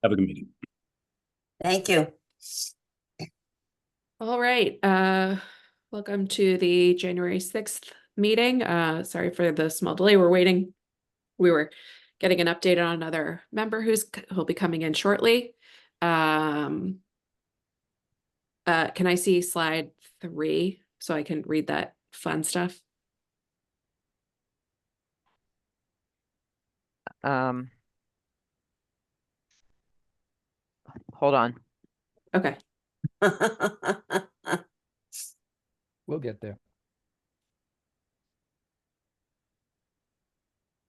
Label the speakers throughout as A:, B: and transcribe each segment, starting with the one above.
A: Have a good meeting.
B: Thank you.
C: All right, welcome to the January 6th meeting. Sorry for the small delay. We're waiting. We were getting an update on another member who'll be coming in shortly. Can I see slide 3 so I can read that fun stuff?
D: Hold on.
C: Okay.
E: We'll get there.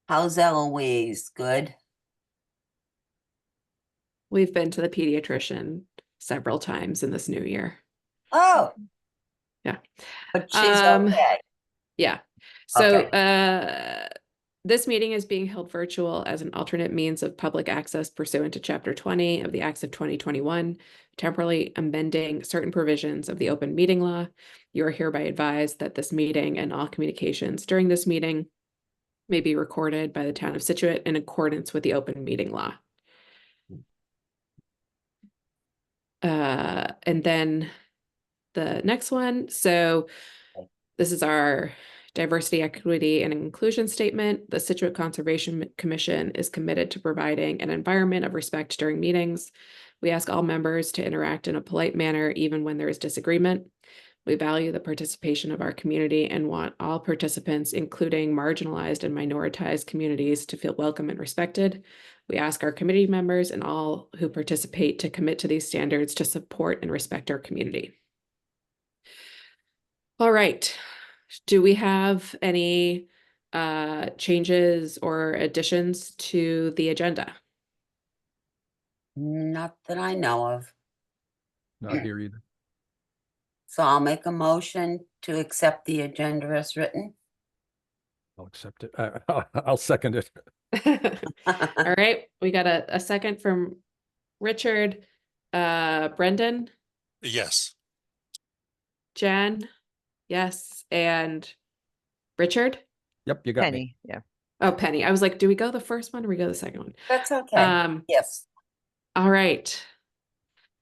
B: How's Eloise? Good.
C: We've been to the pediatrician several times in this new year.
B: Oh.
C: Yeah.
B: But she's okay.
C: Yeah. So
B: Okay.
C: this meeting is being held virtual as an alternate means of public access pursuant to Chapter 20 of the Acts of 2021, temporarily amending certain provisions of the open meeting law. You are hereby advised that this meeting and all communications during this meeting may be recorded by the town of Scituate in accordance with the open meeting law. And then the next one. So this is our diversity, equity, and inclusion statement. The Scituate Conservation Commission is committed to providing an environment of respect during meetings. We ask all members to interact in a polite manner, even when there is disagreement. We value the participation of our community and want all participants, including marginalized and minoritized communities, to feel welcome and respected. We ask our committee members and all who participate to commit to these standards to support and respect our community. All right. Do we have any changes or additions to the agenda?
B: Not that I know of.
E: Not here either.
B: So I'll make a motion to accept the agenda as written.
E: I'll accept it. I'll second it.
C: All right. We got a second from Richard. Brendan?
F: Yes.
C: Jen? Yes. And Richard?
E: Yep, you got me.
D: Penny, yeah.
C: Oh, Penny. I was like, do we go the first one or we go the second one?
B: That's okay. Yes.
C: All right.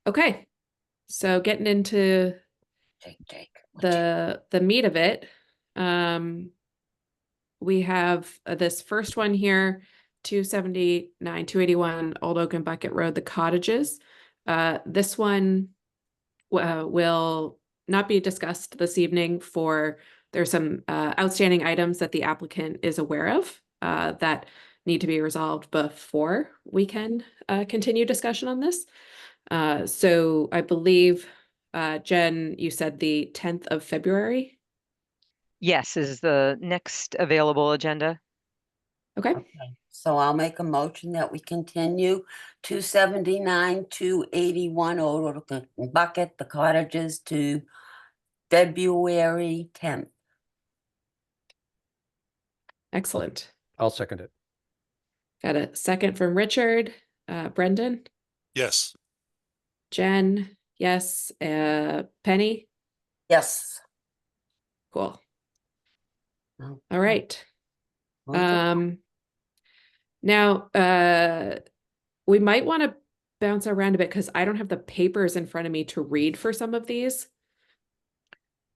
C: Okay. So getting into
B: Jake.
C: the meat of it, we have this first one here, 279, 281 Old Oak and Bucket Road, the cottages. This one will not be discussed this evening. There's some outstanding items that the applicant is aware of that need to be resolved before we can continue discussion on this. So I believe, Jen, you said the 10th of February.
D: Yes, is the next available agenda.
C: Okay.
B: So I'll make a motion that we continue 279, 281 Old Oak and Bucket, the cottages, to February 10th.
C: Excellent.
E: I'll second it.
C: Got a second from Richard. Brendan?
F: Yes.
C: Jen? Yes. Penny?
B: Yes.
C: Cool.
B: Okay.
C: All right.
B: Okay.
C: Now, we might want to bounce around a bit because I don't have the papers in front of me to read for some of these.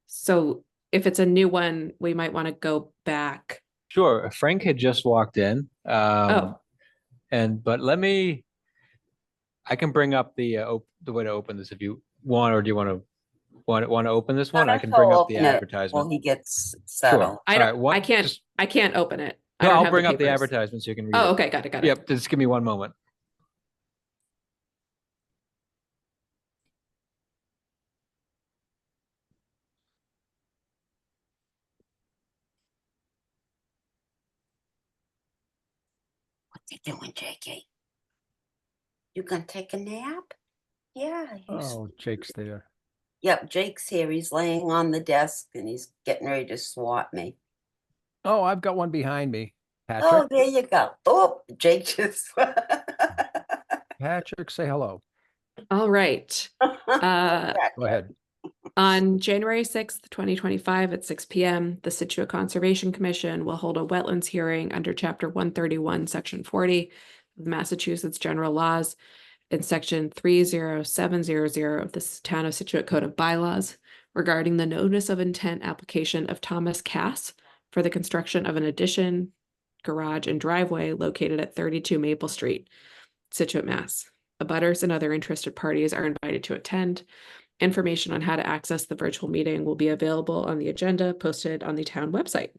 C: So if it's a new one, we might want to go back.
G: Sure. Frank had just walked in.
C: Oh.
G: But I can bring up the way to open this if you want, or do you want to open this one? I can bring up the advertisement.
B: Well, he gets settled.
G: Sure.
C: I can't open it.
G: No, I'll bring up the advertisement so you can read it.
C: Oh, okay, got it.
G: Yep, just give me one moment.
B: What's he doing, JK? You gonna take a nap? Yeah.
E: Oh, Jake's there.
B: Yep, Jake's here. He's laying on the desk and he's getting ready to swat me.
E: Oh, I've got one behind me. Patrick.
B: Oh, there you go. Oh, Jake just.
E: Patrick, say hello.
C: All right.
E: Go ahead.
C: On January 6th, 2025 at 6 p.m., the Scituate Conservation Commission will hold a wetlands hearing under Chapter 131, Section 40 of the Massachusetts General Laws. in section 30700 of the Town of Scituate Code of Bylaws regarding the notice of intent application of Thomas Cass for the construction of an addition, garage, and driveway located at 32 Maple Street, Scituate, Mass. Abutters and other interested parties are invited to attend. Information on how to access the virtual meeting will be available on the agenda posted on the town website.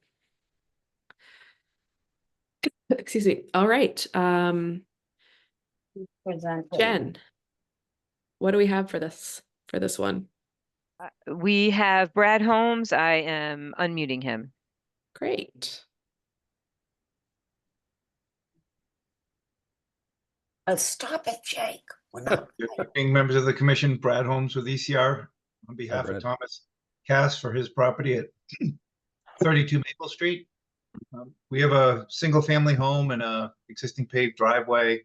C: Excuse me. All right.
B: Present.
C: Jen, what do we have for this one?
D: We have Brad Holmes. I am unmuting him.
C: Great.
B: Stop it, Jake. We're not.
A: Good evening, members of the commission. Brad Holmes with ECR on behalf
E: Brad.
A: of Thomas Cass for his property at 32 Maple Street. We have a single-family home and a existing paved driveway,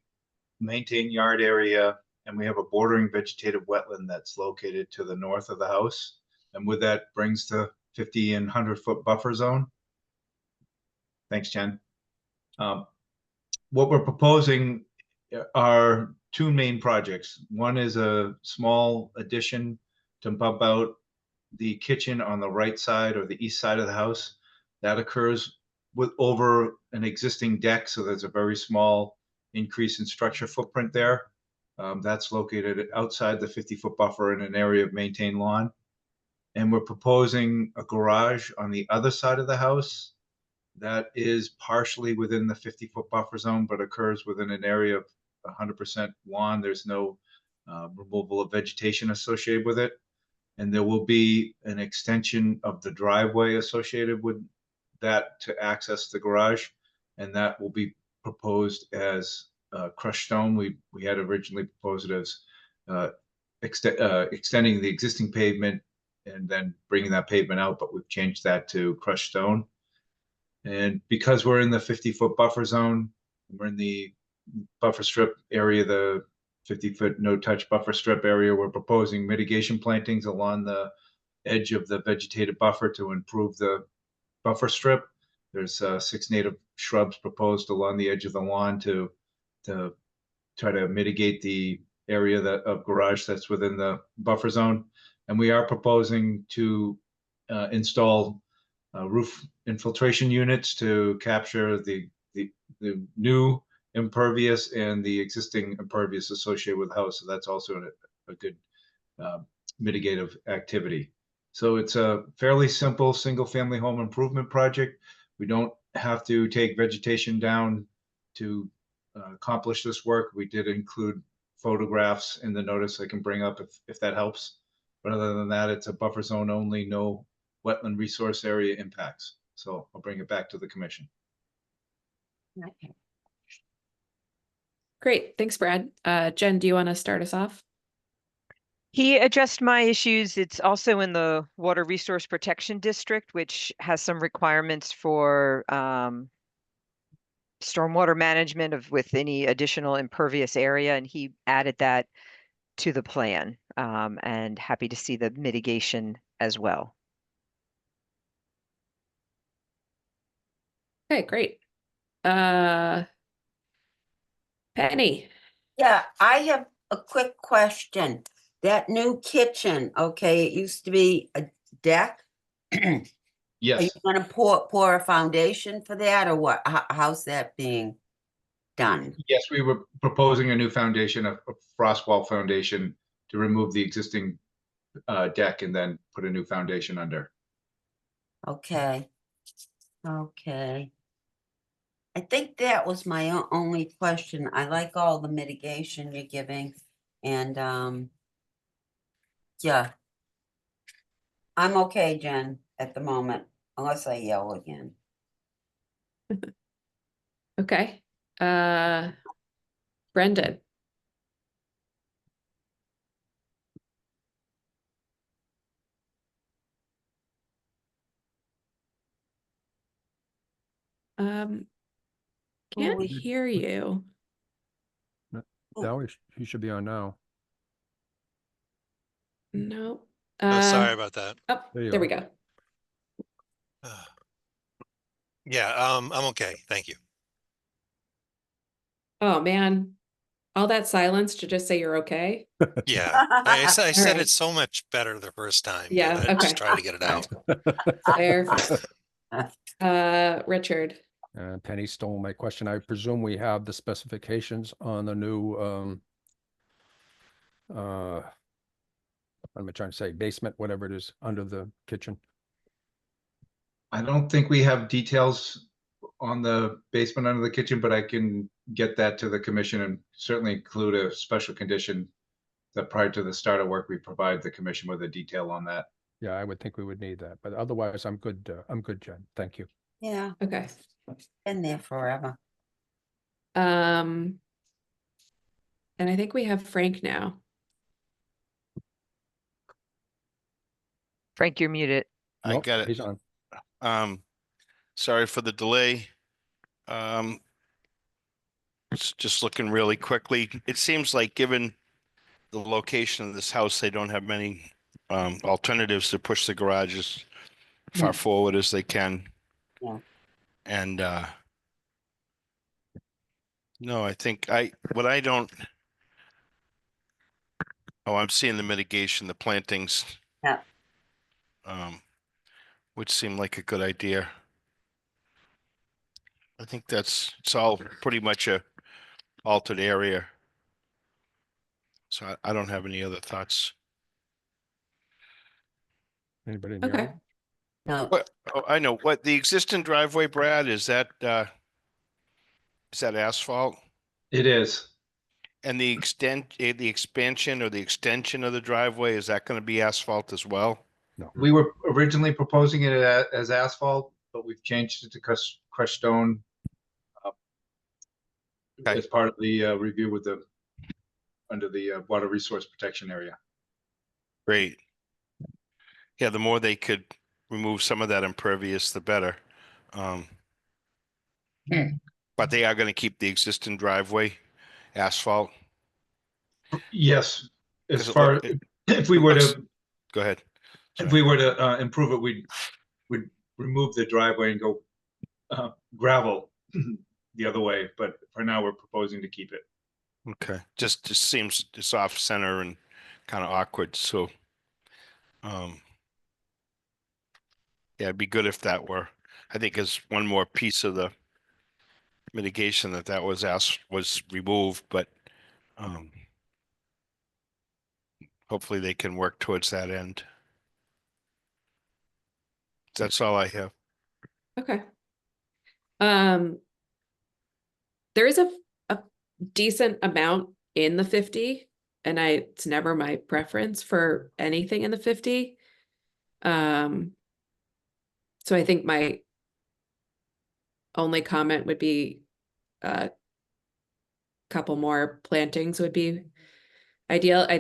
A: maintained yard area, and we have a bordering vegetative wetland that's located to the north of the house. And with that brings the 50 and 100-foot buffer zone. Thanks, Jen. What we're proposing are two main projects. One is a small addition to bump out the kitchen on the right side or the east side of the house. That occurs with over an existing deck, so there's a very small increase in structure footprint there. That's located outside the 50-foot buffer in an area of maintained lawn. And we're proposing a garage on the other side of the house that is partially within the 50-foot buffer zone, but occurs within an area of 100% lawn. There's no removal of vegetation associated with it. And there will be an extension of the driveway associated with that to access the garage. And that will be proposed as crushed stone. We had originally proposed it as extending the existing pavement and then bringing that pavement out, but we've changed that to crushed stone. And because we're in the 50-foot buffer zone, we're in the buffer strip area, the 50-foot no-touch buffer strip area, we're proposing mitigation plantings along the edge of the vegetative buffer to improve the buffer strip. There's 6 native shrubs proposed along the edge of the lawn to try to mitigate the area of garage that's within the buffer zone. And we are proposing to install roof infiltration units to capture the new impervious and the existing impervious associated with the house. So that's also a good mitigative activity. So it's a fairly simple single-family home improvement project. We don't have to take vegetation down to accomplish this work. We did include photographs in the notice I can bring up if that helps. But other than that, it's a buffer zone only, no wetland resource area impacts. So I'll bring it back to the commission.
C: Great. Thanks, Brad. Jen, do you want to start us off?
D: He addressed my issues. It's also in the Water Resource Protection District, which has some requirements for stormwater management with any additional impervious area, and he added that to the plan. And happy to see the mitigation as well.
C: Okay, great. Penny.
B: Yeah, I have a quick question. That new kitchen, okay, it used to be a deck. Are you
A: Yes,
B: gonna pour a foundation for that, or what? How's that being done?
A: yes, we were proposing a new foundation, a frost wall foundation to remove the existing deck and then put a new foundation under.
B: Okay. Okay. I think that was my only question. I like all the mitigation you're giving, and yeah. I'm okay, Jen, at the moment, unless I yell again.
C: Okay. Brendan. Can't
B: we-
C: hear you.
E: Now he should be on now.
C: No.
F: Sorry about that.
C: Oh,
E: There you
C: there we
E: are.
C: go.
F: Yeah, I'm okay. Thank you.
C: Oh, man. all that silence to just say you're okay?
F: Yeah, I said
C: Alright.
F: it so much better the first time.
C: Yeah,
F: that I just
C: okay.
F: tried to get it out.
C: Fair. Richard,
E: Penny stole my question. I presume we have the specifications on the new, what am I trying to say? Basement, whatever it is, under the kitchen.
A: I don't think we have details on the basement under the kitchen, but I can get that to the commission and certainly include a special condition that prior to the start of work, we provide the commission with a detail on that.
E: Yeah, I would think we would need that, but otherwise I'm good, Jen. Thank you.
B: Yeah,
C: okay.
B: been there forever.
C: And I think we have Frank now.
D: Frank, you're muted.
H: I
E: Nope,
H: got it.
E: he's on.
H: Sorry for the delay. Just looking really quickly. It seems like given the location of this house, they don't have many alternatives to push the garage as far forward as they can.
B: Yeah.
H: And no, I think what I don't. Oh, I'm seeing the mitigation, the plantings.
B: Yeah.
H: Which seem like a good idea. I think it's all pretty much a altered area. So I don't have any other thoughts.
E: Anybody in the
C: Okay.
E: audience?
B: No,
H: What, oh, I know, what, the existing driveway, Brad, is that asphalt?
A: It is.
H: And the expansion or the extension of the driveway, is that gonna be asphalt as well?
A: We were originally proposing it as asphalt, but we've changed it to crushed stone
H: Okay.
A: as part of the review with under the water resource protection area.
H: Great. Yeah, the more they could remove some of that impervious, the better. But they are gonna keep the existing driveway asphalt?
A: Yes, as
H: 'Cause it
A: far,
H: look- it-
A: if we were
H: looks-
A: to,
H: Go ahead.
A: if we were to improve it, we'd remove the driveway and go gravel the other way, but for now, we're proposing to keep it.
H: Okay, just seems it's off center and kind of awkward, so. Yeah, it'd be good if that were, I think is one more piece of the mitigation that was removed, but, hopefully they can work towards that end. That's all I have.
C: Okay. There is a decent amount in the 50, and it's never my preference for anything in the 50. So I think my only comment would be a couple more plantings would be ideal. I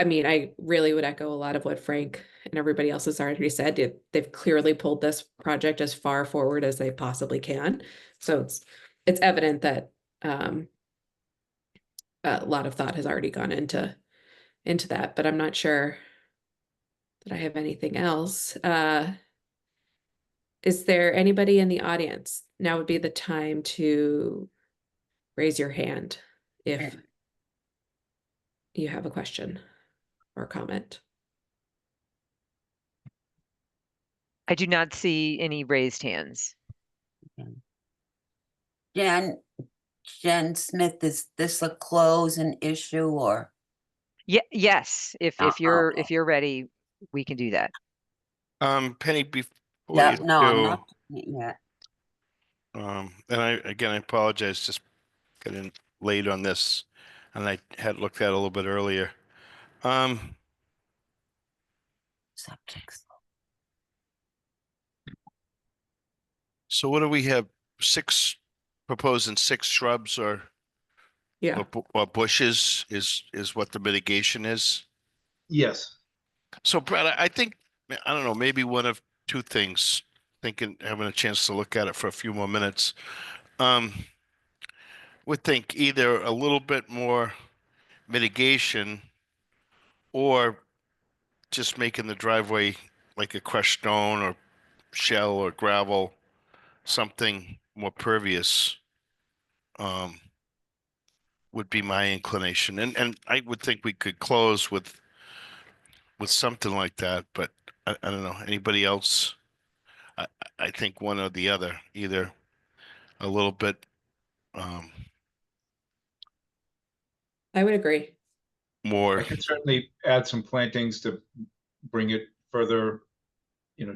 C: mean, I really would echo a lot of what Frank and everybody else has already said. They've clearly pulled this project as far forward as they possibly can. So it's evident that a lot of thought has already gone into that, but I'm not sure that I have anything else. Is there anybody in the audience? Now would be the time to raise your hand if you have a question or comment.
D: I do not see any raised hands.
B: Jen Smith, is this a close an issue or?
D: Yeah, yes, if
B: Oh,
D: you're
B: okay.
D: if you're ready, we can do that.
H: Penny, before
B: Yeah,
H: you
B: no, I'm
H: do,
B: not yet.
H: and I apologize, just getting late on this, and I had looked at it a little bit earlier.
B: Subjects.
H: So what do we have? Proposing 6 shrubs or
C: Yeah.
H: or bushes is what the mitigation is?
A: Yes.
H: So Brad, I think, I don't know, maybe one of two things, having a chance to look at it for a few more minutes. Would think either a little bit more mitigation or just making the driveway like a crushed stone or shell or gravel, something more pervious. would be my inclination. And I would think we could close with something like that, but I don't know. Anybody else? I think one or the other, either a little bit
C: I would agree.
H: more.
A: I can certainly add some plantings to bring it further,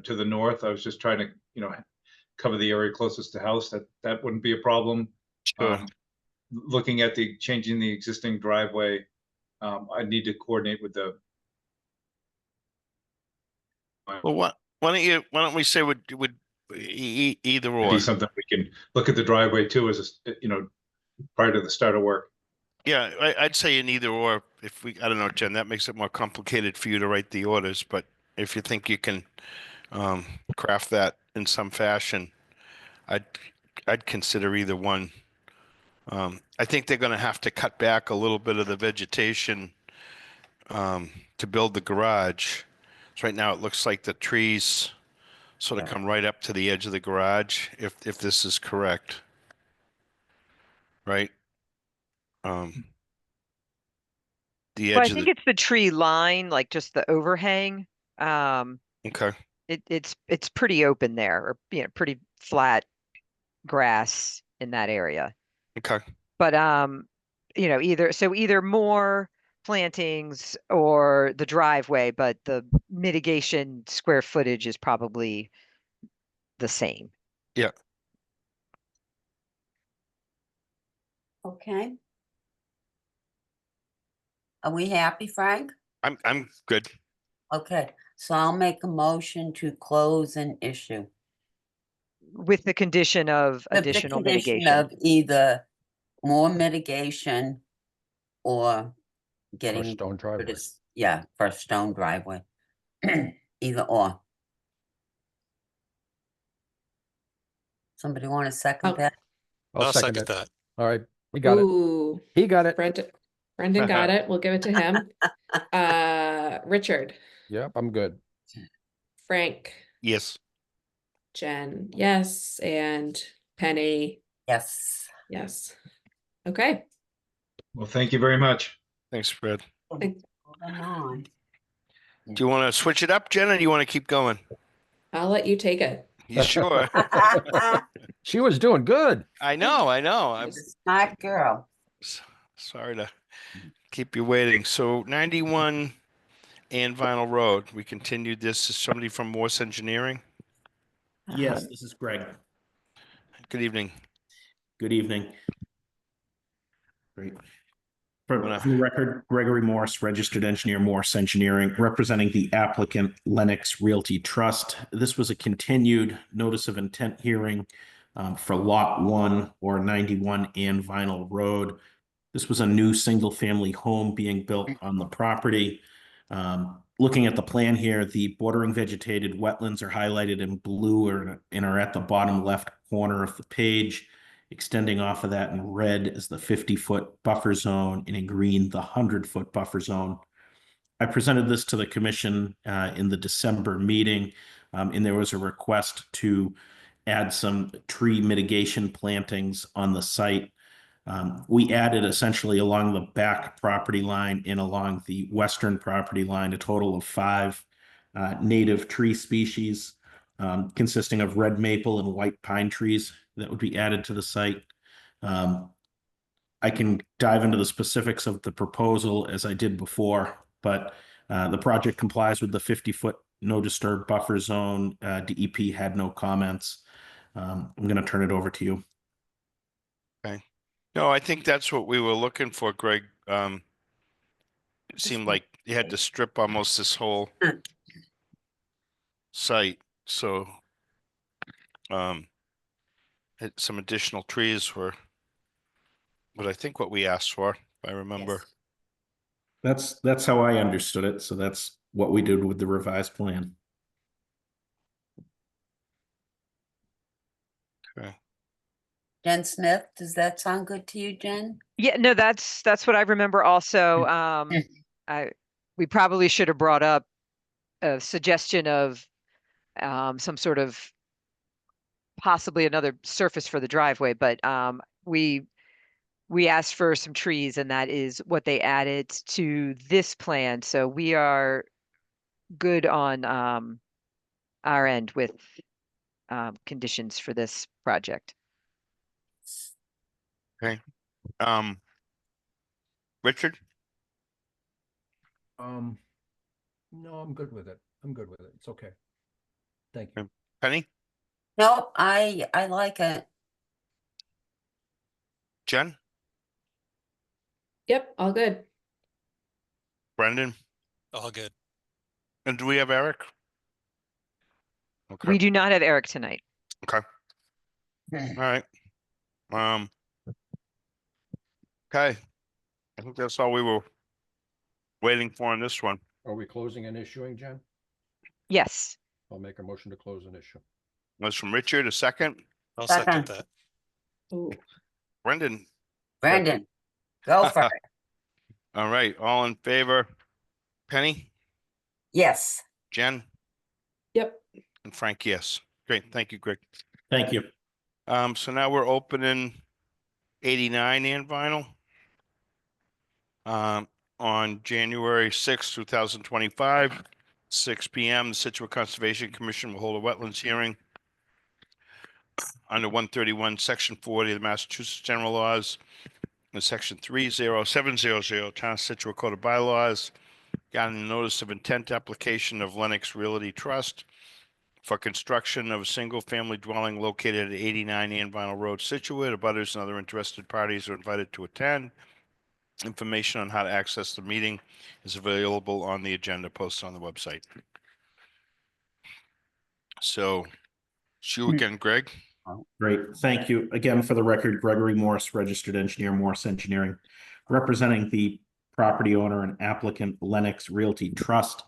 A: to the north. I was just trying to, cover the area closest to house. That wouldn't be a problem.
H: Sure.
A: Looking at changing the existing driveway, I need to coordinate with the.
H: Well, why don't we say would either or?
A: Be something we can look at the driveway too, as prior to the start of work.
H: Yeah, I'd say in either or. I don't know, Jen, that makes it more complicated for you to write the orders, but if you think you can craft that in some fashion, I'd consider either one. I think they're going to have to cut back a little bit of the vegetation to build the garage. So right now it looks like the trees sort of come right up to the edge of the garage, if this is correct. Right? The
D: Well, I
H: edge of
D: think
H: the,
D: it's the tree line, like just the overhang.
H: okay.
D: It's pretty open there, or pretty flat grass in that area.
H: Okay.
D: But either more plantings or the driveway, but the mitigation square footage is probably the same.
H: Yeah.
B: Okay. Are we happy, Frank?
H: I'm good.
B: Okay, so I'll make a motion to close an issue.
D: With the condition of
B: With the
D: additional
B: condition
D: mitigation.
B: of either more mitigation or getting
E: Crushed stone
B: rid
E: driveway.
B: of, yeah, for a stone driveway. Either or. Somebody want to second
C: Oh.
B: that?
E: I'll second it.
F: that.
E: All right, he got it.
C: Ooh,
E: He got it.
C: Brendan got it. We'll give it to him. Richard,
E: Yep, I'm good.
C: Frank,
H: Yes.
C: Jen, yes, and Penny,
B: Yes.
C: yes. Okay.
A: Well, thank you very much.
H: Thanks, Fred.
B: Moving on.
H: Do you want to switch it up, Jen, or do you want to keep going?
C: I'll let you take it.
H: You sure?
E: She was doing good.
H: I know. I'm
B: Smart girl.
H: sorry to keep you waiting. So 91 and Vinyl Road, we continued this. Is somebody from Morse Engineering?
I: Yes, this is Greg.
H: Good evening.
I: Good evening. Great. For
H: Wanna-
I: the record, Gregory Morse, registered engineer, Morse Engineering, representing the applicant Lennox Realty Trust. This was a continued notice of intent hearing for Lot 1 or 91 and Vinyl Road. This was a new single-family home being built on the property. Looking at the plan here, the bordering vegetated wetlands are highlighted in blue and are at the bottom left corner of the page. Extending off of that in red is the 50-foot buffer zone, and in green, the 100-foot buffer zone. I presented this to the commission in the December meeting, and there was a request to add some tree mitigation plantings on the site. We added essentially along the back property line and along the western property line a total of 5 native tree species consisting of red maple and white pine trees that would be added to the site. I can dive into the specifics of the proposal as I did before, but the project complies with the 50-foot no disturb buffer zone. DEP had no comments. I'm going to turn it over to you.
H: Okay. No, I think that's what we were looking for, Greg. It seemed like you had to strip almost this whole site. So some additional trees were what I think what we asked for, if I remember.
B: Yes.
I: That's how I understood it. So that's what we did with the revised plan.
H: Okay.
B: Jen Smith, does that sound good to you, Jen?
D: Yeah, no, that's what I remember also. We probably should have brought up a suggestion of some sort of possibly another surface for the driveway, but we we asked for some trees, and that is what they added to this plan. So we are good on our end with conditions for this project.
H: Um, Richard,
E: No, I'm good with it. I'm good with it. It's okay. Thank you.
H: Penny,
B: Nope, I like it.
H: Jen,
C: Yep, all good.
H: Brendan,
F: All good.
H: and do we have Eric? Okay,
D: We do not have Eric tonight.
H: all right. Um, okay. I think that's all we were waiting for on this one.
E: Are we closing and issuing, Jen?
D: Yes.
E: I'll make a motion to close and issue.
H: That's from Richard, a second.
F: I'll
B: Second.
F: second that.
C: Ooh.
H: Brendan,
B: Brendan, go for it.
H: all right, all in favor? Penny,
B: Yes.
H: Jen,
C: Yep.
H: and Frank, yes. Great, thank you, Greg.
I: Thank you.
H: So now we're opening 89 and vinyl. On January 6th, 2025, 6 p.m., the Scituate Conservation Commission will hold a wetlands hearing under 131, Section 40 of the Massachusetts General Laws, and Section 30700, Town of Scituate Code of Bylaws, regarding the notice of intent application of Lennox Realty Trust for construction of a single-family dwelling located at 89 Ann Vinyl Road, Scituate. Abutters and other interested parties are invited to attend. Information on how to access the meeting is available on the agenda posted on the website. So, it's you again, Greg.
I: Great. Thank you. Again, for the record, Gregory Morse, registered engineer, Morse Engineering, representing the property owner and applicant Lennox Realty Trust.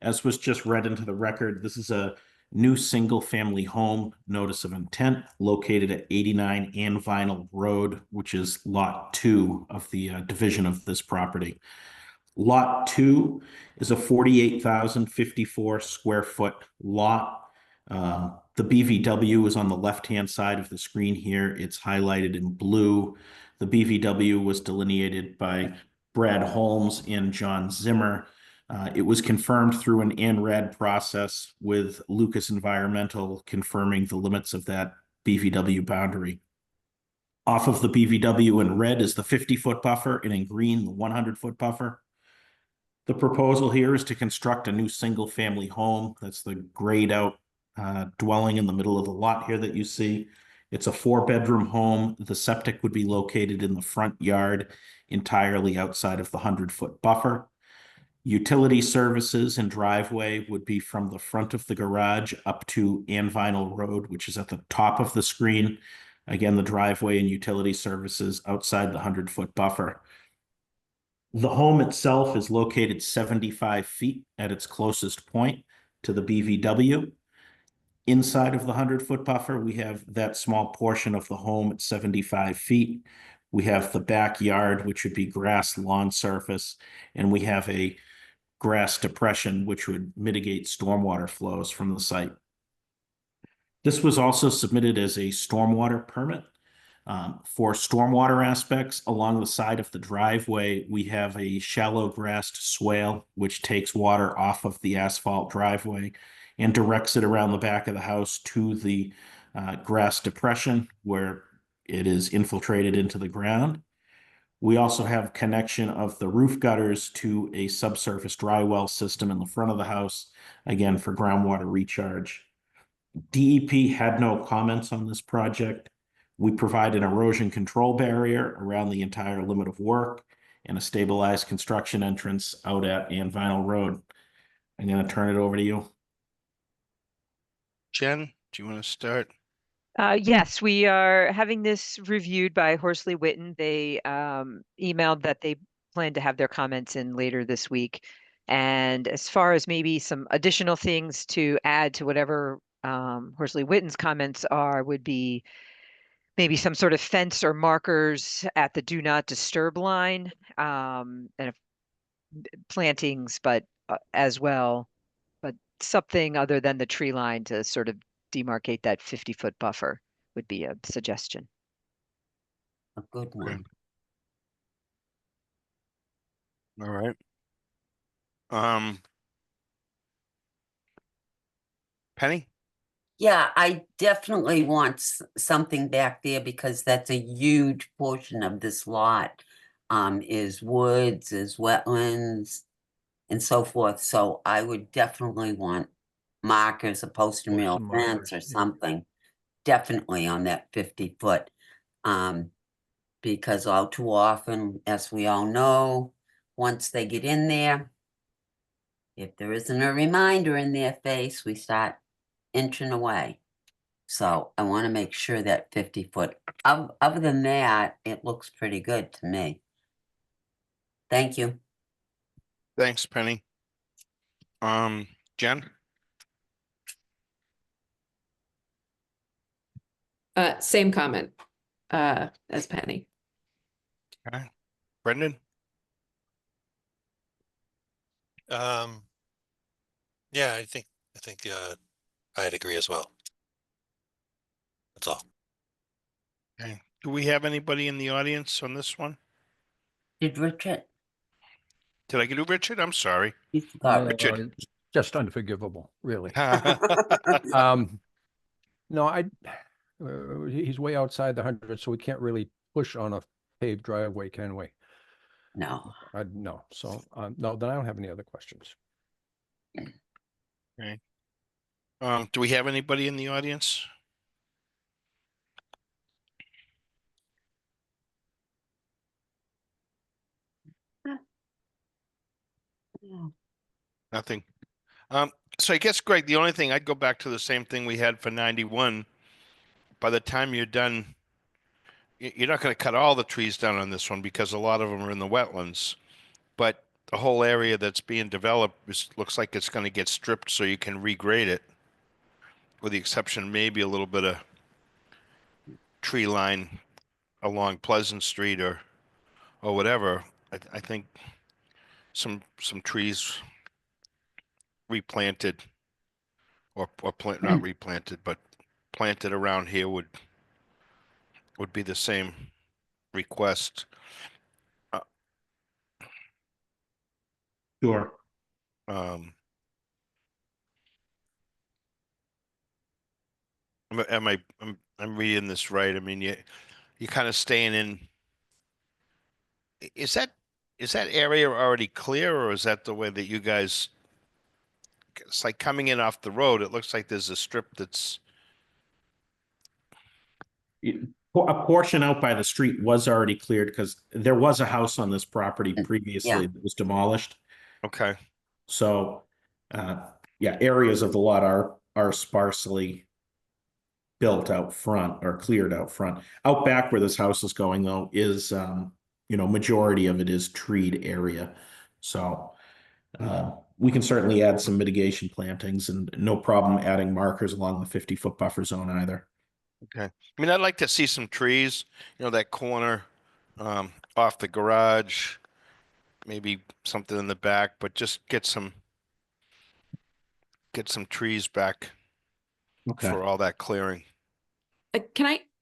I: As was just read into the record, this is a new single-family home notice of intent located at 89 Ann Vinyl Road, which is Lot 2 of the division of this property. Lot 2 is a 48,054 square foot lot. The BVW is on the left-hand side of the screen here. It's highlighted in blue. The BVW was delineated by Brad Holmes and John Zimmer. It was confirmed through an ANRAD process with Lucas Environmental confirming the limits of that BVW boundary. Off of the BVW in red is the 50-foot buffer, and in green, the 100-foot buffer. The proposal here is to construct a new single-family home. That's the grayed out dwelling in the middle of the lot here that you see. It's a 4-bedroom home. The septic would be located in the front yard, entirely outside of the 100-foot buffer. Utility services and driveway would be from the front of the garage up to Ann Vinyl Road, which is at the top of the screen. Again, the driveway and utility services outside the 100-foot buffer. The home itself is located 75 feet at its closest point to the BVW. Inside of the 100-foot buffer, we have that small portion of the home at 75 feet. We have the backyard, which would be grass lawn surface, and we have a grass depression, which would mitigate stormwater flows from the site. This was also submitted as a stormwater permit. For stormwater aspects, along the side of the driveway, we have a shallow grassed swale, which takes water off of the asphalt driveway and directs it around the back of the house to the grass depression where it is infiltrated into the ground. We also have connection of the roof gutters to a subsurface dry well system in the front of the house, again, for groundwater recharge. DEP had no comments on this project. We provide an erosion control barrier around the entire limit of work and a stabilized construction entrance out at Ann Vinyl Road. I'm going to turn it over to you.
H: Jen, do you want to start?
D: Yes, we are having this reviewed by Horsley Witten. They emailed that they plan to have their comments in later this week. And as far as maybe some additional things to add to whatever Horsley Witten's comments are, would be maybe some sort of fence or markers at the do not disturb line, and plantings, but as well, but something other than the tree line to sort of demarcate that 50-foot buffer would be a suggestion.
B: A good one.
H: All right. Um, Penny?
B: Yeah, I definitely want something back there because that's a huge portion of this lot. Is woods, is wetlands and so forth. So I would definitely want markers, a post and
E: Or
B: rail
E: some
B: fence
E: markers,
B: or
E: yeah.
B: something. Definitely on that 50-foot. Because all too often, as we all know, once they get in there, if there isn't a reminder in their face, we start inching away. So I want to make sure that 50-foot, other than that, it looks pretty good to me. Thank you.
H: Thanks, Penny. Jen?
C: Same comment, as Penny.
H: Okay. Brendan?
F: Um, yeah, I think I'd agree as well. That's all.
H: Okay. Do we have anybody in the audience on this one?
B: Did Richard?
H: Did I get it, Richard? I'm sorry.
B: You forgot
E: No,
B: Richard.
E: it's just unforgivable, really.
H: Okay.
E: No, he's way outside the 100, so we can't really push on a paved driveway, can we?
B: No.
E: No, so, no, then I don't have any other questions.
H: Do we have anybody in the audience?
B: No.
H: Nothing. So I guess, Greg, the only thing, I'd go back to the same thing we had for 91. By the time you're done, you're not going to cut all the trees down on this one because a lot of them are in the wetlands. But the whole area that's being developed looks like it's going to get stripped so you can regrade it, with the exception maybe a little bit of tree line along Pleasant Street or whatever. I think some trees replanted or plant not replanted, but planted around here would be the same request.
I: Sure.
H: Um, I'm reading this right? I mean, you're kind of staying in. Is that area already clear, or is that the way that you guys? It's like coming in off the road. It looks like there's a strip that's.
I: A portion out by the street was already cleared because there was a house on this property previously
B: Yeah.
I: that was demolished.
H: Okay.
I: So, yeah, areas of the lot are sparsely built out front or cleared out front. Out back where this house is going though is, majority of it is treed area. So, we can certainly add some mitigation plantings and no problem adding markers along the 50-foot buffer zone either.
H: Okay. I mean, I'd like to see some trees, that corner, off the garage, maybe something in the back, but just get some trees back
I: Okay.
H: for all that clearing.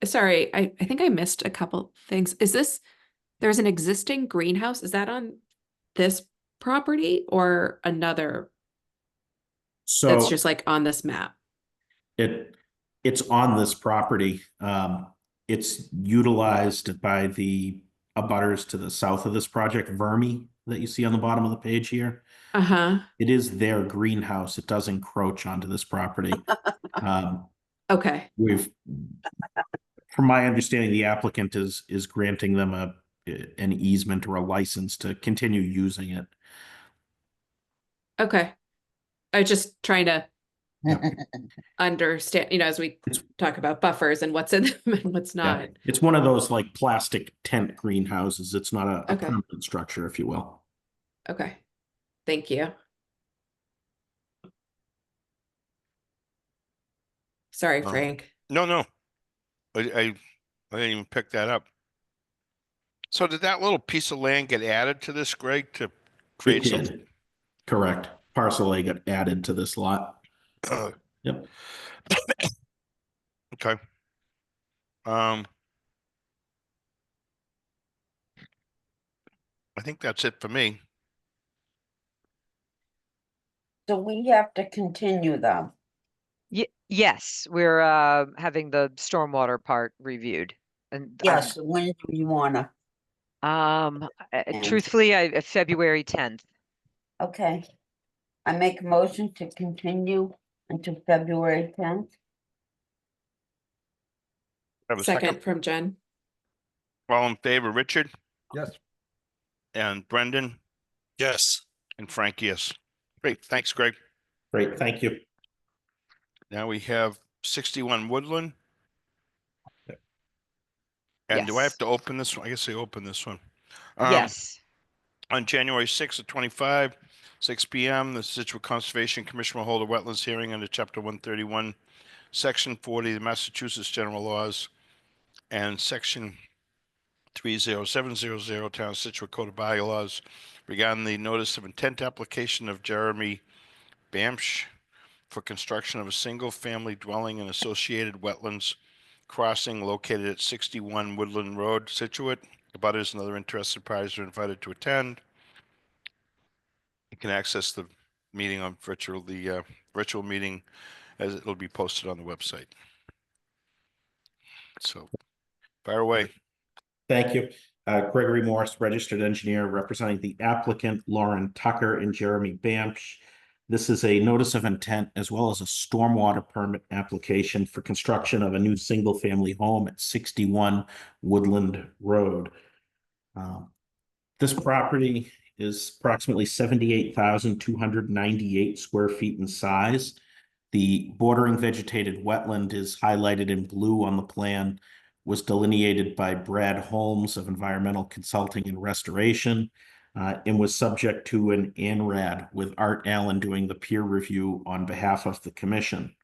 C: Sorry, I think I missed a couple things. There's an existing greenhouse, is that on this property or another that's
I: So
C: just like on this map?
I: it's on this property. It's utilized by the abutters to the south of this project, Vermi, that you see on the bottom of the page here.
C: Uh-huh,
I: It is their greenhouse. It does encroach onto this property.
C: okay,
I: From my understanding, the applicant is granting them an easement or a license to continue using it.
C: okay. I was just trying to
I: Yeah.
C: understand, as we talk about buffers and what's in them and what's
I: Yeah.
C: not.
I: It's one of those like plastic tent greenhouses. It's not a
C: Okay.
I: permanent structure, if you will.
C: Okay, thank you. Sorry,
H: Um,
C: Frank.
H: No. I didn't even pick that up. So did that little piece of land get added to this, Greg, to
I: It
H: create some?
I: did. Correct. Parcel A got added to this lot. Yep.
H: Okay. I think that's it for me.
B: So we have to continue them.
D: Yes, we're having the stormwater part reviewed. And
B: Yes, when do you wanna?
D: truthfully, February 10th.
B: Okay. I make a motion to continue until February 10th.
H: Have a
C: Second
H: second.
C: from Jen.
H: All in favor, Richard
E: Yes.
H: and Brendan
F: Yes.
H: and Frank, yes. Great, thanks, Greg.
I: Great, thank you.
H: Now we have 61 Woodland. And do I have
D: Yes.
H: to open this one? I guess I open this one.
D: Yes.
H: On January 6th of 25, 6 p.m., the Scituate Conservation Commission will hold a wetlands hearing under Chapter 131, Section 40 of the Massachusetts General Laws, and Section 30700 Town of Scituate Code of Bylaws regarding the notice of intent application of Jeremy Bamsch for construction of a single-family dwelling and associated wetlands crossing located at 61 Woodland Road, Scituate. Abutters and other interested parties are invited to attend. You can access the meeting on the virtual meeting as it'll be posted on the website. So, fire away.
I: Thank you. Gregory Morris, registered engineer representing the applicant Lauren Tucker and Jeremy Bamsch. This is a notice of intent as well as a stormwater permit application for construction of a new single-family home at 61 Woodland Road. This property is approximately 78,298 square feet in size. The bordering vegetated wetland is highlighted in blue on the plan, was delineated by Brad Holmes of Environmental Consulting and Restoration, and was subject to an ANRAD with Art Allen doing the peer review on behalf of the commission.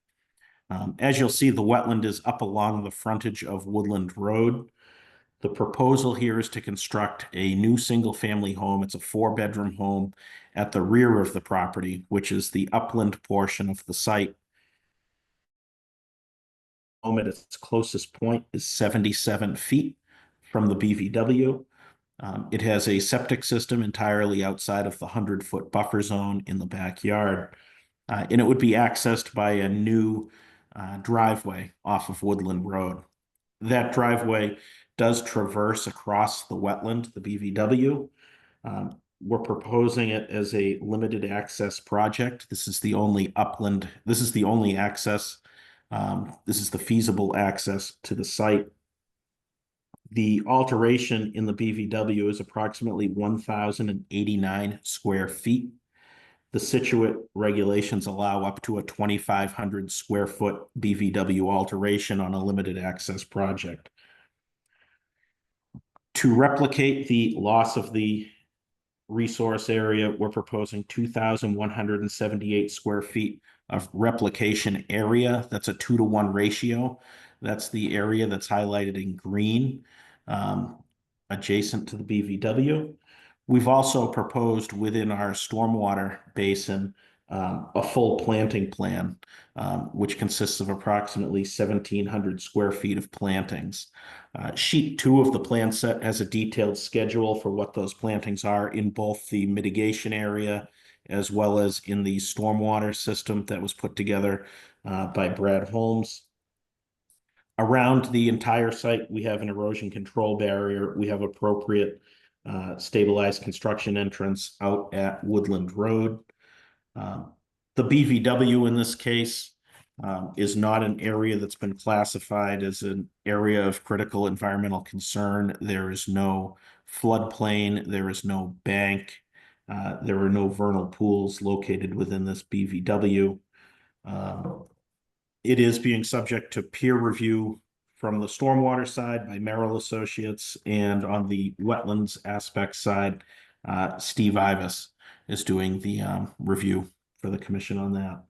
I: As you'll see, the wetland is up along the frontage of Woodland Road. The proposal here is to construct a new single-family home. It's a 4-bedroom home at the rear of the property, which is the upland portion of the site. Home at its closest point is 77 feet from the BVW. It has a septic system entirely outside of the 100-foot buffer zone in the backyard. And it would be accessed by a new driveway off of Woodland Road. That driveway does traverse across the wetland, the BVW. We're proposing it as a limited access project. This is the only upland, this is the only access. This is the feasible access to the site. The alteration in the BVW is approximately 1,089 square feet. The Scituate regulations allow up to a 2,500 square foot BVW alteration on a limited access project. To replicate the loss of the resource area, we're proposing 2,178 square feet of replication area. That's a 2-to-1 ratio. That's the area that's highlighted in green, adjacent to the BVW. We've also proposed within our stormwater basin a full planting plan, which consists of approximately 1,700 square feet of plantings. Sheet 2 of the plan set has a detailed schedule for what those plantings are in both the mitigation area as well as in the stormwater system that was put together by Brad Holmes. Around the entire site, we have an erosion control barrier. We have appropriate stabilized construction entrance out at Woodland Road. The BVW in this case is not an area that's been classified as an area of critical environmental concern. There is no floodplain, there is no bank, there are no vernal pools located within this BVW. It is being subject to peer review from the stormwater side by Merrill Associates, and on the wetlands aspect side, Steve Ivas is doing the review for the commission on that.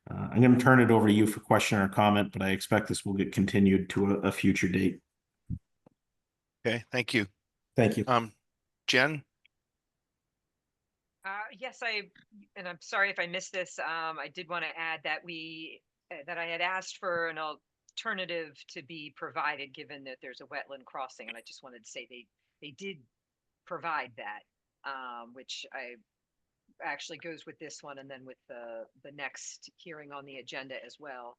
I: I'm going to turn it over to you for question or comment, but I expect this will get continued to a future date.
H: Okay, thank you.
I: Thank you.
H: Jen?
D: Yes, and I'm sorry if I missed this. I did want to add that that I had asked for an alternative to be provided, given that there's a wetland crossing, and I just wanted to say they did provide that, which I actually goes with this one and then with the next hearing on the agenda as well.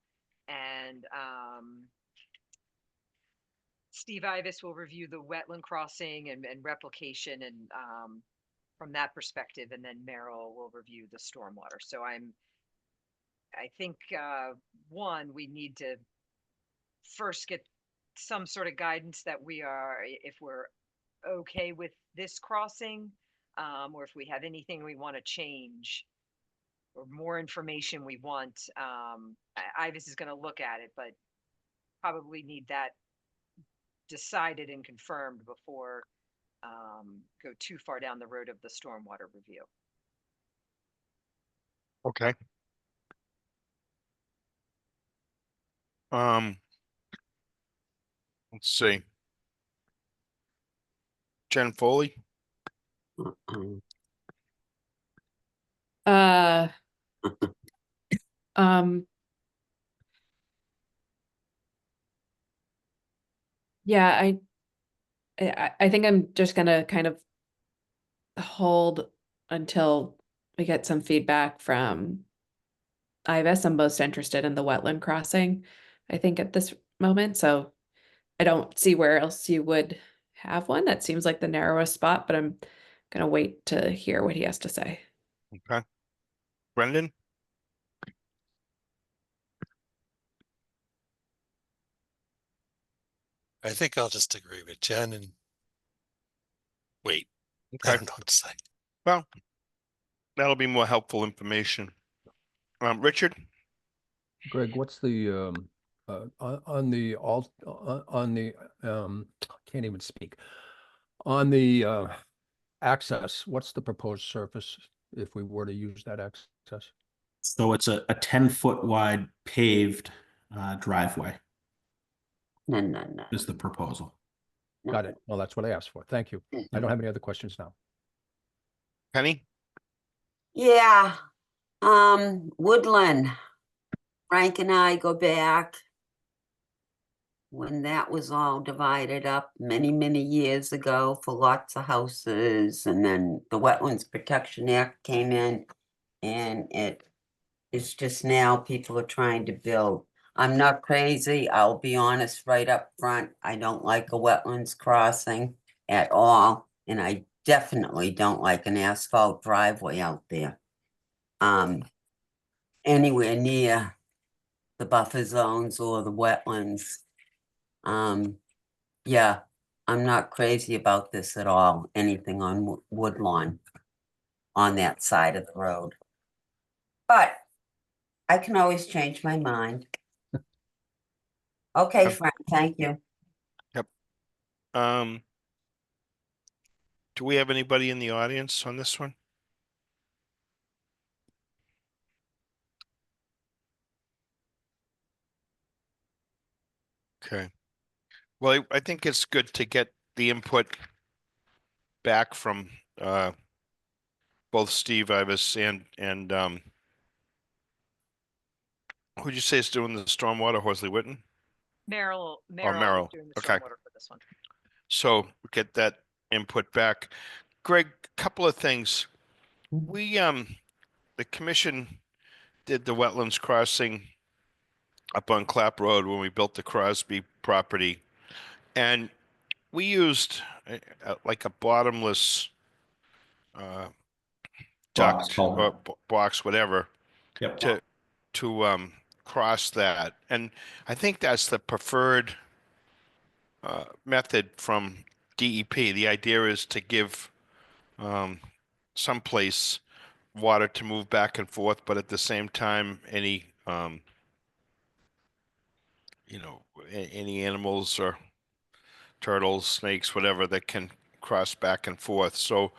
D: And Steve Ivis will review the wetland crossing and replication and from that perspective, and then Merrill will review the stormwater. So I think one, we need to first get some sort of guidance that if we're okay with this crossing, or if we have anything we want to change or more information we want. Ivis is going to look at it, but probably need that decided and confirmed before go too far down the road of the stormwater review.
H: Okay. Let's see. Jen Foley.
C: Uh, um, yeah, I think I'm just gonna kind of hold until we get some feedback from Ivis. I'm most interested in the wetland crossing, I think, at this moment. So I don't see where else you would have one. That seems like the narrowest spot, but I'm gonna wait to hear what he has to say.
H: Okay. Brendan.
F: I think I'll just agree with Jen and wait. I
H: Okay.
F: don't know what to say.
H: Well, that'll be more helpful information. Richard.
E: Greg, what's the on the alt on the can't even speak on the access? What's the proposed surface if we were to use that access?
I: So it's a 10-foot wide paved driveway
B: No.
I: is the proposal.
E: Got it. Well, that's what I asked for. Thank you. I don't have any other questions now.
H: Penny.
B: Yeah, Woodland. Frank and I go back when that was all divided up many, many years ago for lots of houses, and then the Wetlands Protection Act came in, and it's just now people are trying to build. I'm not crazy, I'll be honest right up front, I don't like a wetlands crossing at all, and I definitely don't like an asphalt driveway out there. Anywhere near the buffer zones or the wetlands. Yeah, I'm not crazy about this at all, anything on Woodlawn on that side of the road. But I can always change my mind. Okay,
H: Yep.
B: Frank, thank you.
H: Do we have anybody in the audience on this one? Okay. Well, I think it's good to get the input back from both Steve Ivis and who'd you say is doing the stormwater, Horsley Witten?
D: Merrill
H: Merrill.
D: is doing the
H: Okay.
D: stormwater for this one.
H: So get that input back. Greg, couple of things. We the commission did the wetlands crossing up on Clap Road when we built the Crosby property, and we used like a bottomless duct or box, whatever,
I: Yep.
H: to cross that. And I think that's the preferred method from DEP. The idea is to give someplace water to move back and forth, but at the same time, any any animals or turtles, snakes, whatever that can cross back and forth. So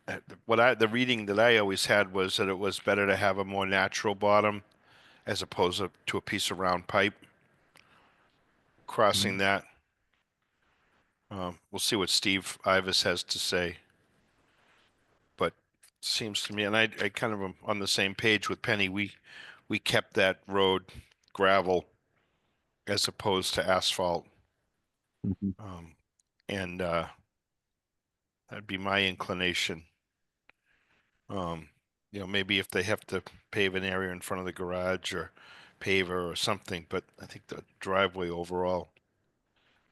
H: the reading that I always had was that it was better to have a more natural bottom as opposed to a piece of round pipe crossing that. We'll see what Steve Ivis has to say, but seems to me, and I kind of am on the same page with Penny. We kept that road gravel as opposed to asphalt. And that'd be my inclination. you know, maybe if they have to pave an area in front of the garage or paver or something, but I think the driveway overall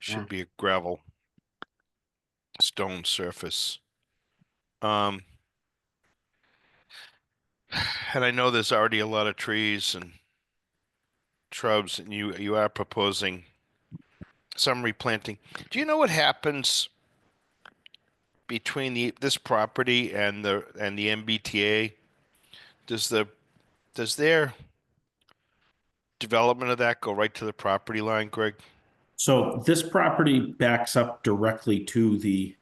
B: Yeah.
H: should be a gravel stone surface. Um, and I know there's already a lot of trees and shrubs, and you are proposing some replanting. Do you know what happens between this property and the MBTA? Does their development of that go right to the property line, Greg?
I: So this property backs up directly to the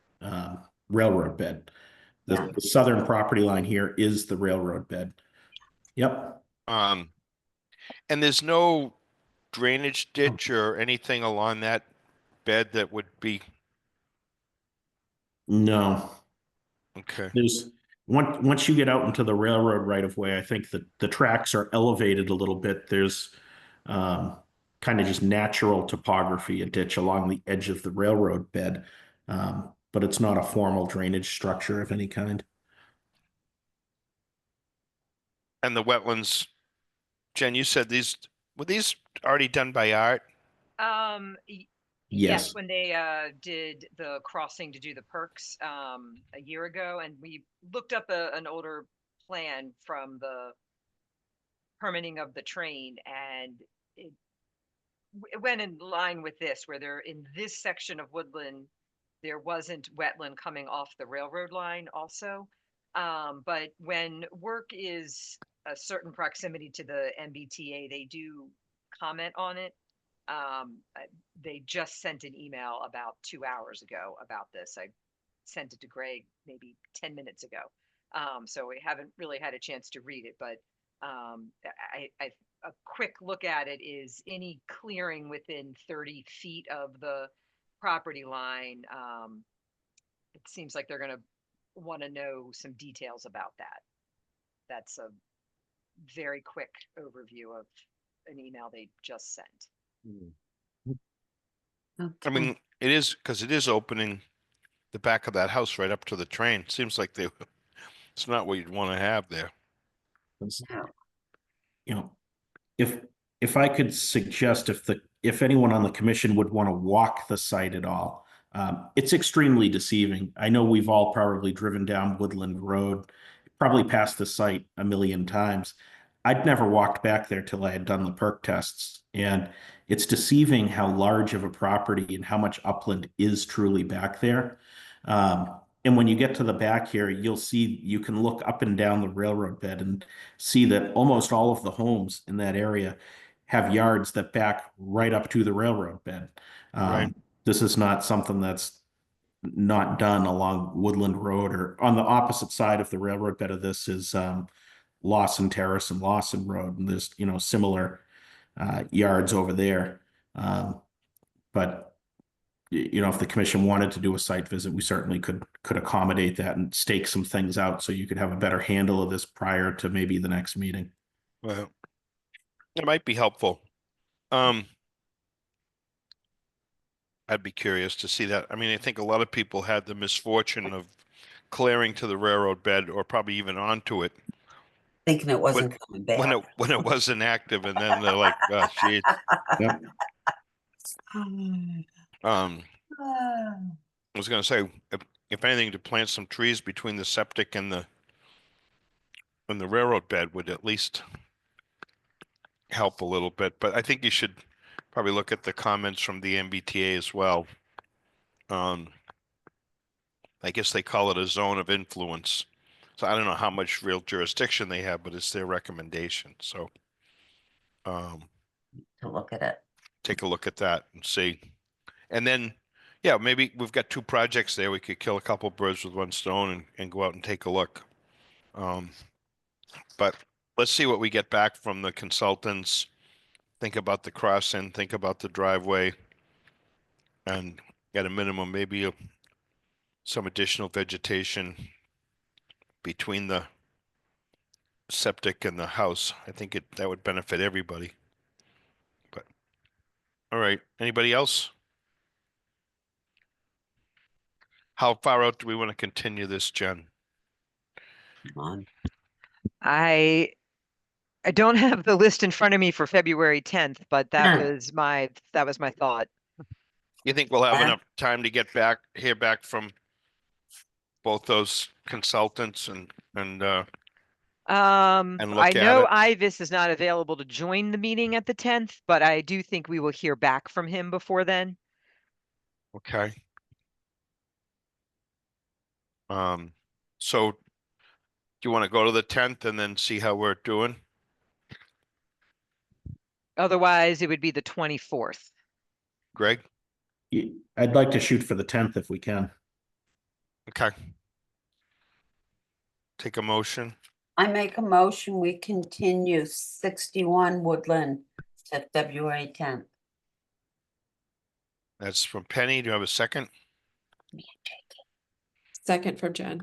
I: railroad bed.
B: Yeah.
I: The southern property line here is the railroad bed. Yep.
H: And there's no drainage ditch or anything along that bed that would be
I: No.
H: okay.
I: There's once you get out into the railroad right of way, I think that the tracks are elevated a little bit. There's kind of just natural topography, a ditch along the edge of the railroad bed, but it's not a formal drainage structure of any kind.
H: And the wetlands, Jen, you said were these already done by Art?
D: Yes,
I: Yes.
D: when they did the crossing to do the perks a year ago, and we looked up an older plan from the permitting of the train, and it went in line with this, where they're in this section of woodland, there wasn't wetland coming off the railroad line also. But when work is a certain proximity to the MBTA, they do comment on it. They just sent an email about 2 hours ago about this. I sent it to Greg maybe 10 minutes ago. So we haven't really had a chance to read it, but a quick look at it is any clearing within 30 feet of the property line. It seems like they're going to want to know some details about that. That's a very quick overview of an email they just sent.
H: I mean, it is because it is opening the back of that house right up to the train. Seems like it's not what you'd want to have there.
I: You know, if I could suggest if anyone on the commission would want to walk the site at all, it's extremely deceiving. I know we've all probably driven down Woodland Road, probably passed the site a million times. I'd never walked back there till I had done the perk tests, and it's deceiving how large of a property and how much upland is truly back there. And when you get to the back here, you can look up and down the railroad bed and see that almost all of the homes in that area have yards that back right up to the railroad bed.
H: Right.
I: This is not something that's not done along Woodland Road, or on the opposite side of the railroad bed of this is Lawson Terrace and Lawson Road, and there's similar yards over there. But if the commission wanted to do a site visit, we certainly could accommodate that and stake some things out so you could have a better handle of this prior to maybe the next meeting.
H: Well, it might be helpful. I'd be curious to see that. I mean, I think a lot of people had the misfortune of clearing to the railroad bed or probably even onto it
B: Thinking it wasn't coming back.
H: when it wasn't active, and then they're like, oh, geez.
I: Yep.
H: I was going to say, if anything, to plant some trees between the septic and the railroad bed would at least help a little bit. But I think you should probably look at the comments from the MBTA as well. I guess they call it a zone of influence. So I don't know how much real jurisdiction they have, but it's their recommendation. So
B: To look at it.
H: take a look at that and see. And then, yeah, maybe we've got two projects there. We could kill a couple birds with one stone and go out and take a look. But let's see what we get back from the consultants. Think about the crossing, think about the driveway, and at a minimum, maybe some additional vegetation between the septic and the house. I think that would benefit everybody. But all right, anybody else? How far out do we want to continue this, Jen?
B: Come on.
D: I don't have the list in front of me for February 10th, but that was my thought.
H: You think we'll have
B: Yeah.
H: enough time to hear back from both those consultants and
D: I
H: look at
D: know
H: it?
D: Ivis is not available to join the meeting at the 10th, but I do think we will hear back from him before then.
H: Okay. So do you want to go to the 10th and then see how we're doing?
D: Otherwise, it would be the 24th.
H: Greg?
I: I'd like to shoot for the 10th if we can.
H: Okay. Take a motion.
B: I make a motion, we continue 61 Woodland to February 10th.
H: That's from Penny. Do you have a second?
C: Second from Jen.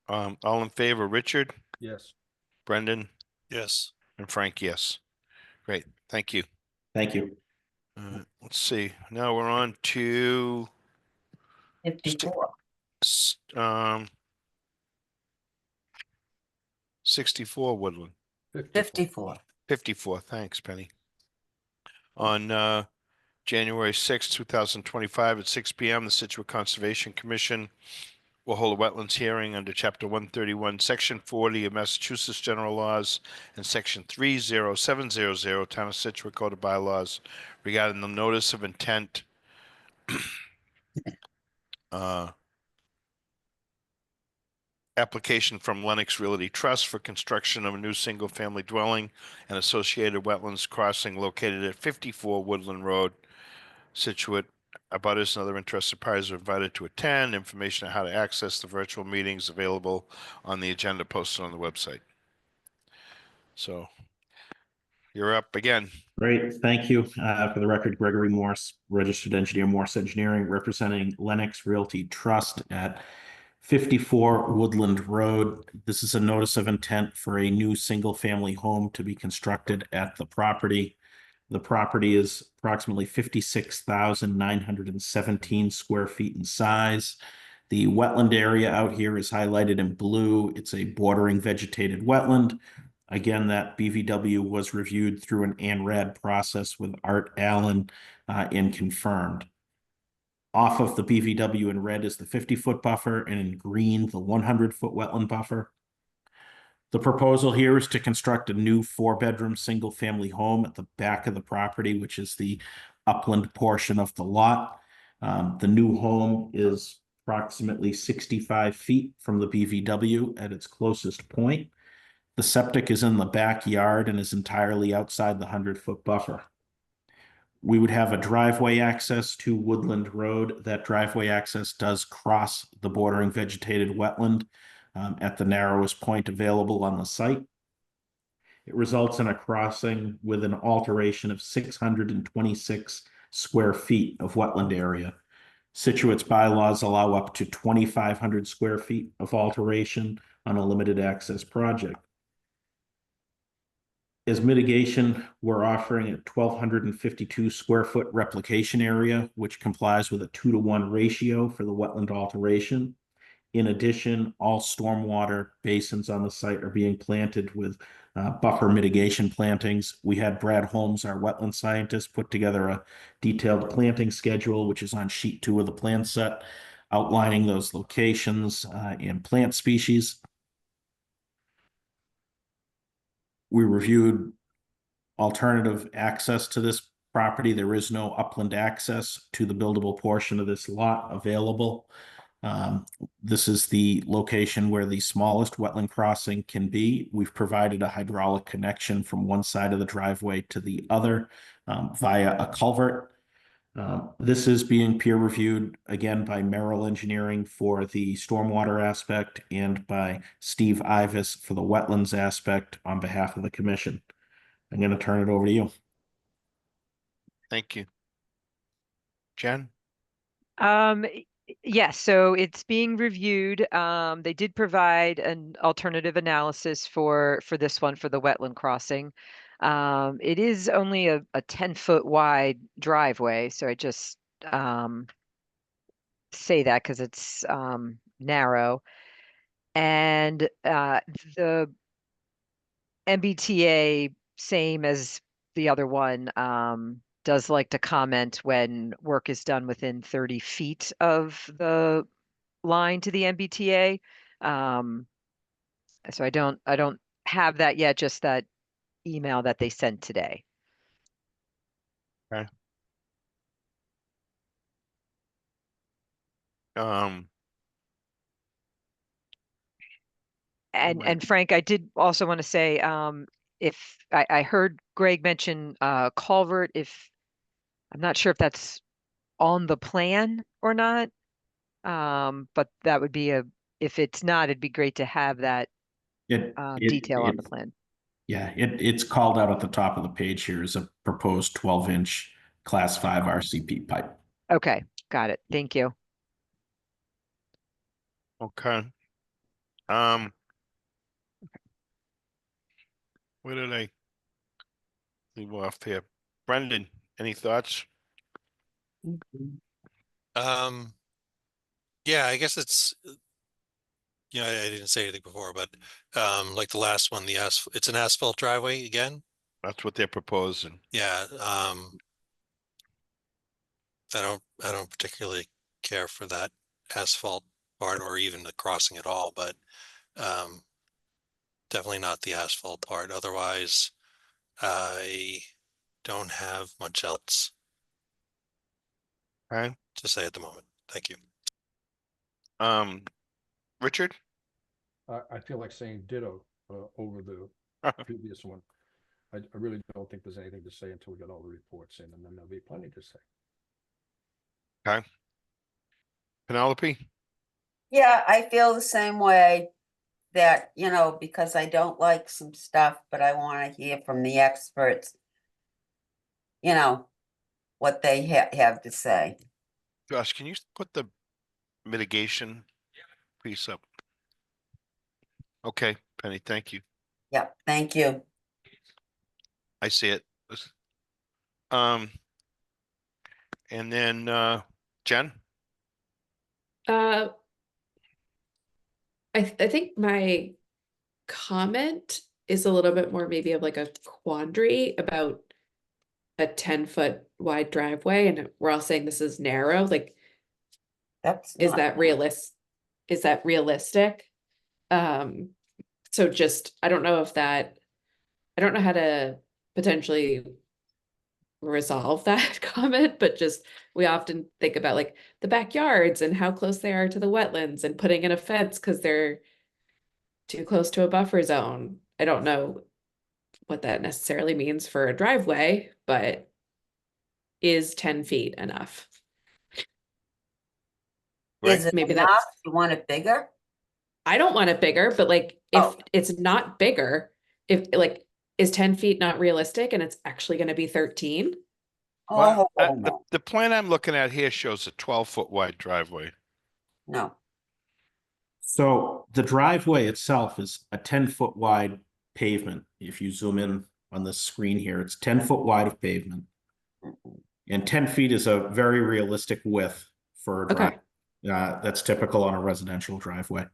H: All in favor, Richard,
E: Yes.
H: Brendan,
F: Yes.
H: and Frank, yes. Great, thank you.
I: Thank you.
H: Let's see, now we're on to
B: 54.
H: 64 Woodland.
B: 54.
H: 54, thanks, Penny. On January 6, 2025 at 6 p.m., the Scituate Conservation Commission will hold a wetlands hearing under Chapter 131, Section 40 of Massachusetts General Laws and Section 30700 Town of Scituate Code of Bylaws regarding the notice of intent application from Lennox Realty Trust for construction of a new single-family dwelling and associated wetlands crossing located at 54 Woodland Road, Scituate. Abutters and other interested parties are invited to attend. Information on how to access the virtual meetings available on the agenda posted on the website. So you're up again.
I: Great, thank you. For the record, Gregory Morse, registered engineer, Morse Engineering, representing Lennox Realty Trust at 54 Woodland Road. This is a notice of intent for a new single-family home to be constructed at the property. The property is approximately 56,917 square feet in size. The wetland area out here is highlighted in blue. It's a bordering vegetated wetland. Again, that BVW was reviewed through an ANRAD process with Art Allen and confirmed. Off of the BVW in red is the 50-foot buffer, and in green, the 100-foot wetland buffer. The proposal here is to construct a new 4-bedroom single-family home at the back of the property, which is the upland portion of the lot. The new home is approximately 65 feet from the BVW at its closest point. The septic is in the backyard and is entirely outside the 100-foot buffer. We would have a driveway access to Woodland Road. That driveway access does cross the bordering vegetated wetland at the narrowest point available on the site. It results in a crossing with an alteration of 626 square feet of wetland area. Scituate's bylaws allow up to 2,500 square feet of alteration on a limited access project. As mitigation, we're offering a 1,252 square foot replication area, which complies with a 2-to-1 ratio for the wetland alteration. In addition, all stormwater basins on the site are being planted with buffer mitigation plantings. We had Brad Holmes, our wetland scientist, put together a detailed planting schedule, which is on sheet 2 of the plan set, outlining those locations and plant species. We reviewed alternative access to this property. There is no upland access to the buildable portion of this lot available. This is the location where the smallest wetland crossing can be. We've provided a hydraulic connection from one side of the driveway to the other via a culvert. This is being peer reviewed again by Merrill Engineering for the stormwater aspect and by Steve Ivis for the wetlands aspect on behalf of the commission. I'm going to turn it over to you.
H: Thank you. Jen?
D: Yes, so it's being reviewed. They did provide an alternative analysis for this one for the wetland crossing. It is only a 10-foot wide driveway, so I just say that because it's narrow. And the MBTA, same as the other one, does like to comment when work is done within 30 feet of the line to the MBTA. So I don't have that yet, just that email that they sent today.
H: Okay. Um,
D: And Frank, I did also want to say, if I heard Greg mention culvert, if I'm not sure if that's on the plan or not. But that would be if it's not, it'd be great to have that detail on the plan.
I: Yeah, it's called out at the top of the page here as a proposed 12-inch class 5 RCP pipe.
D: Okay, got it. Thank you.
H: okay. Where did I leave off here? Brendan, any thoughts?
F: Yeah, I guess it's, I didn't say anything before, but like the last one, it's an asphalt driveway again.
H: That's what they're proposing.
F: Yeah, I don't particularly care for that asphalt part or even the crossing at all, but definitely not the asphalt part. Otherwise, I don't have much else
H: Okay.
F: to say at the moment. Thank you.
H: Richard?
E: I feel like saying ditto over the previous one. I really don't think there's anything to say until we get all the reports in, and then there'll be plenty to say.
H: Okay. Penelope?
B: Yeah, I feel the same way that, because I don't like some stuff, but I want to hear from the experts, what they have to say.
H: Josh, can you put the mitigation piece up? Okay, Penny, thank you.
B: Yep, thank you.
H: I see it. And then Jen?
C: I think my comment is a little bit more maybe of like a quandary about a 10-foot wide driveway, and we're all saying this is narrow. Like, is
B: Not-
C: that realistic? So just I don't know how to potentially resolve that comment, but just we often think about like the backyards and how close they are to the wetlands and putting in a fence because they're too close to a buffer zone. I don't know what that necessarily means for a driveway, but is 10 feet enough?
B: Is it
C: Maybe
B: enough?
C: that's,
B: You want it bigger?
C: I don't want it bigger, but like if
B: Oh.
C: it's not bigger, if like is 10 feet not realistic and it's actually going to be 13?
H: Well,
B: Oh, no,
H: the plan I'm looking at here shows a 12-foot wide driveway.
B: no.
I: So the driveway itself is a 10-foot wide pavement. If you zoom in on the screen here, it's 10-foot wide of pavement. And 10 feet is a very realistic width for a
C: Okay.
I: drive. That's typical on a residential driveway.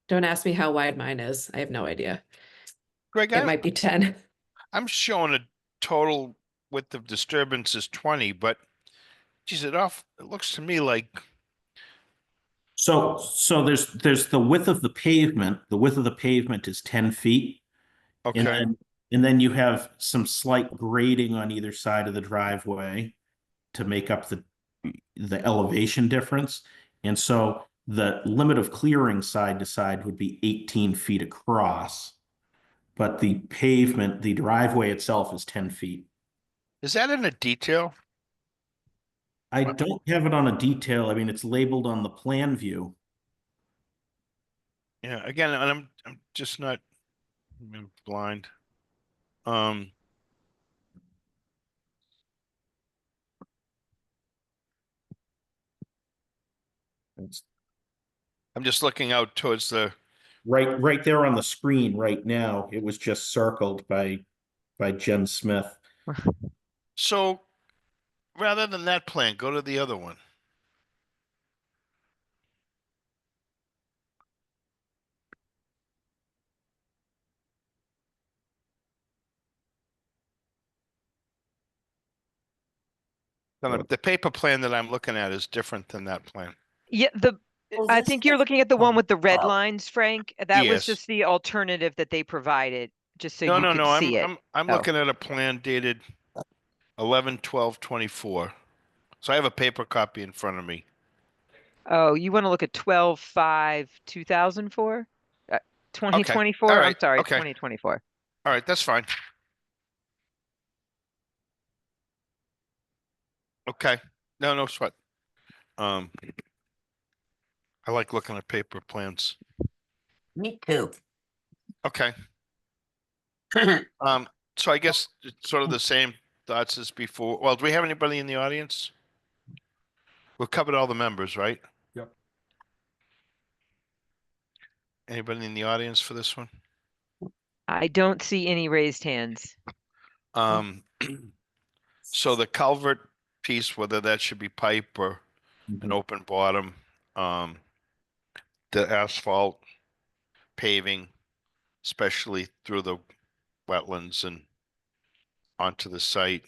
C: Don't ask me how wide mine is. I have no idea.
H: Greg,
C: It might be 10.
H: I'm showing a total width of disturbance is 20, but geez, it looks to me like.
I: So there's the width of the pavement. The width of the pavement is 10 feet.
H: Okay.
I: And then you have some slight grading on either side of the driveway to make up the elevation difference. And so the limit of clearing side to side would be 18 feet across. But the pavement, the driveway itself is 10 feet.
H: Is that in a detail?
I: I don't have it on a detail. I mean, it's labeled on the plan view.
H: Yeah, again, and I'm just not I'm blind. I'm just looking out towards the.
I: Right there on the screen right now. It was just circled by Jen Smith.
H: So rather than that plan, go to the other one. No, the paper plan that I'm looking at is different than that plan.
D: Yeah,
B: Oh,
D: I
B: this
D: think
B: is-
D: you're looking at the one with the red
B: oh.
D: lines, Frank. That was
H: Yes.
D: just the alternative that they provided, just so
H: No,
D: you
H: no,
D: could
H: no,
D: see it.
H: I'm
D: Oh.
H: looking at a plan dated 11/12/24. So I have a paper copy in front of me.
D: Oh, you want to look at 12/5/2004?
H: Okay,
D: 2024?
H: all
D: I'm
H: right,
D: sorry,
H: okay.
D: 2024.
H: All right, that's fine. Okay, no sweat. I like looking at paper plans.
B: Me too.
H: Okay, so I guess it's sort of the same thoughts as before. Well, do we have anybody in the audience? We've covered all the members, right?
E: Yep.
H: Anybody in the audience for this one?
D: I don't see any raised hands.
H: So the culvert piece, whether that should be pipe or an open bottom, the asphalt paving, especially through the wetlands and onto the site.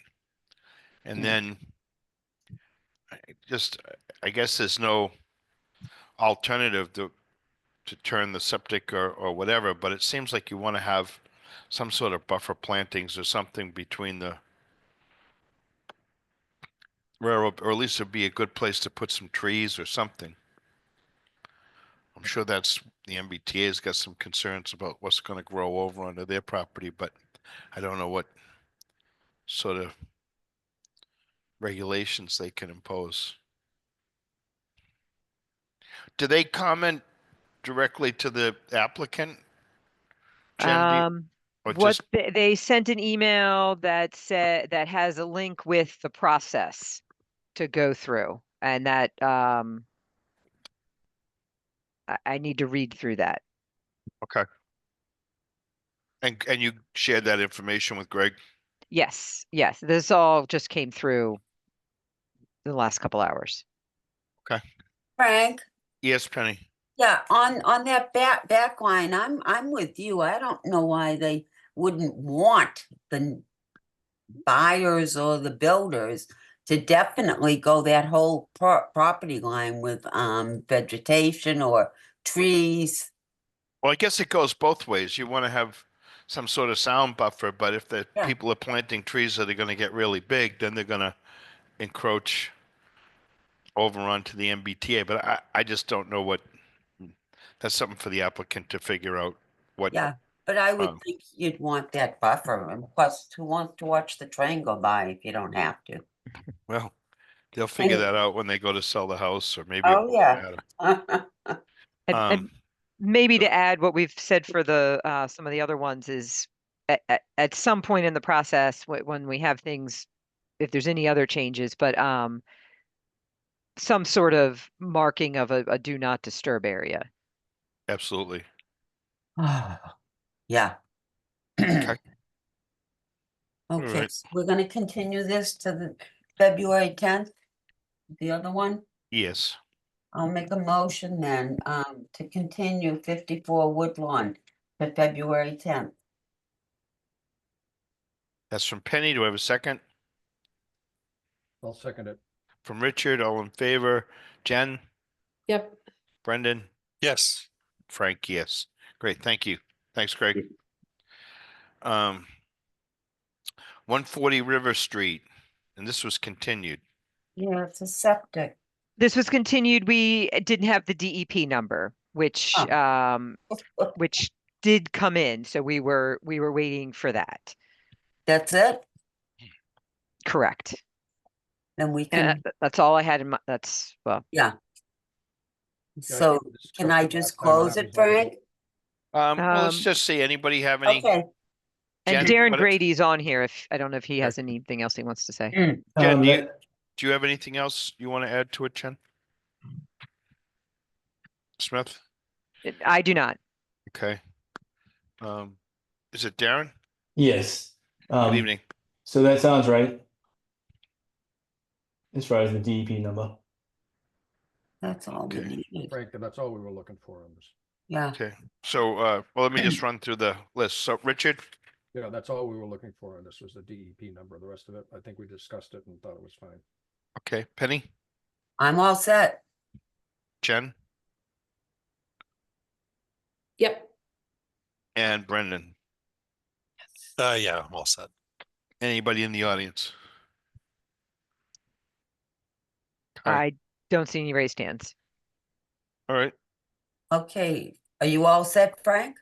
H: And then I guess there's no alternative to turn the septic or whatever, but it seems like you want to have some sort of buffer plantings or something between the railroad, or at least it'd be a good place to put some trees or something. I'm sure that's the MBTA's got some concerns about what's going to grow over onto their property, but I don't know what sort of regulations they can impose. Do they comment directly to the applicant? Jen, or
D: What
H: just
D: they sent an email that said that has a link with the process to go through, and that I need to read through that.
H: okay? And you shared that information with Greg?
D: Yes, yes, this all just came through in the last couple hours.
H: Okay.
B: Frank,
H: Yes, Penny.
B: yeah, on that back line, I'm with you. I don't know why they wouldn't want the buyers or the builders to definitely go that whole property line with vegetation or trees.
H: Well, I guess it goes both ways. You want to have some sort of sound buffer, but if the
B: Yeah.
H: people are planting trees that are going to get really big, then they're going to encroach over onto the MBTA. But I just don't know what, that's something for the applicant to figure out what.
B: Yeah, but I would
H: Um,
B: think you'd want that buffer, and plus, who wants to watch the train go by if you don't have to?
H: Well, they'll figure
B: And-
H: that out when they go to sell the house, or maybe.
B: Oh,
H: it won't
B: yeah.
H: matter.
D: And maybe to add what we've said for the some of the other ones is at some point in the process when we have things, if there's any other changes, but some sort of marking of a do not disturb area.
H: Absolutely.
B: Yeah.
H: Okay.
B: Okay,
H: right.
B: so we're gonna continue this to the February 10th, the other one.
H: Yes.
B: I'll make a motion then, to continue 54 Woodlawn to February 10th.
H: That's from Penny. Do I have a second?
E: I'll second it.
H: From Richard, all in favor. Jen,
C: Yep.
H: Brendan,
F: Yes.
H: Frank, yes. Great, thank you. Thanks, Greg. 140 River Street, and this was continued.
B: Yeah, it's a septic.
D: This was continued. We didn't have the DEP number, which which did come in, so we were waiting for that.
B: That's it?
D: Correct.
B: Then we
D: And
B: can,
D: that's all I had in my, that's, well,
B: yeah.
E: Yeah,
B: So
E: we discussed
B: can I
E: it
B: just
E: last time,
B: close
E: that
B: it,
E: was all.
B: Frank?
H: Well, let's just see, anybody have any?
B: Okay.
D: and
H: Jen,
D: Darren
H: what-
D: Grady's on here if, I don't know if he has anything else he wants to say.
H: Jen, do you have anything else you want to add to it, Jen? Smith?
D: I do not.
H: Okay. Is it Darren?
J: Yes.
H: Good evening.
J: So that sounds right. As far as the DEP number.
B: That's all we
H: Okay.
B: needed.
E: Frank, that's all we were looking for on this.
B: Yeah,
H: Okay, so, well, let me just run through the list. So, Richard,
E: Yeah, that's all we were looking for on this was the DEP number. The rest of it, I think we discussed it and thought it was fine.
H: Okay, Penny,
B: I'm all set.
H: Jen,
C: Yep.
H: and Brendan.
F: Yeah, I'm all set.
H: Anybody in the audience? All right,
D: I don't see any raised hands.
H: all right.
B: Okay, are you all set, Frank?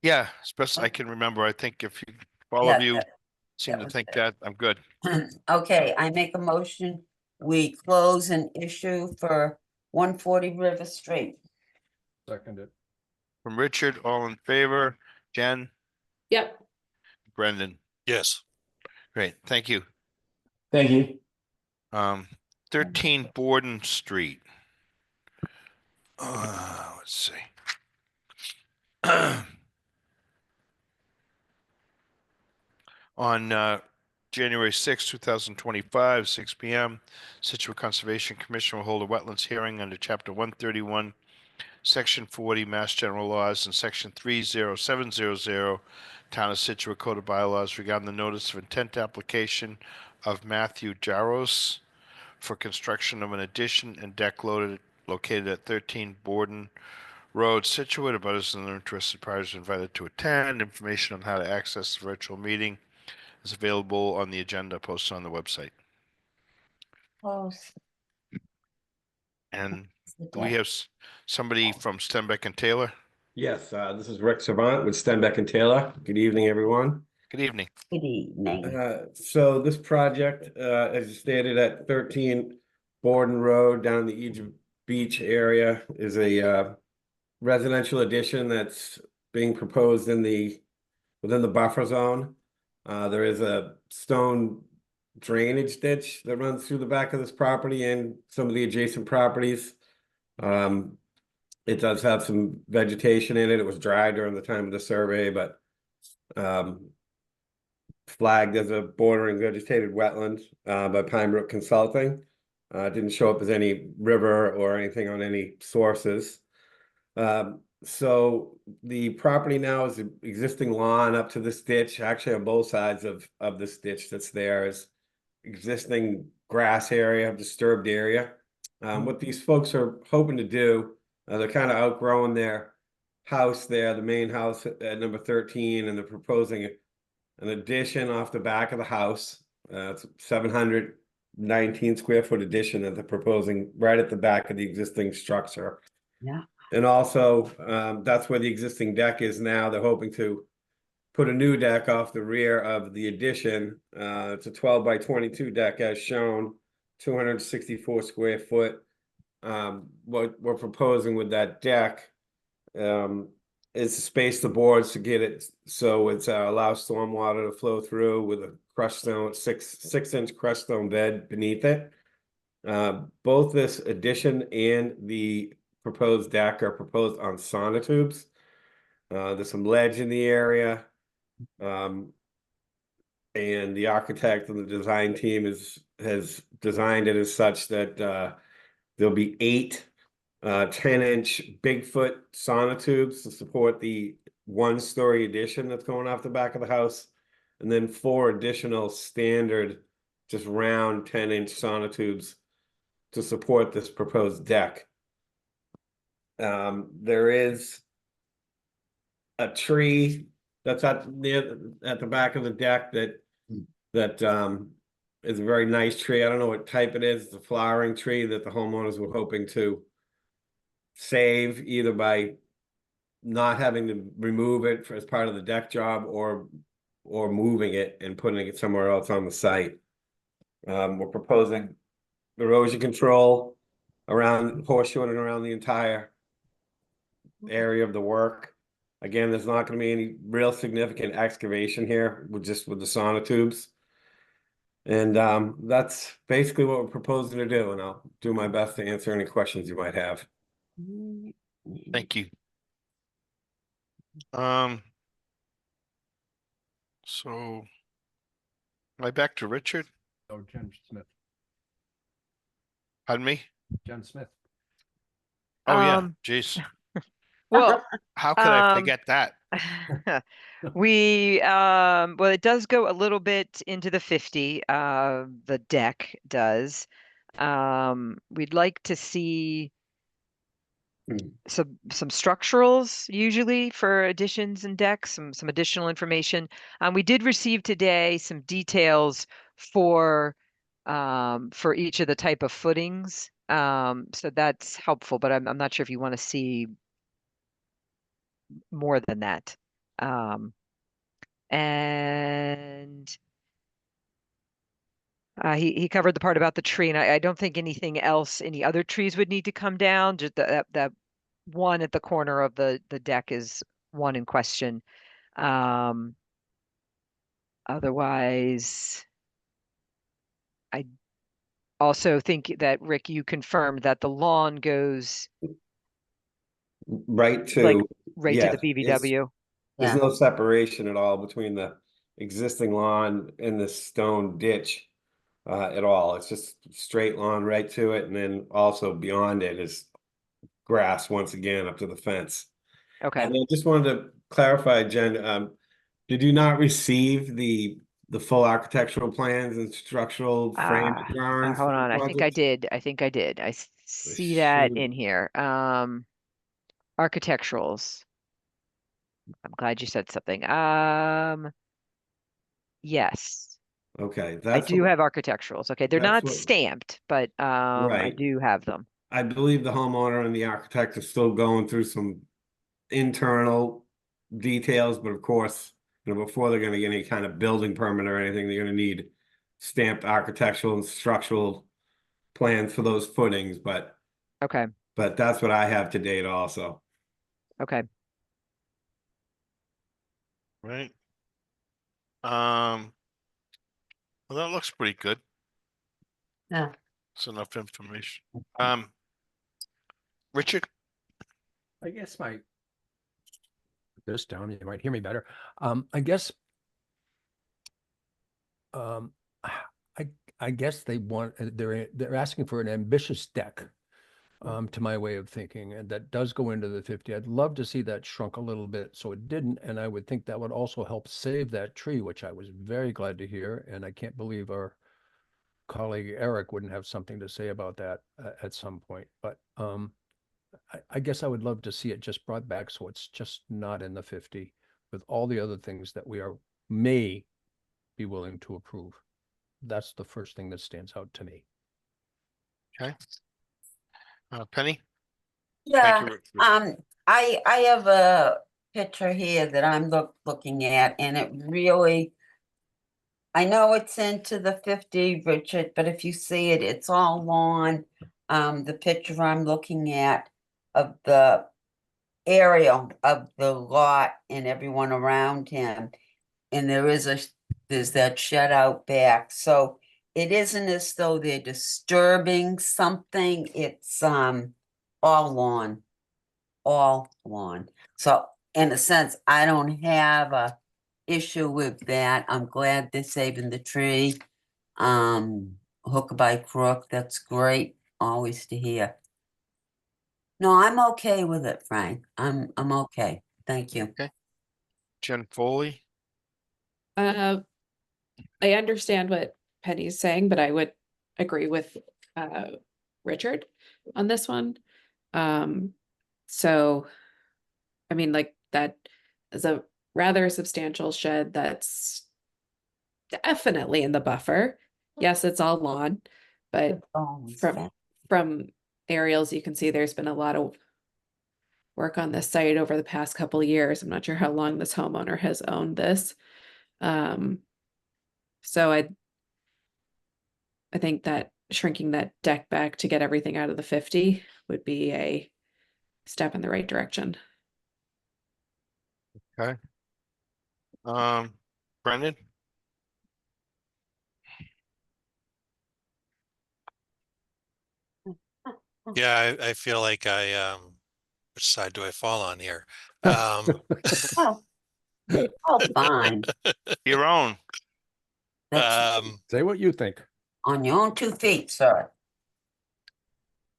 H: Yeah, as best I can remember, I think if you, all
B: Yeah,
H: of you seem
B: that
H: to
B: was
H: think
B: it.
H: that, I'm good.
B: Okay, I make a motion, we close an issue for 140 River Street.
E: Second it.
H: From Richard, all in favor, Jen,
C: Yep.
H: Brendan.
F: Yes.
H: Great, thank you.
J: Thank you.
H: 13 Borden Street. Let's see. On January 6, 2025, 6 p.m., Scituate Conservation Commission will hold a wetlands hearing under Chapter 131, Section 40, Mass General Laws, and Section 30700, Town of Scituate Code of Bylaws regarding the notice of intent application of Matthew Jaros for construction of an addition and deck located at 13 Borden Road, Scituate. Abutters and interested parties are invited to attend. Information on how to access the virtual meeting is available on the agenda posted on the website.
B: Close.
H: And
B: the
H: do we
B: deck.
H: have somebody from Stenbeck and Taylor?
K: Yes, this is Rick Savant with Stenbeck and Taylor. Good evening, everyone.
H: Good evening.
B: Good evening.
K: So this project, as stated at 13 Borden Road down in the Egypt Beach area, is a residential addition that's being proposed within the buffer zone. There is a stone drainage ditch that runs through the back of this property and some of the adjacent properties. It does have some vegetation in it. It was dry during the time of the survey, but flagged as a bordering vegetated wetland by Pine Brook Consulting. Didn't show up as any river or anything on any sources. So the property now is an existing lawn up to this ditch. Actually, on both sides of this ditch that's there is existing grass area, disturbed area. What these folks are hoping to do, they're kind of outgrowing their house there, the main house at number 13, and they're proposing an addition off the back of the house. It's 719 square foot addition that they're proposing right at the back of the existing structure.
B: Yeah.
K: And also, that's where the existing deck is now. They're hoping to put a new deck off the rear of the addition. It's a 12 by 22 deck as shown, 264 square foot. What we're proposing with that deck is to space the boards to get it so it's allows stormwater to flow through with a crushed stone, six inch crushed stone bed beneath it. Both this addition and the proposed deck are proposed on sonotubes. There's some ledge in the area. And the architect and the design team has designed it as such that there'll be 8 10-inch Bigfoot sonotubes to support the 1-story addition that's going off the back of the house, and then 4 additional standard, just round 10-inch sonotubes to support this proposed deck. There is a tree that's at the back of the deck that is a very nice tree. I don't know what type it is. It's a flowering tree that the homeowners were hoping to save either by not having to remove it as part of the deck job or moving it and putting it somewhere else on the site. We're proposing erosion control around horseshoeing around the entire area of the work. Again, there's not going to be any real significant excavation here with the sonotubes. And that's basically what we're proposing to do, and I'll do my best to answer any questions you might have.
H: Thank you. So am I back to Richard?
E: Oh, Jen Smith.
H: Pardon me?
E: Jen Smith.
H: Oh yeah, jeez.
D: Well,
H: How could I forget that?
D: Well, it does go a little bit into the 50, the deck does. We'd like to see
K: Hmm.
D: some structurals usually for additions and decks, some additional information. We did receive today some details for each of the type of footings. So that's helpful, but I'm not sure if you want to see more than that. And he covered the part about the tree, and I don't think anything else, any other trees would need to come down. Just that one at the corner of the deck is one in question. Otherwise, I also think that, Rick, you confirmed that the lawn goes
K: Right
D: like
K: to,
D: right to
K: yeah,
D: the BVW.
K: there's
B: Yeah.
K: no separation at all between the existing lawn and the stone ditch. At all. It's just straight lawn right to it, and then also beyond it is grass once again up to the fence.
D: Okay.
K: And I just wanted to clarify, Jen, did you not receive the full architectural plans and structural frame drawings
D: Hold
K: for the
D: on. I think I
K: project?
D: did. I think I did. I see that
K: should-
D: in here. Architecturals. I'm glad you said something. Yes,
K: Okay,
D: I
K: that's
D: do
K: what,
D: have architecturals. Okay, they're
K: that's
D: not
K: what,
D: stamped, but I
K: right.
D: do have them.
K: I believe the homeowner and the architect are still going through some internal details, but of course, before they're gonna get any kind of building permit or anything, they're gonna need stamped architectural and structural plans for those footings, but
D: Okay.
K: that's what I have to date also.
D: Okay.
H: Right. Well, that looks pretty good.
B: Yeah.
H: It's enough information. Richard?
E: I guess my this down, you might hear me better. I guess I I guess they want they're asking for an ambitious deck, to my way of thinking, and that does go into the 50. I'd love to see that shrunk a little bit so it didn't, and I would think that would also help save that tree, which I was very glad to hear, and I can't believe our colleague Eric wouldn't have something to say about that at some point. But I guess I would love to see it just brought back so it's just not in the 50 with all the other things that we may be willing to approve. That's the first thing that stands out to me.
H: Okay. Penny?
B: Yeah,
H: Thank you.
B: I have a picture here that I'm looking at, and it really, I know it's into the 50, Richard, but if you see it, it's all lawn. The picture I'm looking at of the aerial of the lot and everyone around him. And there's that shed out back, so it isn't as though they're disturbing something, it's all lawn. All lawn. So in a sense, I don't have a issue with that. I'm glad they're saving the tree. Hook by crook, that's great, always to hear. No, I'm okay with it, Frank. I'm okay. Thank you.
H: Okay. Jen Foley?
C: I understand what Penny's saying, but I would agree with Richard on this one. So, I mean, like that is a rather substantial shed that's definitely in the buffer. Yes, it's all lawn, but
B: Always
C: from
B: fun.
C: from aerials, you can see there's been a lot of work on this site over the past couple of years. I'm not sure how long this homeowner has owned this. So I think that shrinking that deck back to get everything out of the 50 would be a step in the right direction.
H: Okay. Brendan?
F: Yeah, I feel like which side do I fall on here?
B: Oh, oh, fine.
H: Your own.
B: That's
E: Say what you think.
B: on your own 2 feet, sir.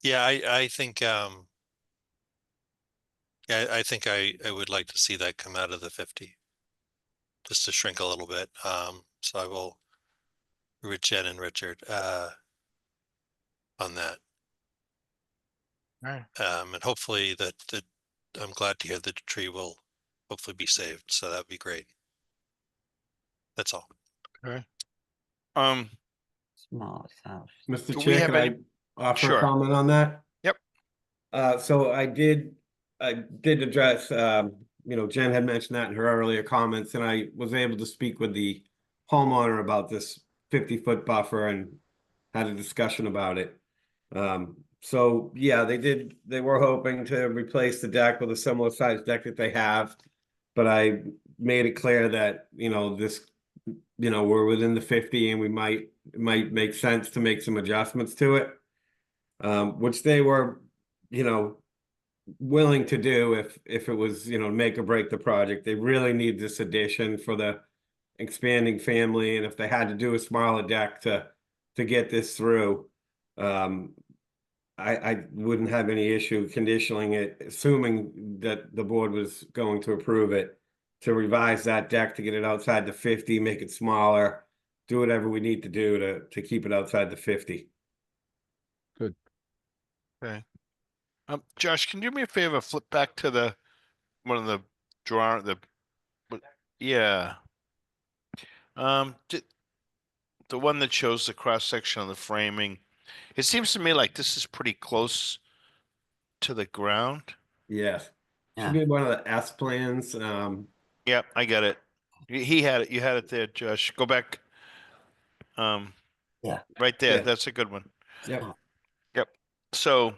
F: Yeah, I think yeah, I think I would like to see that come out of the 50. this to shrink a little bit. So I will with Jen and Richard on that.
H: Alright.
F: And hopefully that I'm glad to hear the tree will hopefully be saved. So that'd be great. That's all.
H: Okay. Um,
B: Smallest house.
K: Mr.
H: Do we
K: Chair,
H: have
K: could
H: any-
K: I offer
H: Sure.
K: a comment on that?
H: Yep.
K: So I did address, you know, Jen had mentioned that in her earlier comments, and I was able to speak with the homeowner about this 50-foot buffer and had a discussion about it. So yeah, they were hoping to replace the deck with a similar sized deck that they have. But I made it clear that, you know, we're within the 50 and it might make sense to make some adjustments to it. Which they were, you know, willing to do if it was, you know, make or break the project. They really need this addition for the expanding family, and if they had to do a smaller deck to get this through, I wouldn't have any issue conditioning it, assuming that the board was going to approve it, to revise that deck to get it outside the 50, make it smaller, do whatever we need to do to keep it outside the 50.
H: okay. Josh, can you do me a favor? Flip back to one of the yeah. The one that shows the cross section of the framing. It seems to me like this is pretty close to the ground.
K: Yes.
B: Yeah.
K: Should be one of the S plans.
H: Yep, I got it. He had it. You had it there, Josh. Go back.
B: Yeah.
H: Right there.
K: Yeah.
H: That's a good one.
K: Yep.
H: Yep. So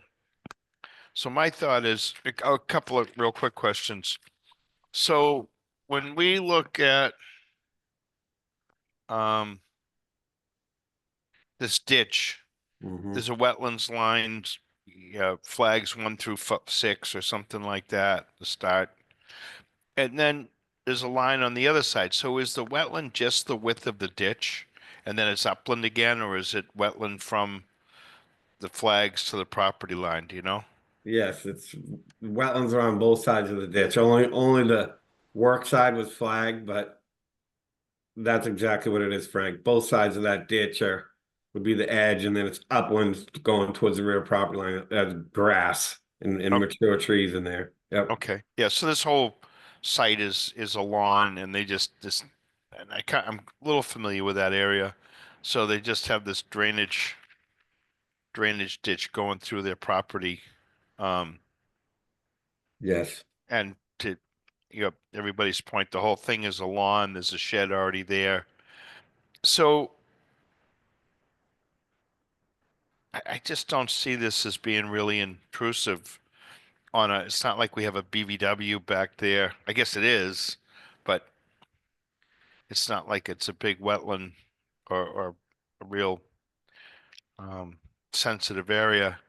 H: my thought is a couple of real quick questions. So when we look at this ditch,
K: Mhm.
H: there's a wetlands line, flags 1 through 6 or something like that, the start. And then there's a line on the other side. So is the wetland just the width of the ditch and then it's upland again, or is it wetland from the flags to the property line? Do you know?
K: Yes, it's wetlands are on both sides of the ditch. Only the work side was flagged, but that's exactly what it is, Frank. Both sides of that ditch would be the edge, and then it's uplands going towards the rear property line. That's grass and mature trees in there. Yep.
H: Okay. Yeah. So this whole site is a lawn, and they just this, and I'm a little familiar with that area, so they just have this drainage ditch going through their property,
K: Yes.
H: and to everybody's point, the whole thing is a lawn. There's a shed already there, so I just don't see this as being really intrusive on it's not like we have a BVW back there. I guess it is, but it's not like it's a big wetland or a real sensitive area.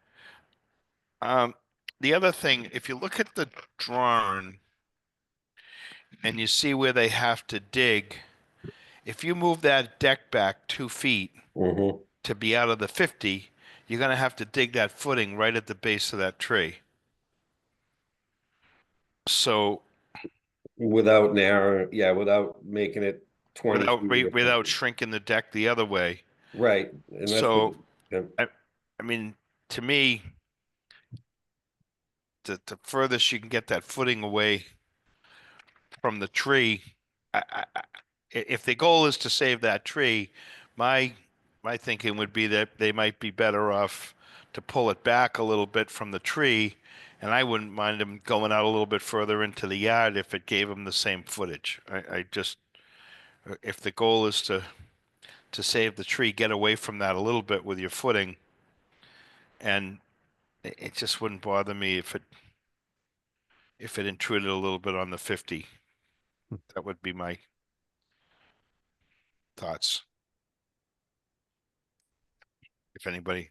H: The other thing, if you look at the drawing and you see where they have to dig, if you move that deck back 2 feet
K: Mm-hmm.
H: to be out of the 50, you're going to have to dig that footing right at the base of that tree. So
K: Without making it 20
H: without
K: feet or
H: without
K: something.
H: shrinking the deck the other way.
K: Right. And that's
H: So
K: yeah.
H: I mean, to me, the furthest you can get that footing away from the tree, if the goal is to save that tree, my thinking would be that they might be better off to pull it back a little bit from the tree, and I wouldn't mind them going out a little bit further into the yard if it gave them the same footage. I just, if the goal is to save the tree, get away from that a little bit with your footing, and it just wouldn't bother me if it intruded a little bit on the 50. That would be my thoughts. If anybody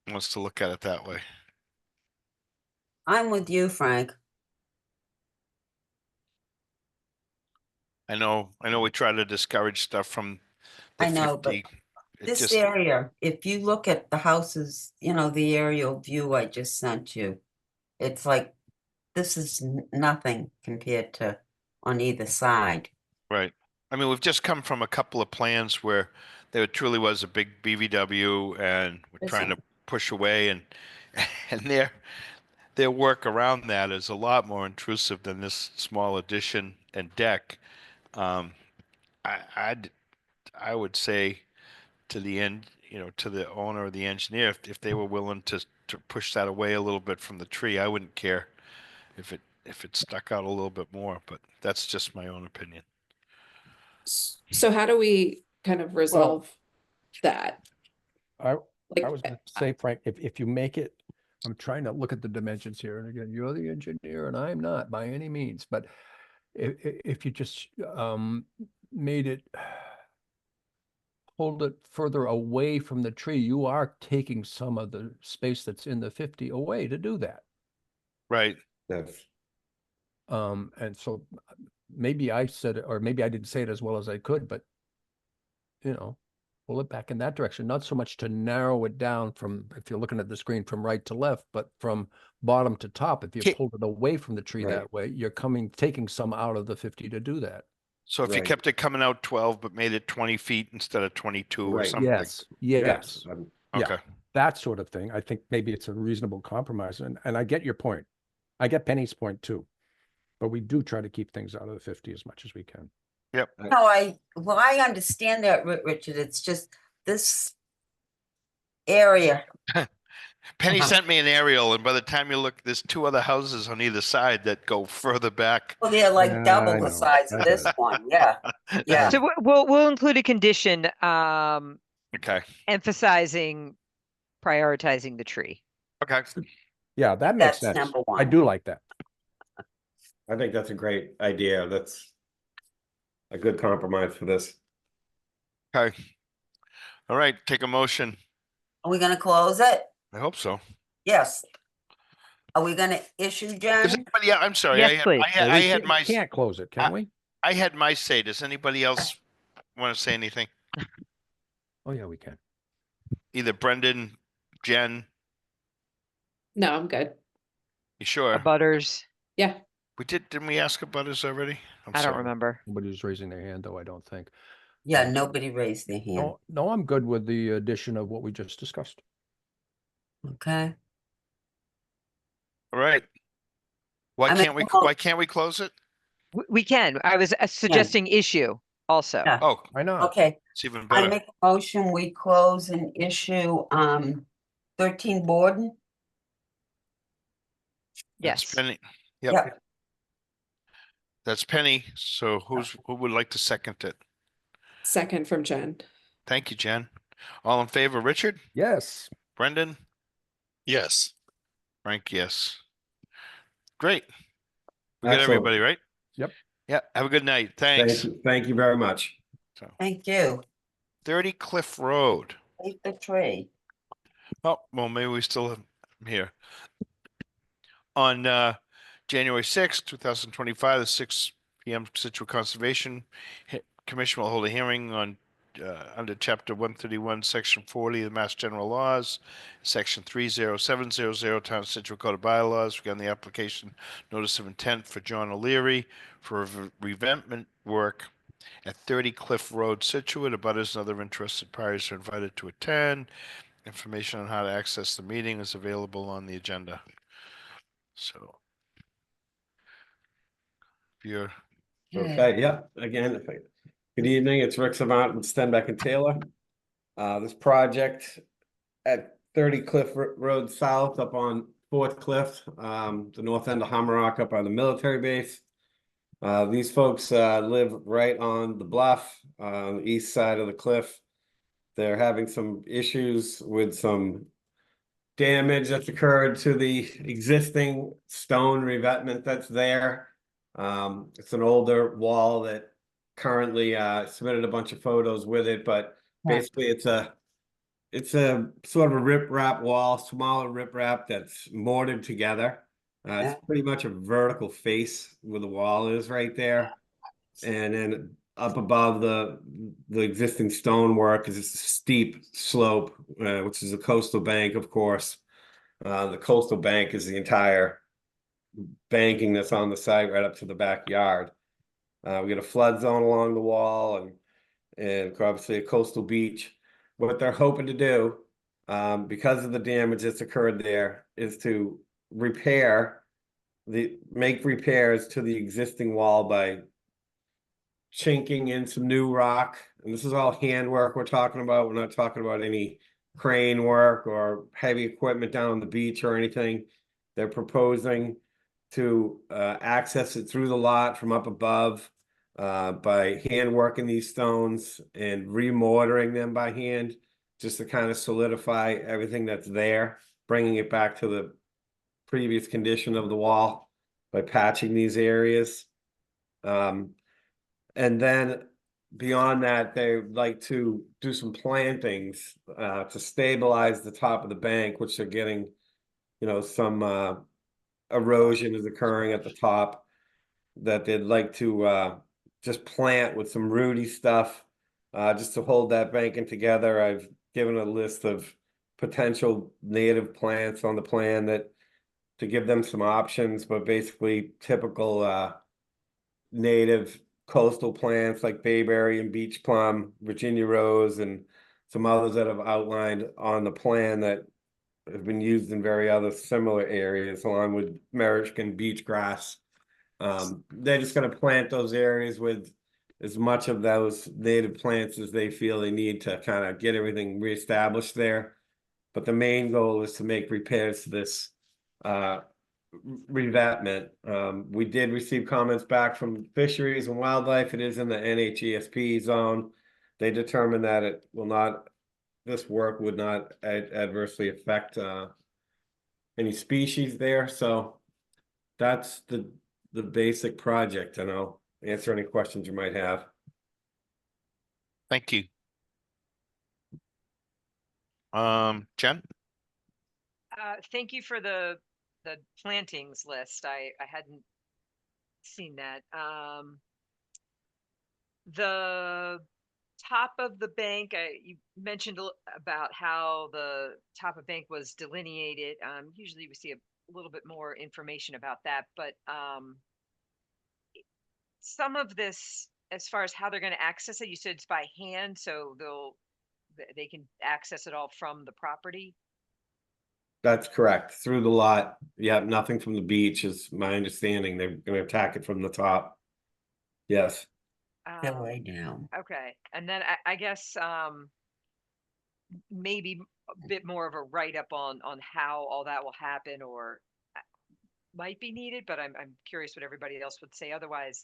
H: wants to look at it that way.
B: I'm with you, Frank.
H: I know we try to discourage stuff from the
B: I know, but
H: 50. It
B: this
H: just,
B: area, if you look at the houses, you know, the aerial view I just sent you, it's like, this is nothing compared to on either side.
H: Right. I mean, we've just come from a couple of plans where there truly was a big BVW and we're trying to push away and their work around that is a lot more intrusive than this small addition and deck. I would say to the end, to the owner or the engineer, if they were willing to push that away a little bit from the tree, I wouldn't care if it stuck out a little bit more, but that's just my own opinion.
C: So how do we kind of resolve that?
E: I
C: Like,
E: was gonna say, Frank, if you make it, I'm trying to look at the dimensions here, and again, you're the engineer and I'm not by any means, but if you just made it, hold it further away from the tree, you are taking some of the space that's in the 50 away to do that.
H: Right.
K: Yes.
E: And so maybe I said it, or maybe I didn't say it as well as I could, but pull it back in that direction, not so much to narrow it down from, if you're looking at the screen, from right to left, but from bottom to top. If you
H: Okay.
E: pulled it away from the tree
K: Right.
E: that way, you're taking some out of the 50 to do that.
H: So if you
K: Right.
H: kept it coming out 12, but made it 20 feet instead of 22 or
K: Right.
H: something.
E: Yes.
K: Yes.
E: Yeah.
H: Okay.
E: That sort of thing. I think maybe it's a reasonable compromise. And I get your point. I get Penny's point too. But we do try to keep things out of the 50 as much as we can.
B: No, I understand that, Richard. It's just this area.
H: Penny sent me an aerial, and by the time you look, there's two other houses on either side that go further back.
B: Well, they're like
E: Yeah,
B: double
E: I
B: the
E: know.
B: size
E: I
B: of this
E: get it.
B: one. Yeah. Yeah.
D: So we'll include a condition,
H: Okay.
D: emphasizing prioritizing the tree.
H: Okay.
E: Yeah, that makes
B: That's
E: sense.
B: number
E: I
B: one.
E: do like that.
K: I think that's a great idea. That's a good compromise for this.
H: Okay. All right. Take a motion.
B: Are we gonna close it?
H: I hope so.
B: Yes. Are we gonna issue,
H: Does
B: Jen?
H: anybody, I'm sorry.
D: Yes, please.
E: Well,
H: I
E: we
H: had my,
E: can't close it, can we?
H: I had my say. Does anybody else want to say anything?
E: Oh, yeah, we can.
H: Either Brendan, Jen,
C: no, I'm good.
H: you sure?
D: Butters.
C: Yeah.
H: Didn't we ask about this already? I'm
D: I don't
H: sorry.
D: remember.
E: Nobody's raising their hand, though, I don't think.
B: Yeah, nobody raised their hand.
E: No, I'm good with the addition of what we just discussed.
B: Okay.
H: All right.
B: I make a
H: Why can't we close it?
D: We can. I was suggesting issue also.
B: Yeah.
H: Oh,
E: Why not?
B: Okay.
H: it's even
B: I
H: better.
B: make a motion, we close and issue 13 Borden.
H: That's
D: Yes.
H: Penny. Yep.
B: Yep.
H: That's Penny. So who would like to second it?
C: Second from Jen.
H: Thank you, Jen. All in favor, Richard?
E: Yes.
H: Brendan?
F: Yes.
H: Frank, yes. Great. We got
K: Excellent.
H: everybody, right?
E: Yep.
H: Yeah. Have a good night. Thanks.
K: Thank you very much.
B: Thank you.
H: 30 Cliff Road.
B: Take the tree.
H: Oh, well, maybe we still have him here. On January 6th, 2025, the 6 p.m. Scituate Conservation Commission will hold a hearing on under Chapter 131, Section 40 of the Mass General Laws, Section 30700 Town of Scituate Code of Bylaws regarding the application notice of intent for John O'Leary for revetment work at 30 Cliff Road, Scituate. Abutters and other interested parties are invited to attend. Information on how to access the meeting is available on the agenda. So, if you're
K: Okay, yeah, again, good evening, it's Rick Savant with Stenbeck and Taylor. This project at 30 Cliff Road South up on Fourth Cliff, the north end of Hammerock up on the military base. These folks live right on the bluff, on the east side of the cliff. They're having some issues with some damage that's occurred to the existing stone revetment that's there. It's an older wall that currently submitted a bunch of photos with it, but basically it's a sort of a rip-rap wall, smaller rip-rap that's mortared together. It's pretty much a vertical face where the wall is right there. And then up above the existing stonework is just a steep slope, which is a coastal bank, of course. The coastal bank is the entire banking that's on the site right up to the backyard. We got a flood zone along the wall and obviously a coastal beach. What they're hoping to do, because of the damage that's occurred there, is to make repairs to the existing wall by chinking in some new rock. And this is all handwork we're talking about. We're not talking about any crane work or heavy equipment down on the beach or anything. They're proposing to access it through the lot from up above by hand working these stones and remortaring them by hand, just to kind of solidify everything that's there, bringing it back to the previous condition of the wall by patching these areas. And then beyond that, they like to do some plantings to stabilize the top of the bank, which they're getting, some erosion is occurring at the top, that they'd like to just plant with some rooty stuff just to hold that banking together. I've given a list of potential native plants on the plan to give them some options, but basically typical native coastal plants like bayberry and beach plum, Virginia rose, and some others that have outlined on the plan that have been used in very other similar areas, along with American beach grass. They're just going to plant those areas with as much of those native plants as they feel they need to kind of get everything reestablished there. But the main goal is to make repairs to this revetment. We did receive comments back from Fisheries and Wildlife. It is in the NHESP zone. They determined that this work would not adversely affect any species there. So that's the basic project, and I'll answer any questions you might have.
H: Thank you. Jen?
D: Thank you for the plantings list. I hadn't seen that. The top of the bank, you mentioned about how the top of bank was delineated. Usually we see a little bit more information about that, but some of this, as far as how they're going to access it, you said it's by hand, so they can access it all from the property.
K: That's correct. Through the lot. Yeah, nothing from the beach is my understanding. They're going to attack it from the top. Yes.
B: Right now.
D: Okay. And then I guess maybe a bit more of a write-up on how all that will happen, or might be needed, but I'm curious what everybody else would say. Otherwise,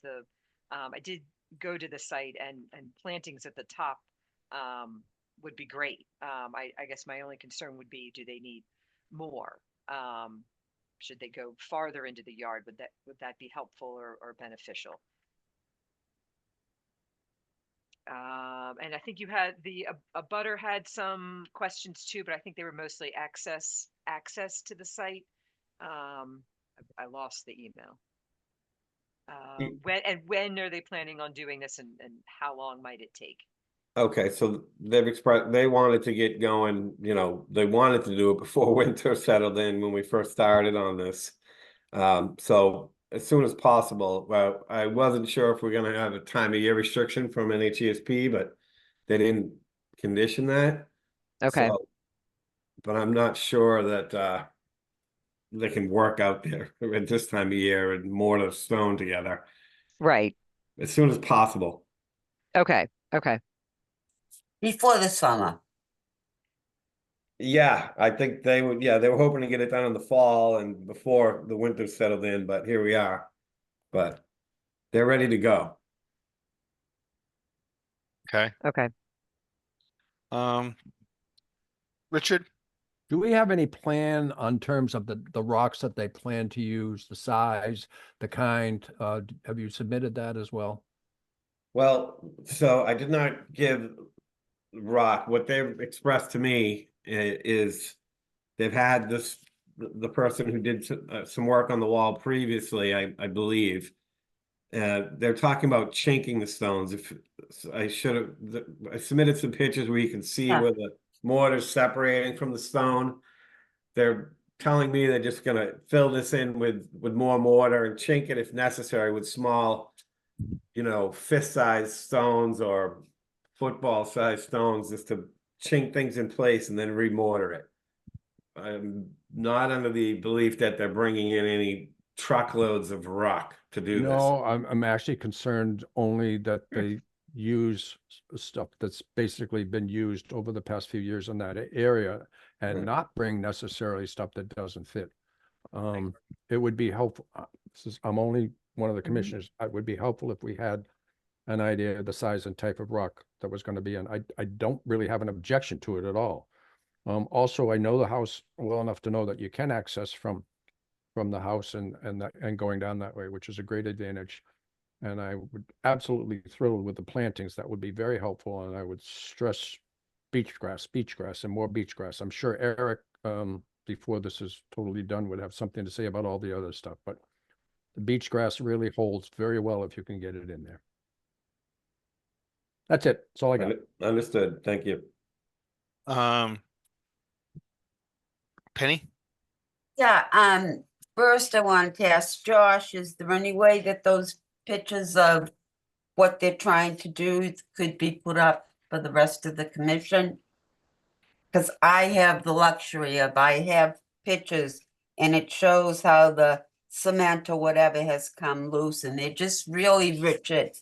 D: I did go to the site, and plantings at the top would be great. I guess my only concern would be, do they need more? Should they go farther into the yard? Would that be helpful or beneficial? And I think you had a butter had some questions too, but I think they were mostly access to the site. I lost the email. When are they planning on doing this, and how long might it take?
K: Okay, so they've expressed they wanted to get going, they wanted to do it before winter settled in when we first started on this. So as soon as possible. Well, I wasn't sure if we're going to have a time of year restriction from NHESP, but they didn't condition that.
D: Okay.
K: So, but I'm not sure that they can work out there at this time of year and mortar stone together.
D: Right.
K: As soon as possible.
D: Okay.
B: Before the summer.
K: Yeah, I think they would. Yeah, they were hoping to get it done in the fall and before the winter settled in, but here we are. But they're ready to go.
H: Okay. Richard?
E: Do we have any plan on terms of the rocks that they plan to use, the size, the kind? Have you submitted that as well?
K: Well, so I did not give rock. What they've expressed to me is they've had the person who did some work on the wall previously, I believe. They're talking about chinking the stones. If I submitted some pictures where you can see where the mortar's separating from the stone. They're telling me they're just going to fill this in with more mortar and chink it if necessary with small you know, fist-sized stones or football-sized stones just to chink things in place and then remortar it. I'm not under the belief that they're bringing in any truckloads of rock to do this.
E: No, I'm actually concerned only that they use stuff that's basically been used over the past few years in that area and
K: Right.
E: not bring necessarily stuff that doesn't fit. It would be helpful. I'm only one of the commissioners. It would be helpful if we had an idea of the size and type of rock that was going to be in. I don't really have an objection to it at all. Also, I know the house well enough to know that you can access from the house and going down that way, which is a great advantage. And I would absolutely thrilled with the plantings. That would be very helpful. And I would stress beach grass, and more beach grass. I'm sure Eric, before this is totally done, would have something to say about all the other stuff, but the beach grass really holds very well if you can get it in there. That's it. That's all I got.
K: Understood. Thank you.
H: Penny?
B: Yeah, first I wanted to ask Josh, is there any way that those pictures of what they're trying to do could be put up for the rest of the commission? Because I have the luxury of, I have pictures and it shows how the cement or whatever has come loose and they're just really rigid.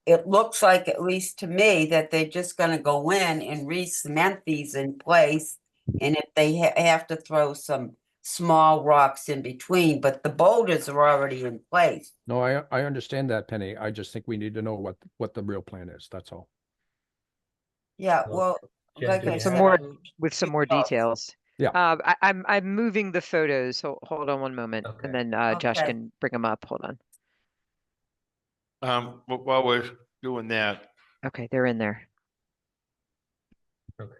B: It looks like, at least to me, that they're just gonna go in and re-cement these in place. And if they have to throw some small rocks in between, but the boulders are already in place.
E: No, I understand that, Penny. I just think we need to know what the real plan is. That's all.
B: Yeah,
J: Well,
B: well,
J: Jen,
B: like
J: do
B: I
J: we
D: Some
B: said.
D: more
B: I'm-
D: with some more
B: Oh,
D: details.
E: Yeah.
D: I'm moving the photos. So hold on one moment,
J: Okay.
D: and then Josh
B: Okay.
D: can bring them up. Hold on.
H: While we're doing that,
D: Okay, they're in there.
J: Okay.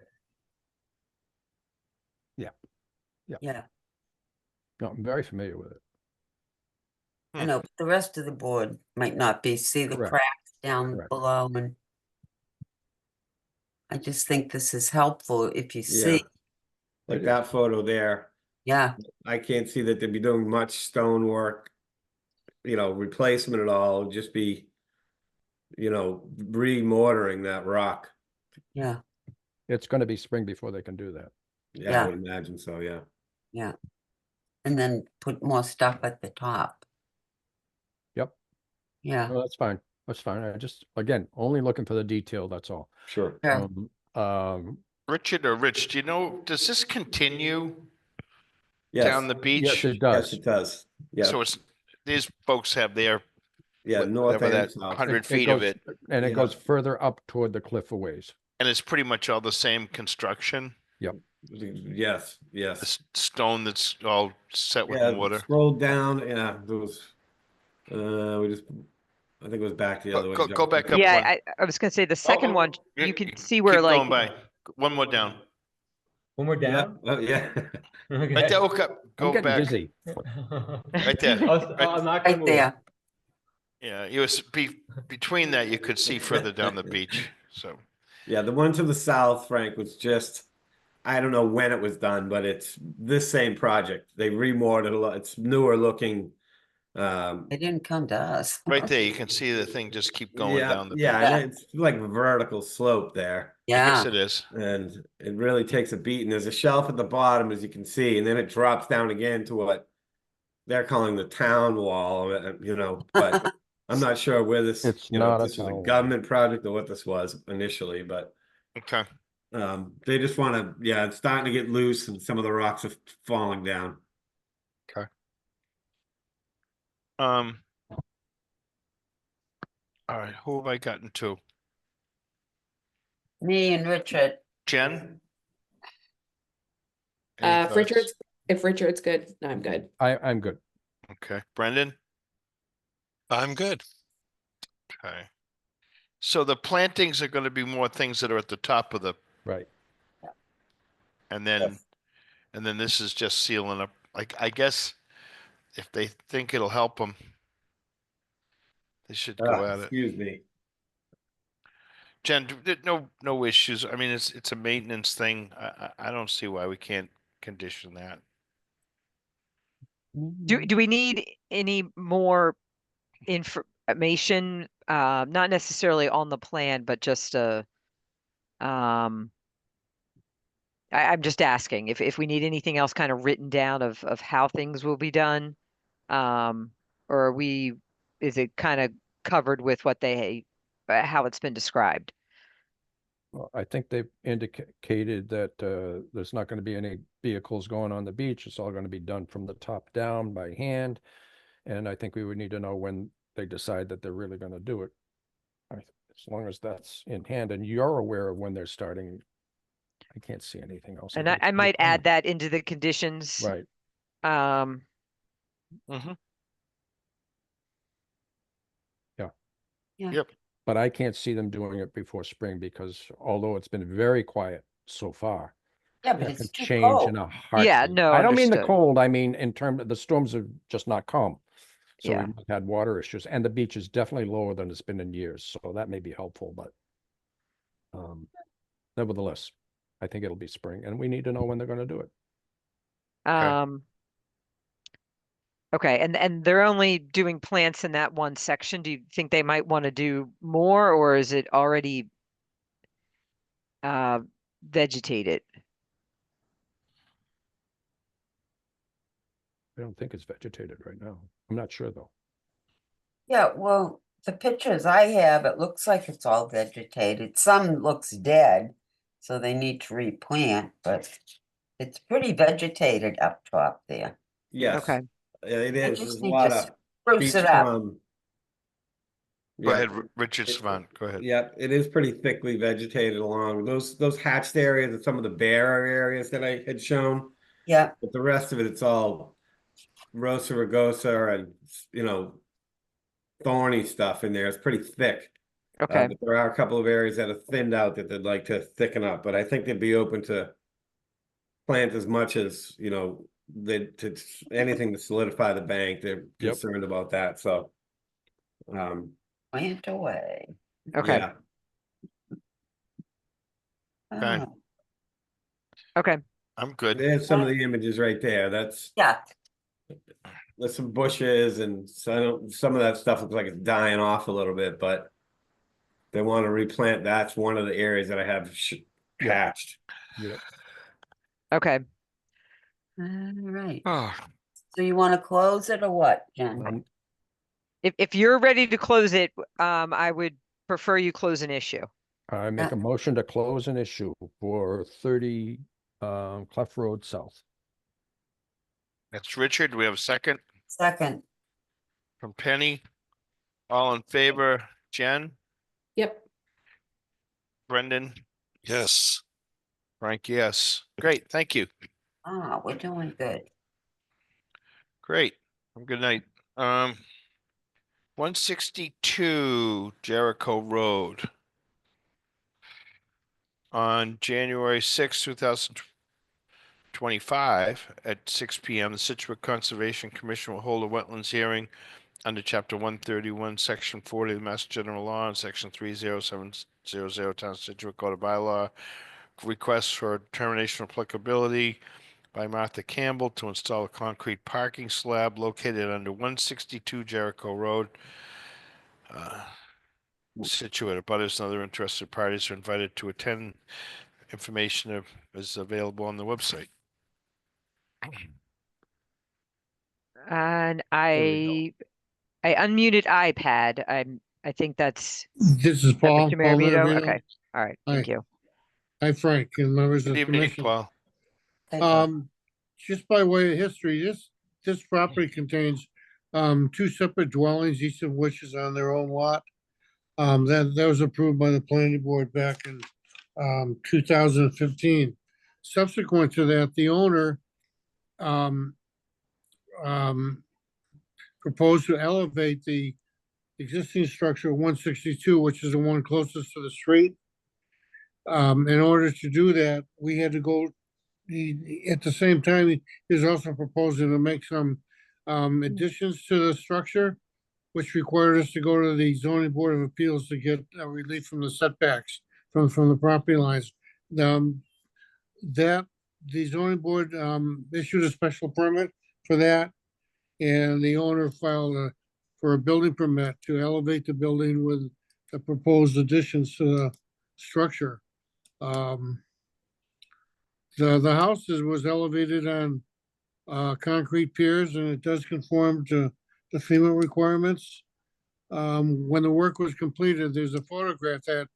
B: Yeah,
E: No, I'm very familiar with it.
B: I know, but the rest of the board might not be, see the
E: Correct.
B: cracks down
E: Correct.
B: below and. I just think this is helpful if you
K: Yeah.
B: see,
K: Like that photo there,
B: yeah,
K: I can't see that they'd be doing much stonework, you know, replacement at all, just be, you know, remortaring that rock.
B: yeah,
E: It's going to be spring before they can do that.
K: Yeah,
B: Yeah.
K: I would imagine so, yeah.
B: yeah. And then put more stuff at the top.
E: Yep.
B: Yeah,
E: No, that's fine. That's fine. I just, again, only looking for the detail. That's all.
K: Sure.
B: yeah.
H: Richard or Rich, do you know, does this continue
K: Yes,
H: down the beach?
E: Yes, it
K: yes,
E: does.
K: it does. Yeah,
H: So it's, these folks have their,
K: yeah, north
H: whatever
K: and
H: that
K: south.
H: 100 feet of
E: goes-
H: it,
E: And it
K: Yeah.
E: goes further up toward the cliff a ways.
H: and it's pretty much all the same construction.
K: Yes,
H: The
K: yes.
H: stone that's all set with
K: Yeah,
H: water.
K: scroll down, yeah, there was, we just, I think it was back the other way.
H: Go back up
D: Yeah,
H: one.
D: I was gonna say the second one. You can see where
H: Keep
D: like
H: going by. One more down.
J: One more
K: Yeah,
J: down?
K: oh, yeah.
J: Okay.
H: Right there, look up,
E: I'm
H: go
E: getting
H: back.
E: dizzy.
H: Right there.
J: I'm not gonna
B: Right
J: move.
B: there.
H: Yeah, you was between that, you could see further down the beach, so.
K: Yeah, the one to the south, Frank, was just, I don't know when it was done, but it's this same project. They remortared a lot. It's newer looking.
B: They didn't come to us.
H: Right there, you can see the thing just keep going
K: Yeah,
H: down the beach.
K: yeah,
B: Yeah.
K: and it's like a vertical slope there.
H: Yes,
B: Yeah,
H: it is.
K: And it really takes a beat. And there's a shelf at the bottom, as you can see, and then it drops down again to what they're calling the town wall, you know, but I'm not sure where this,
E: It's
K: you know,
E: not
K: if
E: a
K: this was a
E: town wall.
K: government project or what this was initially, but
H: Okay.
K: they just want to, yeah, it's starting to get loose and some of the rocks are falling down.
H: All right, who have I gotten to?
B: me and Richard.
H: Jen? Any
C: If
H: thoughts?
C: Richard's good, no, I'm good.
E: I'm good.
H: Okay, Brendan?
F: I'm good.
H: Okay. So the plantings are gonna be more things that are at the top of the,
E: Right.
H: and then, and then this is just sealing up, like, I guess if they think it'll help them, they should go at it.
K: Excuse me.
H: Jen, no issues. I mean, it's a maintenance thing. I don't see why we can't condition that.
D: do we need any more not necessarily on the plan, but just I'm just asking if we need anything else kind of written down of how things will be done. Or is it kind of covered with what how it's been described?
E: Well, I think they've indicated that there's not going to be any vehicles going on the beach. It's all going to be done from the top down by hand. And I think we would need to know when they decide that they're really going to do it. As long as that's in hand and you're aware of when they're starting, I can't see anything else.
D: And
E: think
D: I
E: it's
D: might
E: pretty
D: add that into the conditions.
E: common. Right.
H: Mhm.
B: Yeah.
H: Yep.
E: But I can't see them doing it before spring because although it's been very quiet so far,
B: Yeah, but
E: that
B: it's
E: can
B: too
E: change in
B: cold.
E: a heartbeat.
D: Yeah, no,
E: I don't mean the
D: understood.
E: cold. I mean in terms of the storms have just not come. So
D: Yeah.
E: we've had water issues and the beach is definitely lower than it's been in years. So that may be helpful, but nevertheless, I think it'll be spring and we need to know when they're going to do it.
D: Okay, and they're only doing plants in that one section. Do you think they might want to do more, or is it already vegetated?
E: I don't think it's vegetated right now. I'm not sure though.
B: Yeah, well, the pictures I have, it looks like it's all vegetated. Some looks dead, so they need to replant, but it's pretty vegetated up top there.
K: Yes.
D: Okay.
K: Yeah, it
B: They
K: is.
B: just
K: There's a
B: need
K: lot
B: to
K: of
B: spruce
K: beach
B: it up.
K: farm.
H: Go
K: Yeah.
H: ahead, Richard
K: It's-
H: Savant, go ahead.
K: Yeah, it is pretty thickly vegetated along those hatched areas and some of the bare areas that I had shown.
B: Yeah,
K: But the rest of it, it's all Rosa rugosa and, thorny stuff in there. It's pretty thick.
D: Okay.
K: But there are a couple of areas that are thinned out that they'd like to thicken up, but I think they'd be open to plant as much as, to anything to solidify the bank. They're
E: Yep.
K: concerned about that, so.
B: plant away.
D: Okay.
K: Yeah,
H: Okay.
B: Oh,
D: Okay.
H: I'm good.
K: there's some of the images right there. That's,
B: yeah,
K: there's some bushes and some of that stuff looks like it's dying off a little bit, but they want to replant. That's one of the areas that I have
E: Yeah.
K: hatched.
E: Yep.
D: Okay.
B: all right.
H: Oh,
B: So you want to close it or what, Jen?
D: If you're ready to close it, I would prefer you close an issue.
E: I make a motion to close an issue for 30 Cleft Road South.
H: that's Richard. We have a second
B: Second,
H: from Penny. All in favor, Jen,
C: Yep.
H: Brendan,
F: Yes.
H: Frank, yes. Great, thank you.
B: we're doing good.
H: Great. Good night. 162 Jericho Road. On January 6, 2025 at 6 p.m., the Scituate Conservation Commission will hold a wetlands hearing under Chapter 131, Section 40 of the Mass General Law and Section 30700 Town of Scituate Code of Bylaw. Request for determination of applicability by Martha Campbell to install a concrete parking slab located under 162 Jericho Road. Scituate, abutters and other interested parties are invited to attend. Information is available on the website.
D: And
E: There we
D: I unmuted iPad. I think that's
L: This is Paul.
D: Mr.
L: Paul
D: Maravito.
L: Maravito.
D: Okay. All right. Thank
L: Hi.
D: you.
L: Hi, Frank, and members of
H: Good
L: the
H: evening,
L: commission.
H: Paul.
L: Just by way of history, this property contains two separate dwellings, each of which is on their own lot. That was approved by the planning board back in 2015. Subsequent to that, the owner proposed to elevate the existing structure of 162, which is the one closest to the street. In order to do that, we had to go, at the same time, he was also proposing to make some additions to the structure, which required us to go to the zoning board of appeals to get relief from the setbacks from the property lines. That the zoning board issued a special permit for that, and the owner filed a for a building permit to elevate the building with the proposed additions to the structure. The house was elevated on concrete piers, and it does conform to the FEMA requirements. When the work was completed, there's a photograph that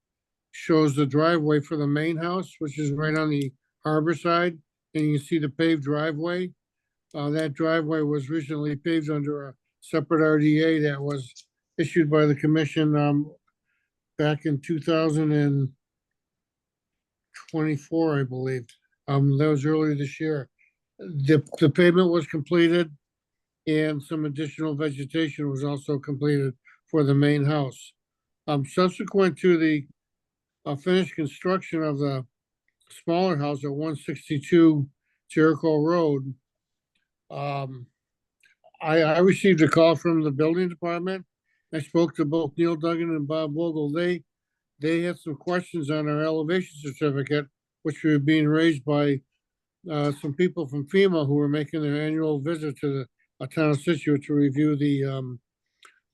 L: shows the driveway for the main house, which is right on the harbor side, and you can see the paved driveway. That driveway was recently paved under a separate RDA that was issued by the commission back in 2024, I believe. That was earlier this year. The pavement was completed, and some additional vegetation was also completed for the main house. Subsequent to the finished construction of the smaller house at 162 Jericho Road, I received a call from the building department. I spoke to both Neil Duggan and Bob Vogel. They had some questions on our elevation certificate, which were being raised by some people from FEMA who were making their annual visit to the town of Scituate to review the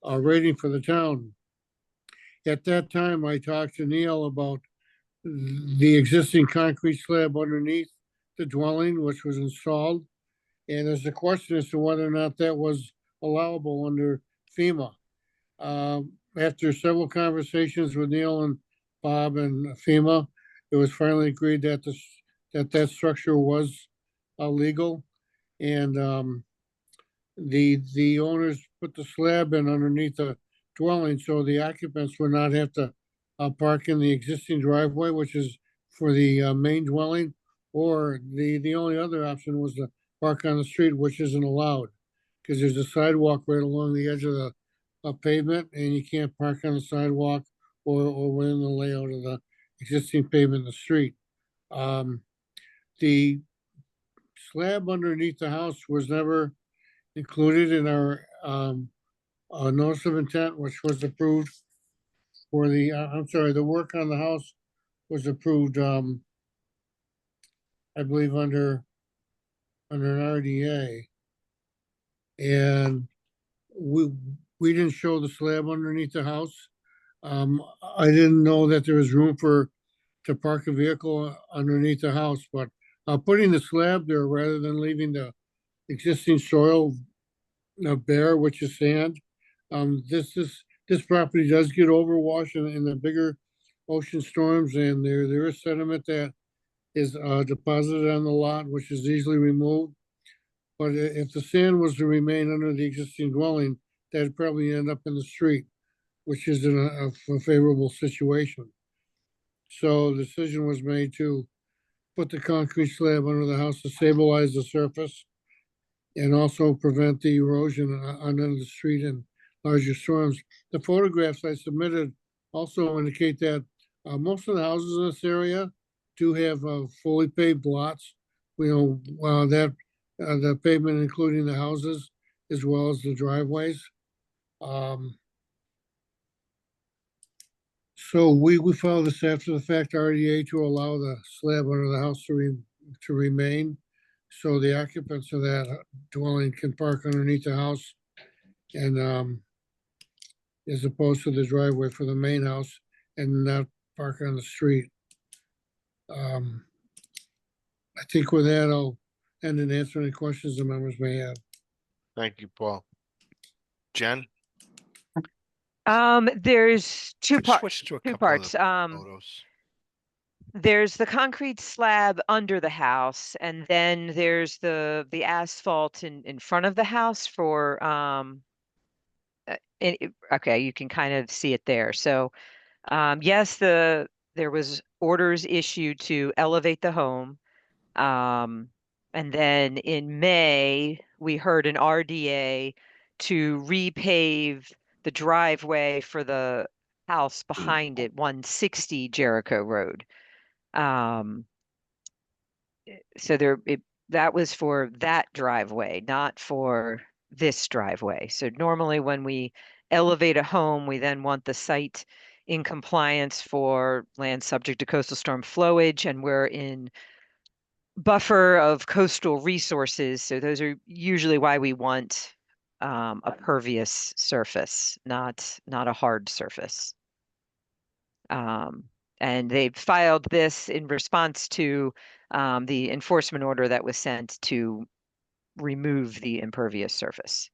L: rating for the town. At that time, I talked to Neil about the existing concrete slab underneath the dwelling, which was installed. And there's a question as to whether or not that was allowable under FEMA. After several conversations with Neil and Bob and FEMA, it was finally agreed that that structure was legal. And the owners put the slab in underneath the dwelling, so the occupants would not have to park in the existing driveway, which is for the main dwelling, or the only other option was to park on the street, which isn't allowed, because there's a sidewalk right along the edge of the pavement, and you can't park on the sidewalk or within the layout of the existing pavement in the street. The slab underneath the house was never included in our notice of intent, which was approved for the, I'm sorry, the work on the house was approved, I believe under an RDA. And we didn't show the slab underneath the house. I didn't know that there was room to park a vehicle underneath the house, but putting the slab there rather than leaving the existing soil bare, which is sand. This property does get overwashed in the bigger ocean storms, and there is sediment that is deposited on the lot, which is easily removed. But if the sand was to remain under the existing dwelling, that'd probably end up in the street, which isn't a favorable situation. So the decision was made to put the concrete slab under the house to stabilize the surface and also prevent the erosion under the street in larger storms. The photographs I submitted also indicate that most of the houses in this area do have fully paved lots. That the pavement, including the houses, as well as the driveways. So we filed this after the fact RDA to allow the slab under the house to remain. So the occupants of that dwelling can park underneath the house and as opposed to the driveway for the main house and not park on the street. I think with that, I'll end and answer any questions the members may have.
H: Thank you, Paul. Jen?
D: There's two
H: Could
D: parts.
H: switch to a
D: Two
H: couple of
D: parts.
H: the photos.
D: There's the concrete slab under the house, and then there's the asphalt in front of the house for okay, you can kind of see it there. So yes, there was orders issued to elevate the home. And then in May, we heard an RDA to repave the driveway for the house behind it, 160 Jericho Road. So that was for that driveway, not for this driveway. So normally when we elevate a home, we then want the site in compliance for land subject to coastal storm flowage, and we're in buffer of coastal resources. So those are usually why we want a pervious surface, not a hard surface. And they filed this in response to the enforcement order that was sent to remove the impervious surface.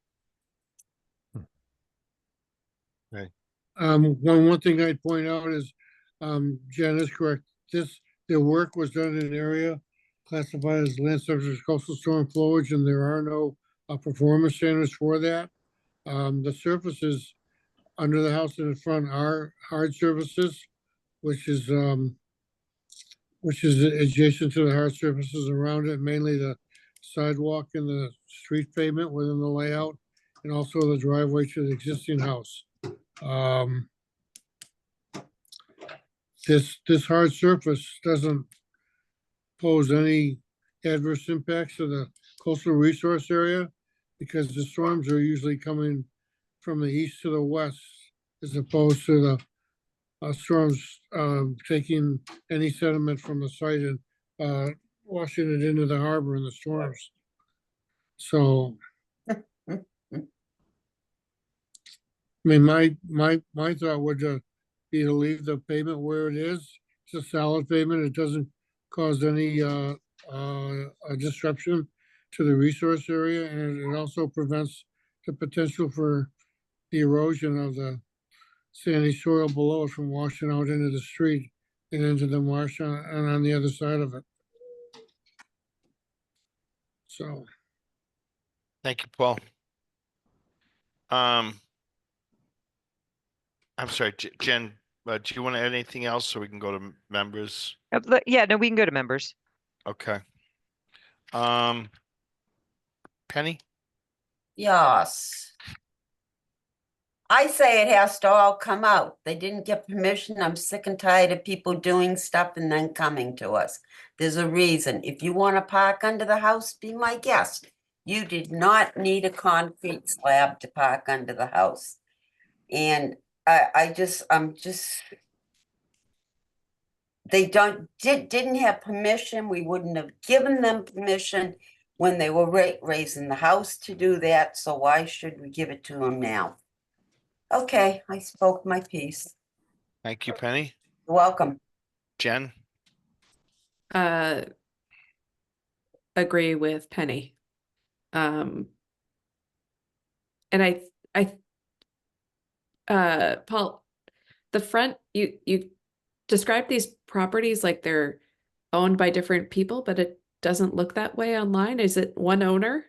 L: One thing I'd point out is, Jen is correct. The work was done in an area classified as land subject to coastal storm flowage, and there are no performance standards for that. The surfaces under the house in the front are hard surfaces, which is adjacent to the hard surfaces around it, mainly the sidewalk and the street pavement within the layout, and also the driveway to the existing house. This hard surface doesn't pose any adverse impacts to the coastal resource area because the storms are usually coming from the east to the west as opposed to the storms taking any sediment from the site and washing it into the harbor in the storms. So, I mean, my thought would be to leave the pavement where it is. It's a solid pavement. It doesn't cause any disruption to the resource area, and it also prevents the potential for the erosion of the sandy soil below it from washing out into the street and into the marsh and on the other side of it. So,
H: Thank you, Paul. I'm sorry, Jen, do you want to add anything else so we can go to members?
D: Yeah, no, we can go to members.
H: Okay. Penny?
B: Yes. I say it has to all come out. They didn't get permission. I'm sick and tired of people doing stuff and then coming to us. There's a reason. If you want to park under the house, be my guest. You did not need a concrete slab to park under the house. And I'm just, they didn't have permission. We wouldn't have given them permission when they were raising the house to do that. So why should we give it to them now? Okay, I spoke my piece.
H: Thank you, Penny.
B: You're welcome.
H: Jen?
C: Agree with Penny. And Paul, the front, you describe these properties like they're owned by different people, but it doesn't look that way online. Is it one owner?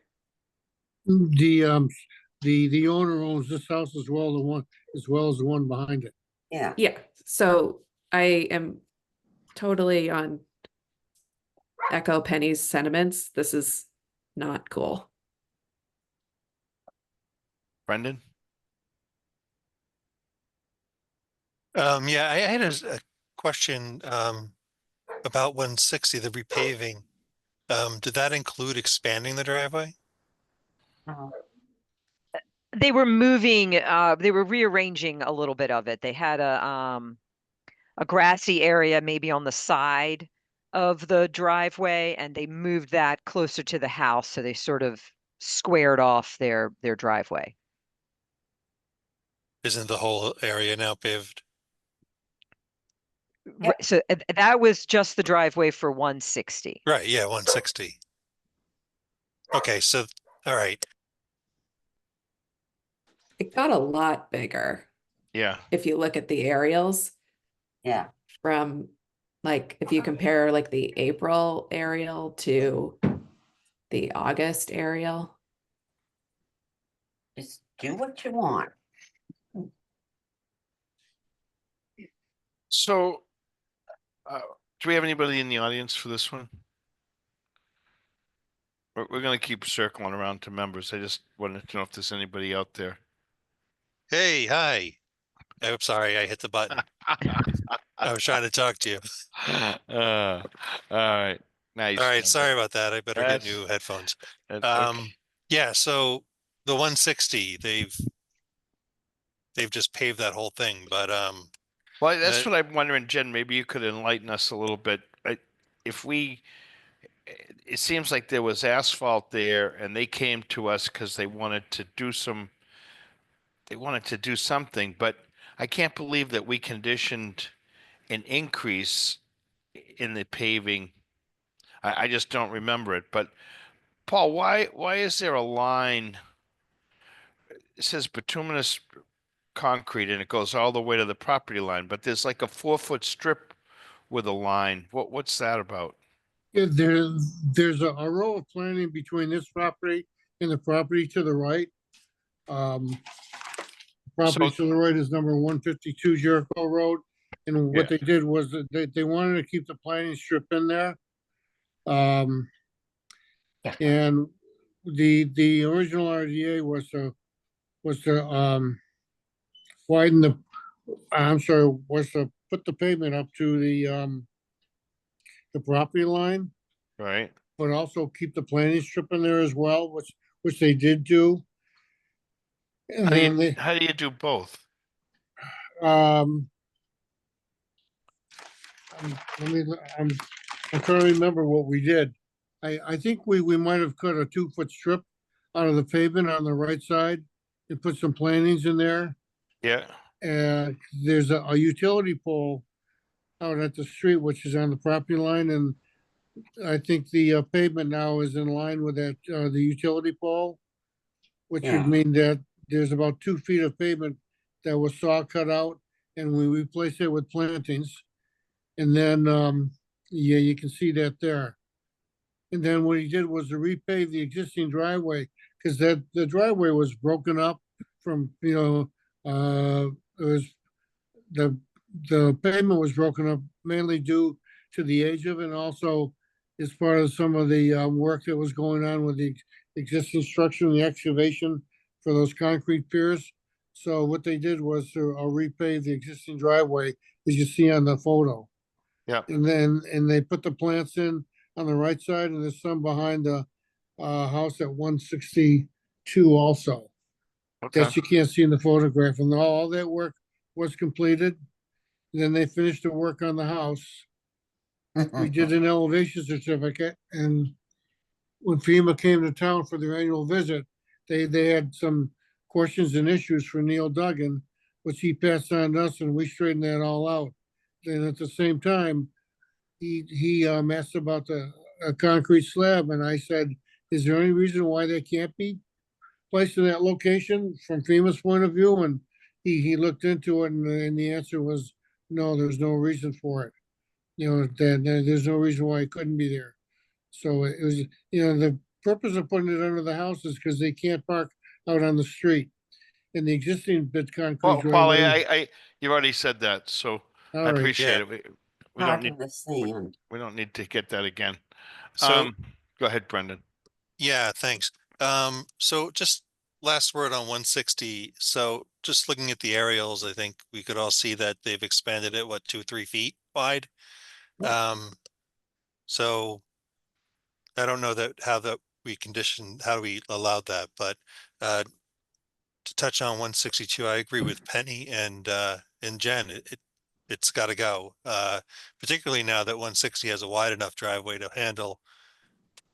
L: the owner owns this house as well as the one behind it.
B: Yeah.
C: Yeah, so I am totally on echo Penny's sentiments. This is not cool.
H: Brendan?
F: Yeah, I had a question about 160, the repaving. Did that include expanding the driveway?
D: They were moving, they were rearranging a little bit of it. They had a grassy area maybe on the side of the driveway, and they moved that closer to the house, so they sort of squared off their driveway.
F: Isn't the whole area now paved?
D: So that was just the driveway for 160.
F: Right, yeah, 160. Okay, so, all right.
C: It got a lot bigger
H: Yeah.
C: if you look at the aerials
B: Yeah.
C: from, like, if you compare like the April aerial to the August aerial.
B: Just do what you want.
H: So, do we have anybody in the audience for this one? We're going to keep circling around to members. I just wanted to know if there's anybody out there.
F: Hey, hi. I'm sorry, I hit the button. I was trying to talk to you.
H: All right. Nice.
F: All right, sorry about that. I better get
H: That's-
F: new headphones.
H: Okay.
F: Yeah, so the 160, they've just paved that whole thing, but
H: Well, that's what I'm wondering, Jen. Maybe you could enlighten us a little bit. If we it seems like there was asphalt there and they came to us because they wanted to do something, but I can't believe that we conditioned an increase in the paving. I just don't remember it, but Paul, why is there a line? It says bituminous concrete and it goes all the way to the property line, but there's like a 4-foot strip with a line. What's that about?
L: Yeah, there's a row of planting between this property and the property to the right. Property
H: So-
L: to the right is number 152 Jericho Road. And what
H: Yeah.
L: they did was that they wanted to keep the planting strip in there. And the original RDA was to widen was to put the pavement up to the property line,
H: Right.
L: but also keep the planting strip in there as well, which they did do. And then they,
H: How do you do both?
L: um, let me, I'm trying to remember what we did. I think we might have cut a 2-foot strip out of the pavement on the right side and put some plantings in there.
H: Yeah.
L: And there's a utility pole out at the street, which is on the property line, and I think the pavement now is in line with that, the utility pole, which
B: Yeah.
L: would mean that there's about 2 feet of pavement that was saw cut out, and we replaced it with plantings. And then, yeah, you can see that there. And then what he did was to repave the existing driveway, because the driveway was broken up from, it was, the pavement was broken up mainly due to the age of it, and also as part of some of the, work that was going on with the existing structure and the excavation for those concrete piers. So what they did was to repave the existing driveway, as you see on the photo.
H: Yeah.
L: And they put the plants in on the right side, and there's some behind the house at 162 also.
H: Okay.
L: That you can't see in the photograph, and all that work was completed. Then they finished the work on the house. We did an elevation certificate, and when FEMA came to town for their annual visit, they had some questions and issues for Neil Duggan, which he passed on to us, and we straightened that all out. And at the same time, he asked about a concrete slab, and I said, is there any reason why they can't be placed in that location from FEMA's point of view? And he looked into it, and the answer was, no, there's no reason for it. There's no reason why it couldn't be there. So it was, the purpose of putting it under the house is because they can't park out on the street. And the existing bit concrete
H: Paul,
L: driveway.
H: you already said that, so
L: All
H: I
L: right.
H: appreciate it. We don't need,
B: Parking the sand.
H: we don't need to get that again.
F: So,
H: Go ahead, Brendan.
F: yeah, thanks. So just last word on 160. So just looking at the aerials, I think we could all see that they've expanded it, 2-3 feet wide. So I don't know how do we allow that, but to touch on 162, I agree with Penny and Jen. It's got to go, particularly now that 160 has a wide enough driveway to handle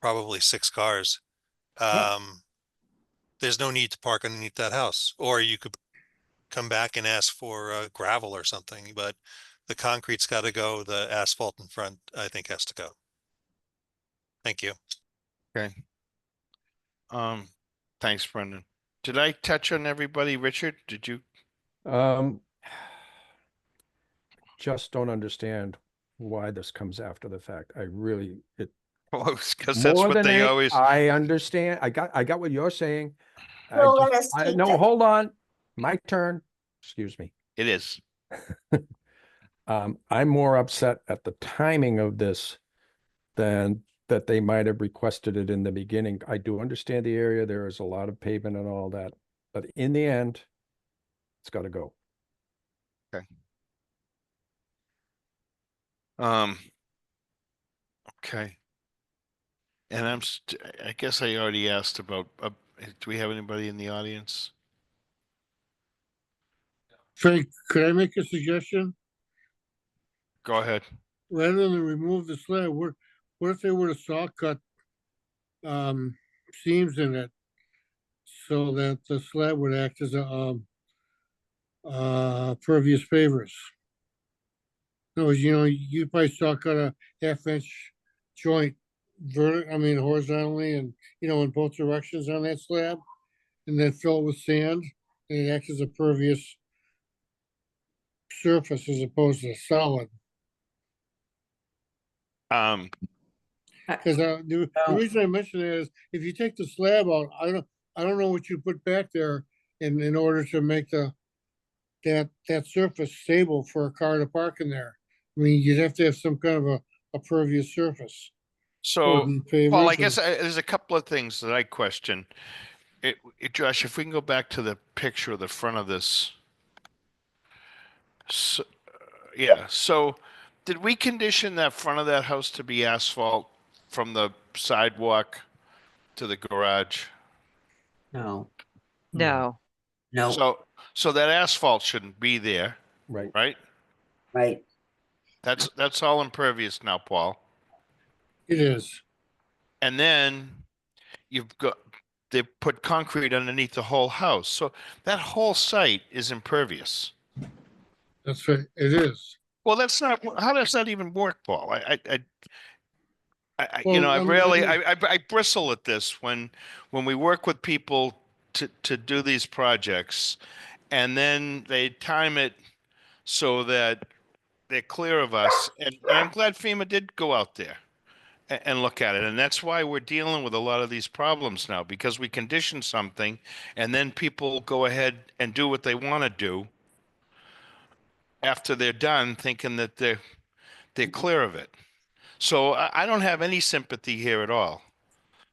F: probably 6 cars. There's no need to park underneath that house, or you could come back and ask for gravel or something, but the concrete's got to go. The asphalt in front, I think, has to go. Thank you.
H: Okay. Thanks, Brendan. Did I touch on everybody? Richard, did you?
E: Just don't understand why this comes after the fact.
H: Well, because that's
E: more
H: what
E: than
H: they always.
E: I understand. I got what you're saying.
B: Well, let us keep
E: No,
B: that.
E: hold on. My turn. Excuse me.
H: It is.
E: I'm more upset at the timing of this than that they might have requested it in the beginning. I do understand the area. There is a lot of pavement and all that, but in the end, it's got to go.
H: Okay. Okay. And I guess I already asked about, do we have anybody in the audience?
L: Frank, could I make a suggestion?
H: Go ahead.
L: Rather than remove the slab, what if they were to saw cut seams in it so that the slab would act as a pervious pavers? In other words, you probably saw cut a half-inch joint horizontally and, in both directions on that slab, and then fill it with sand, and it acts as a pervious surface as opposed to solid. Because the reason I mention that is if you take the slab out, I don't know what you put back there in order to make that surface stable for a car to park in there. I mean, you'd have to have some kind of a pervious surface.
H: So,
L: pavers
H: Paul, I
L: and-
H: guess there's a couple of things that I question. Josh, if we can go back to the picture of the front of this. So, yeah, so did we condition that front of that house to be asphalt from the sidewalk to the garage?
B: No,
D: No,
B: no,
H: So that asphalt shouldn't be there,
E: Right.
H: right?
B: right.
H: That's all impervious now, Paul.
L: It is.
H: And then they put concrete underneath the whole house. So that whole site is impervious.
L: That's right. It is.
H: Well, that's not, how does that even work, Paul? I
L: Well,
H: I bristle at this when we work with people to do these projects, and then they time it so that they're clear of us. And I'm glad FEMA did go out there and look at it. And that's why we're dealing with a lot of these problems now, because we condition something and then people go ahead and do what they want to do after they're done, thinking that they're clear of it. So I don't have any sympathy here at all.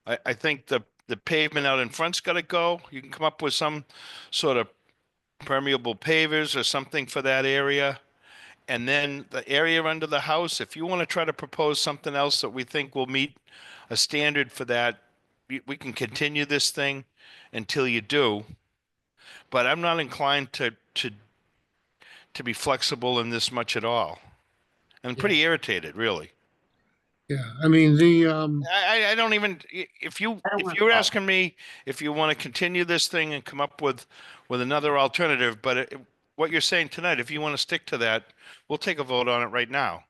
H: I think the pavement out in front's got to go. You can come up with some sort of permeable pavers or something for that area. And then the area under the house, if you want to try to propose something else that we think will meet a standard for that, we can continue this thing until you do. But I'm not inclined to be flexible in this much at all. I'm pretty irritated, really.
L: Yeah. I mean,
H: I don't even, if you're asking me if you want to continue this thing and come up with another alternative, but what you're saying tonight, if you want to stick to that, we'll take a vote on it right now.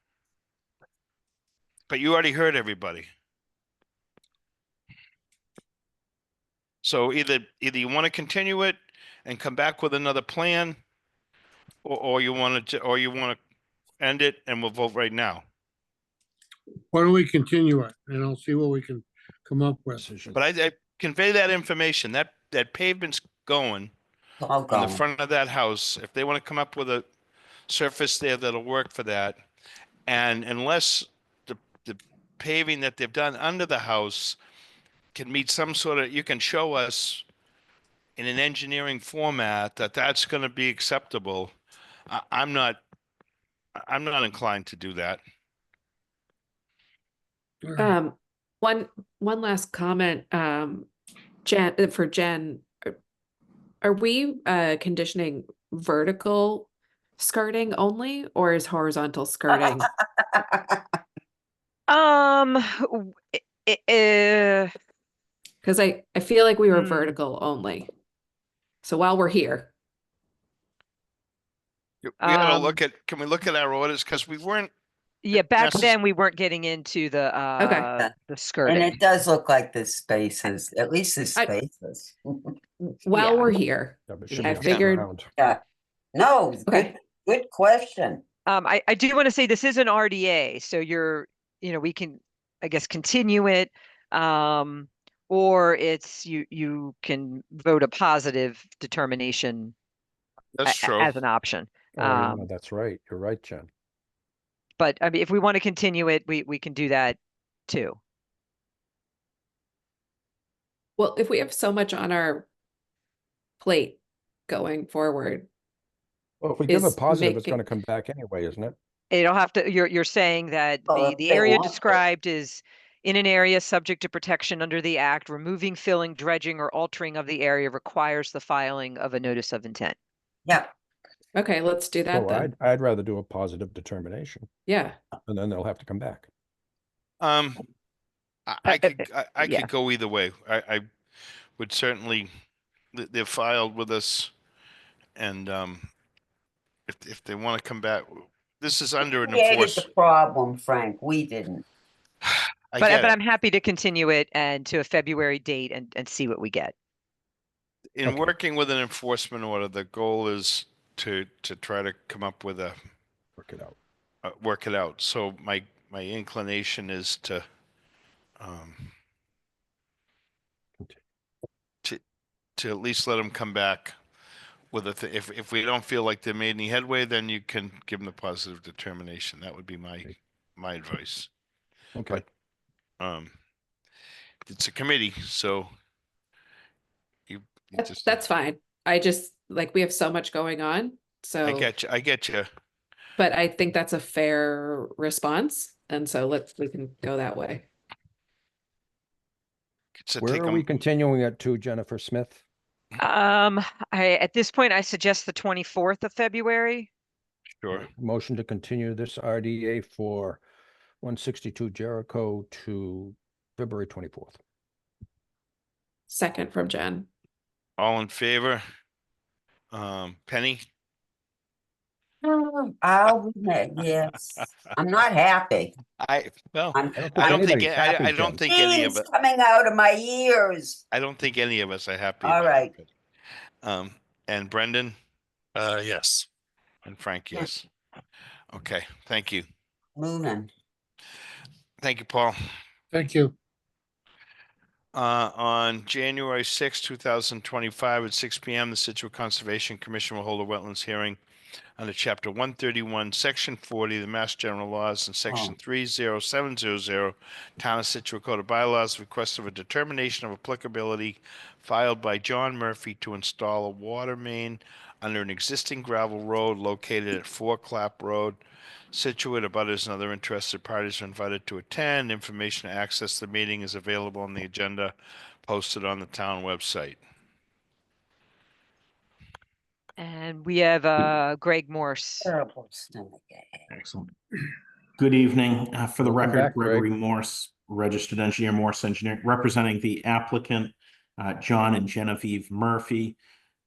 H: But you already heard everybody. So either you want to continue it and come back with another plan, or you want to end it and we'll vote right now.
L: why don't we continue it and I'll see what we can come up with.
H: But I convey that information. That pavement's going
B: All
H: on the
B: gone.
H: front of that house. If they want to come up with a surface there that'll work for that, and unless the paving that they've done under the house can meet some sort of, you can show us in an engineering format that that's going to be acceptable. I'm not inclined to do that.
L: All right.
C: One last comment, Jen, for Jen, are we conditioning vertical skirting only, or is horizontal skirting? Because I feel like we were vertical only. So while we're here,
H: We gotta look at, can we look at our orders? Because we weren't.
D: yeah, back then we weren't getting into the
B: And
D: skirting.
B: it does look like there's spaces, at least there's
C: I-
B: spaces.
C: while
D: Yeah.
C: we're here,
E: Yeah, but
C: I
E: shouldn't have
C: figured-
E: around.
B: Yeah. No,
C: Okay.
B: good question.
D: I do want to say this is an RDA, so we can, I guess, continue it. Or it's you can vote a positive determination
H: That's true.
D: as an option.
E: Oh, yeah, that's right. You're right, Jen.
D: But I mean, if we want to continue it, we can do that too.
C: well, if we have so much on our plate going forward,
E: Well, if we give a
C: Is
E: positive, it's
C: making-
E: going to come back anyway, isn't it?
D: It'll have to, you're saying that
B: Well, if
D: the
B: they
D: area
B: want to.
D: described is in an area subject to protection under the act, removing, filling, dredging, or altering of the area requires the filing of a notice of intent.
B: Yeah,
C: okay, let's do that
E: Oh,
C: then.
E: I'd rather do a positive determination,
C: Yeah,
E: and then they'll have to come back.
H: I I
D: yeah.
H: could go either way. I would certainly, they're filed with us, and if they want to come back, this is under an
B: Created the problem, Frank. We didn't.
H: I
D: But
H: get
D: but
H: it.
D: I'm happy to continue it and to a February date and see what we get.
H: In
E: Okay.
H: working with an enforcement order, the goal is to try to come up with a
E: Work it out.
H: work it out. So my inclination is to to at least let them come back with a if we don't feel like they made any headway, then you can give them the positive determination. That would be my advice.
E: Okay.
H: But it's a committee, so you just
C: That's fine. I just, like, we have so much going on, so.
H: I get you.
C: But I think that's a fair response, and so we can go that way.
H: So
E: Where
H: take
E: are we continuing it to, Jennifer Smith?
D: At this point, I suggest the 24th of February.
H: Sure.
E: Motion to continue this RDA for 162 Jericho to February 24th.
C: Second from Jen.
H: All in favor? Penny?
B: I'll admit, yes. I'm not happy.
H: Well,
B: I'm,
H: I don't think
E: anybody's happy,
H: I don't
E: Jen.
H: think any of
B: Steam's
H: it.
B: coming out of my ears.
H: I don't think any of us are happy
B: All
H: about
B: right.
H: it. And Brendan
F: Yes.
H: and Frank, yes. Okay, thank you.
B: Moving.
H: Thank you, Paul.
L: Thank you.
H: On January 6, 2025 at 6 p.m., the Scituate Conservation Commission will hold a wetlands hearing under Chapter 131, Section 40, the Mass General Laws, and Section 30700, Town of Scituate Code of Bylaws, request of a determination of applicability filed by John Murphy to install a water main under an existing gravel road located at 4 Clap Road. Scituate, abutters, and other interested parties are invited to attend. Information to access the meeting is available on the agenda posted on the town website.
D: And we have Greg Morse.
B: Terrible stomach ache.
I: Excellent. Good evening. For the
E: Welcome
I: record,
E: back, Greg.
I: Gregory Morse, registered engineer, Morse Engineering, representing the applicant, John and Genevieve Murphy.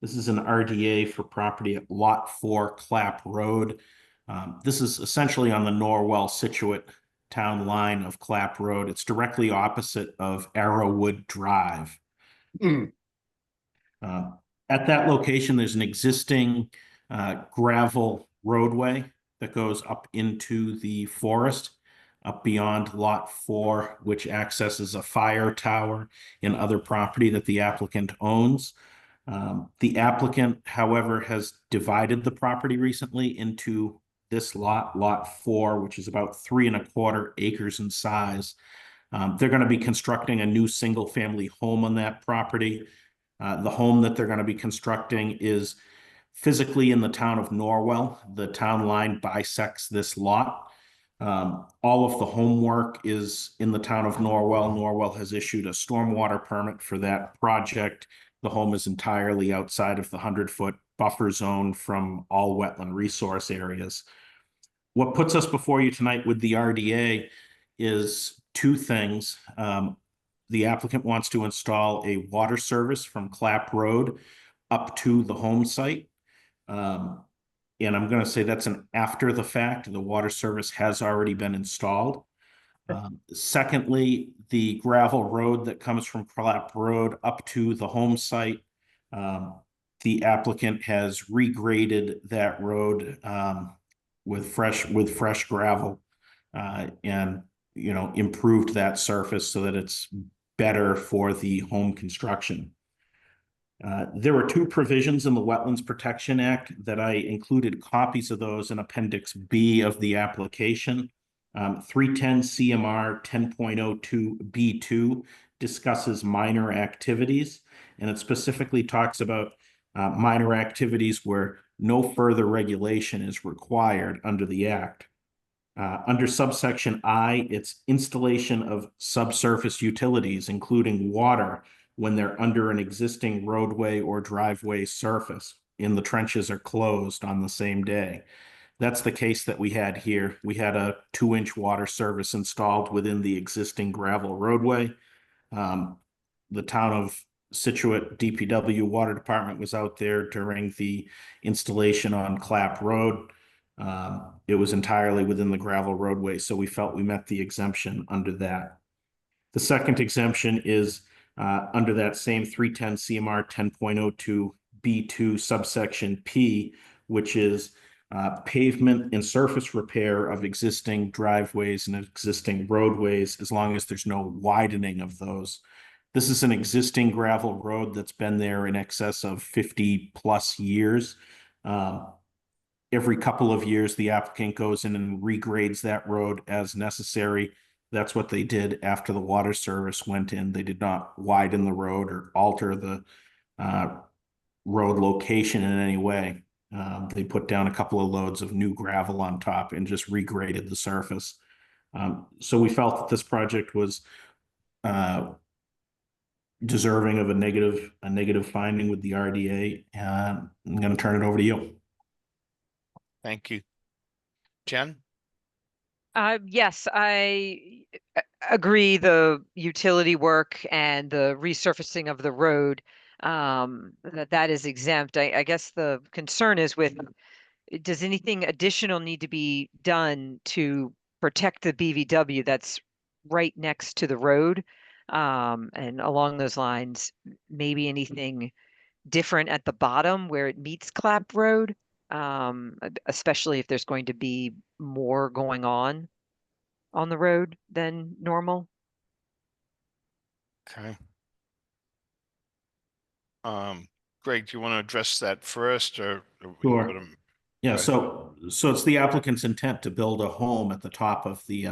I: This is an RDA for property at Lot 4 Clap Road. This is essentially on the Norwell Scituate town line of Clap Road. It's directly opposite of Arrowwood Drive. At that location, there's an existing gravel roadway that goes up into the forest, up beyond Lot 4, which accesses a fire tower and other property that the applicant owns. The applicant, however, has divided the property recently into this lot, Lot 4, which is about 3¼ acres in size. They're going to be constructing a new single-family home on that property. The home that they're going to be constructing is physically in the town of Norwell. The town line bisects this lot. All of the homework is in the town of Norwell. Norwell has issued a stormwater permit for that project. The home is entirely outside of the 100-foot buffer zone from all wetland resource areas. What puts us before you tonight with the RDA is two things. The applicant wants to install a water service from Clap Road up to the home site. And I'm going to say that's an after the fact. The water service has already been installed. Secondly, the gravel road that comes from Clap Road up to the home site, the applicant has regraded that road with fresh gravel and improved that surface so that it's better for the home construction. There were two provisions in the Wetlands Protection Act that I included copies of those in Appendix B of the application. 310 CMR 10.02 B2 discusses minor activities, and it specifically talks about minor activities where no further regulation is required under the Act. Under subsection I, it's installation of subsurface utilities, including water, when they're under an existing roadway or driveway surface and the trenches are closed on the same day. That's the case that we had here. We had a 2-inch water service installed within the existing gravel roadway. The town of Scituate DPW Water Department was out there during the installation on Clapp Road. It was entirely within the gravel roadway, so we felt we met the exemption under that. The second exemption is under that same 310 CMR 10.02 B2 subsection P, which is pavement and surface repair of existing driveways and existing roadways, as long as there's no widening of those. This is an existing gravel road that's been there in excess of 50 plus years. Every couple of years, the applicant goes in and regrades that road as necessary. That's what they did after the water service went in. They did not widen the road or alter the road location in any way. They put down a couple of loads of new gravel on top and just regraded the surface. So we felt that this project was deserving of a negative finding with the RDA. I'm going to turn it over to you.
H: Thank you. Jen?
D: Yes, I agree. The utility work and the resurfacing of the road, that is exempt. I guess the concern is with, does anything additional need to be done to protect the BVW that's right next to the road? And along those lines, maybe anything different at the bottom where it meets Clapp Road, especially if there's going to be more going on the road than normal.
H: Okay. Greg, do you want to address that first, or we
I: Sure.
H: go to-
I: Yeah,
H: Go ahead.
I: so it's the applicant's intent to build a home at the top of the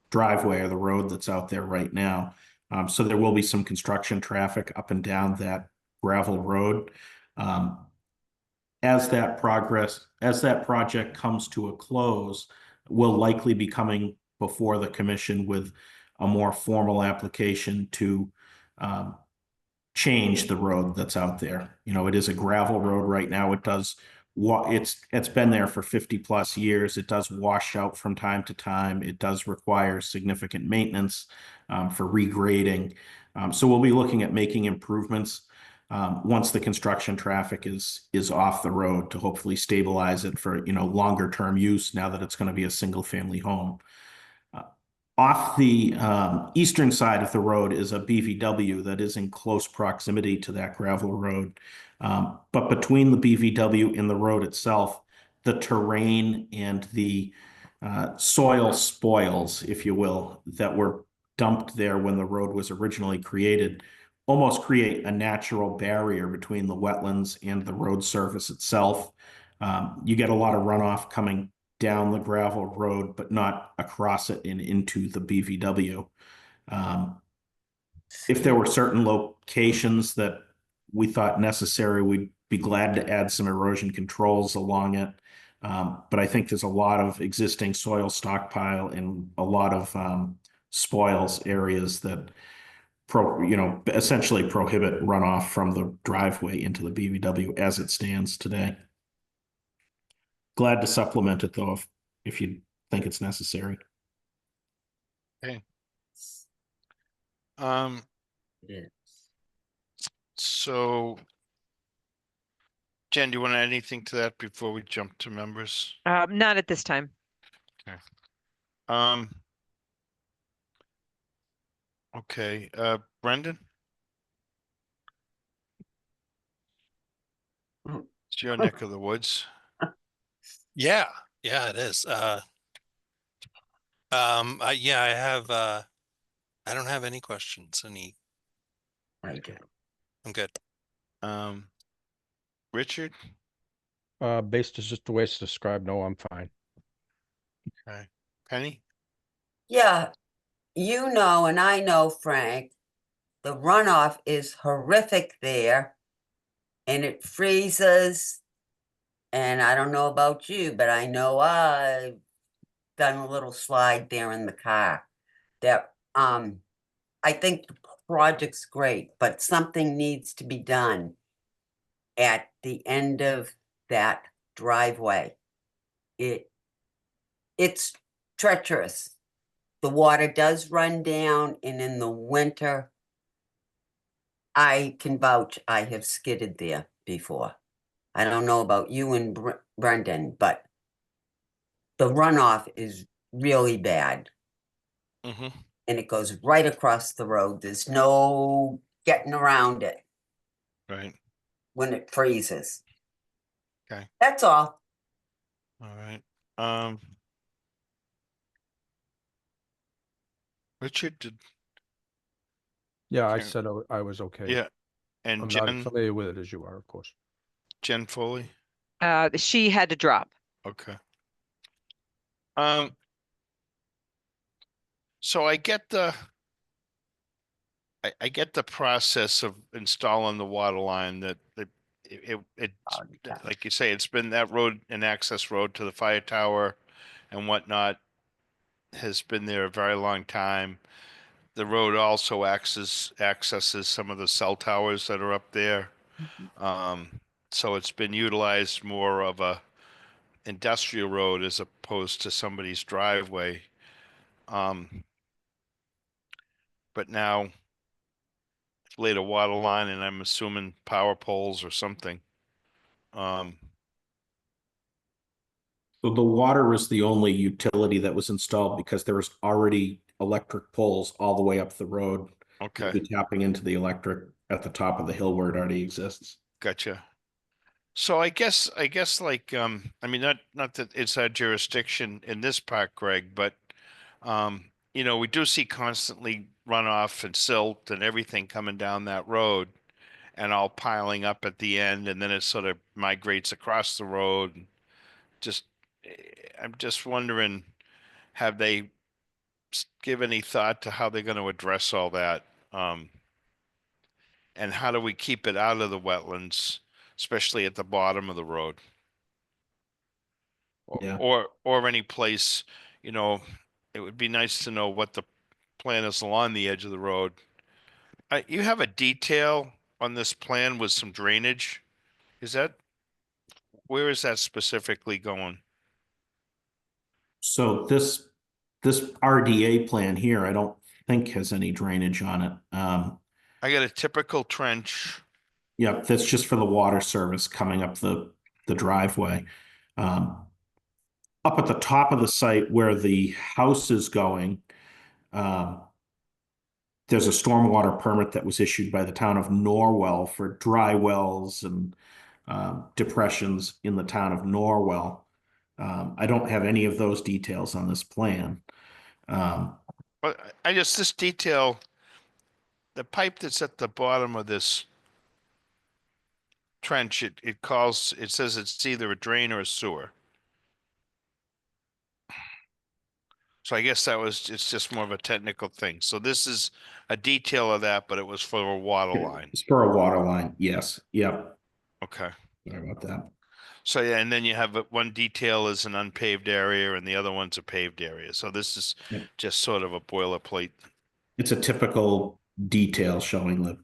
I: driveway or the road that's out there right now. So there will be some construction traffic up and down that gravel road. As that project comes to a close, we'll likely be coming before the commission with a more formal application to change the road that's out there. You know, it is a gravel road right now. It does it's been there for 50 plus years. It does wash out from time to time. It does require significant maintenance for regrading. So we'll be looking at making improvements once the construction traffic is off the road to hopefully stabilize it for, you know, longer term use now that it's going to be a single family home. Off the eastern side of the road is a BVW that is in close proximity to that gravel road. But between the BVW and the road itself, the terrain and the soil spoils, if you will, that were dumped there when the road was originally created, almost create a natural barrier between the wetlands and the road surface itself. You get a lot of runoff coming down the gravel road, but not across it and into the BVW. If there were certain locations that we thought necessary, we'd be glad to add some erosion controls along it. But I think there's a lot of existing soil stockpile and a lot of spoils areas that essentially prohibit runoff from the driveway into the BVW as it stands today. Glad to supplement it though, if you think it's necessary.
H: Okay.
B: It is.
H: So Jen, do you want to add anything to that before we jump to members?
D: Not at this time.
H: Okay, Brendan? It's your neck of the woods.
F: Yeah, it is. Yeah, I have, I don't have any questions,
B: I do.
F: I'm good.
H: Richard?
E: Based is just the way it's described. No, I'm fine.
H: Okay. Penny?
B: Yeah, you know, and I know, Frank, the runoff is horrific there. And it freezes. And I don't know about you, but I know I've done a little slide there in the car. That I think the project's great, but something needs to be done at the end of that driveway. it's treacherous. The water does run down, and in the winter, I can vouch, I have skidded there before. I don't know about you and Brendan, but the runoff is really bad,
H: Mm-hmm.
B: and it goes right across the road. There's no getting around it
H: Right.
B: when it freezes.
H: Okay.
B: That's all.
H: All right. Richard did.
E: Yeah, I
H: Karen-
E: said I was okay.
H: Yeah. And
E: I'm not
H: Jen,
E: familiar with it as you are, of course.
H: Jen Foley.
D: She had to drop.
H: Okay. So I get the process of installing the water line that like you say, it's been that road, an access road to the fire tower and whatnot has been there a very long time. The road also accesses some of the cell towers that are up there. So it's been utilized more of a industrial road as opposed to somebody's driveway. But now laid a water line and I'm assuming power poles or something.
I: So the water is the only utility that was installed because there was already electric poles all the way up the road.
H: Okay.
I: You'll be tapping into the electric at the top of the hill where it already exists.
H: Gotcha. So I guess like I mean not that it's our jurisdiction in this part, Greg, but you know, we do see constantly runoff and silt and everything coming down that road and all piling up at the end, and then it sort of migrates across the road. Just I'm just wondering, have they give any thought to how they're going to address all that? And how do we keep it out of the wetlands, especially at the bottom of the road?
I: Yeah.
H: Or any place, you know, it would be nice to know what the plan is along the edge of the road. You have a detail on this plan with some drainage. Where is that specifically going?
I: So this RDA plan here, I don't think has any drainage on it.
H: I got a typical trench.
I: Yeah, that's just for the water service coming up the driveway. Up at the top of the site where the house is going, there's a stormwater permit that was issued by the town of Norwell for dry wells and depressions in the town of Norwell. I don't have any of those details on this plan.
H: But this detail, the pipe that's at the bottom of this trench, it says it's either a drain or a sewer. So I guess it's just more of a technical thing. So this is a detail of that, but it was for a water line.
I: It's for a water line, yes. Yep.
H: Okay.
I: Sorry about that.
H: So yeah, and then you have one detail is an unpaved area and the other one's a paved area. So this is just sort of a boilerplate.
I: It's a typical detail showing the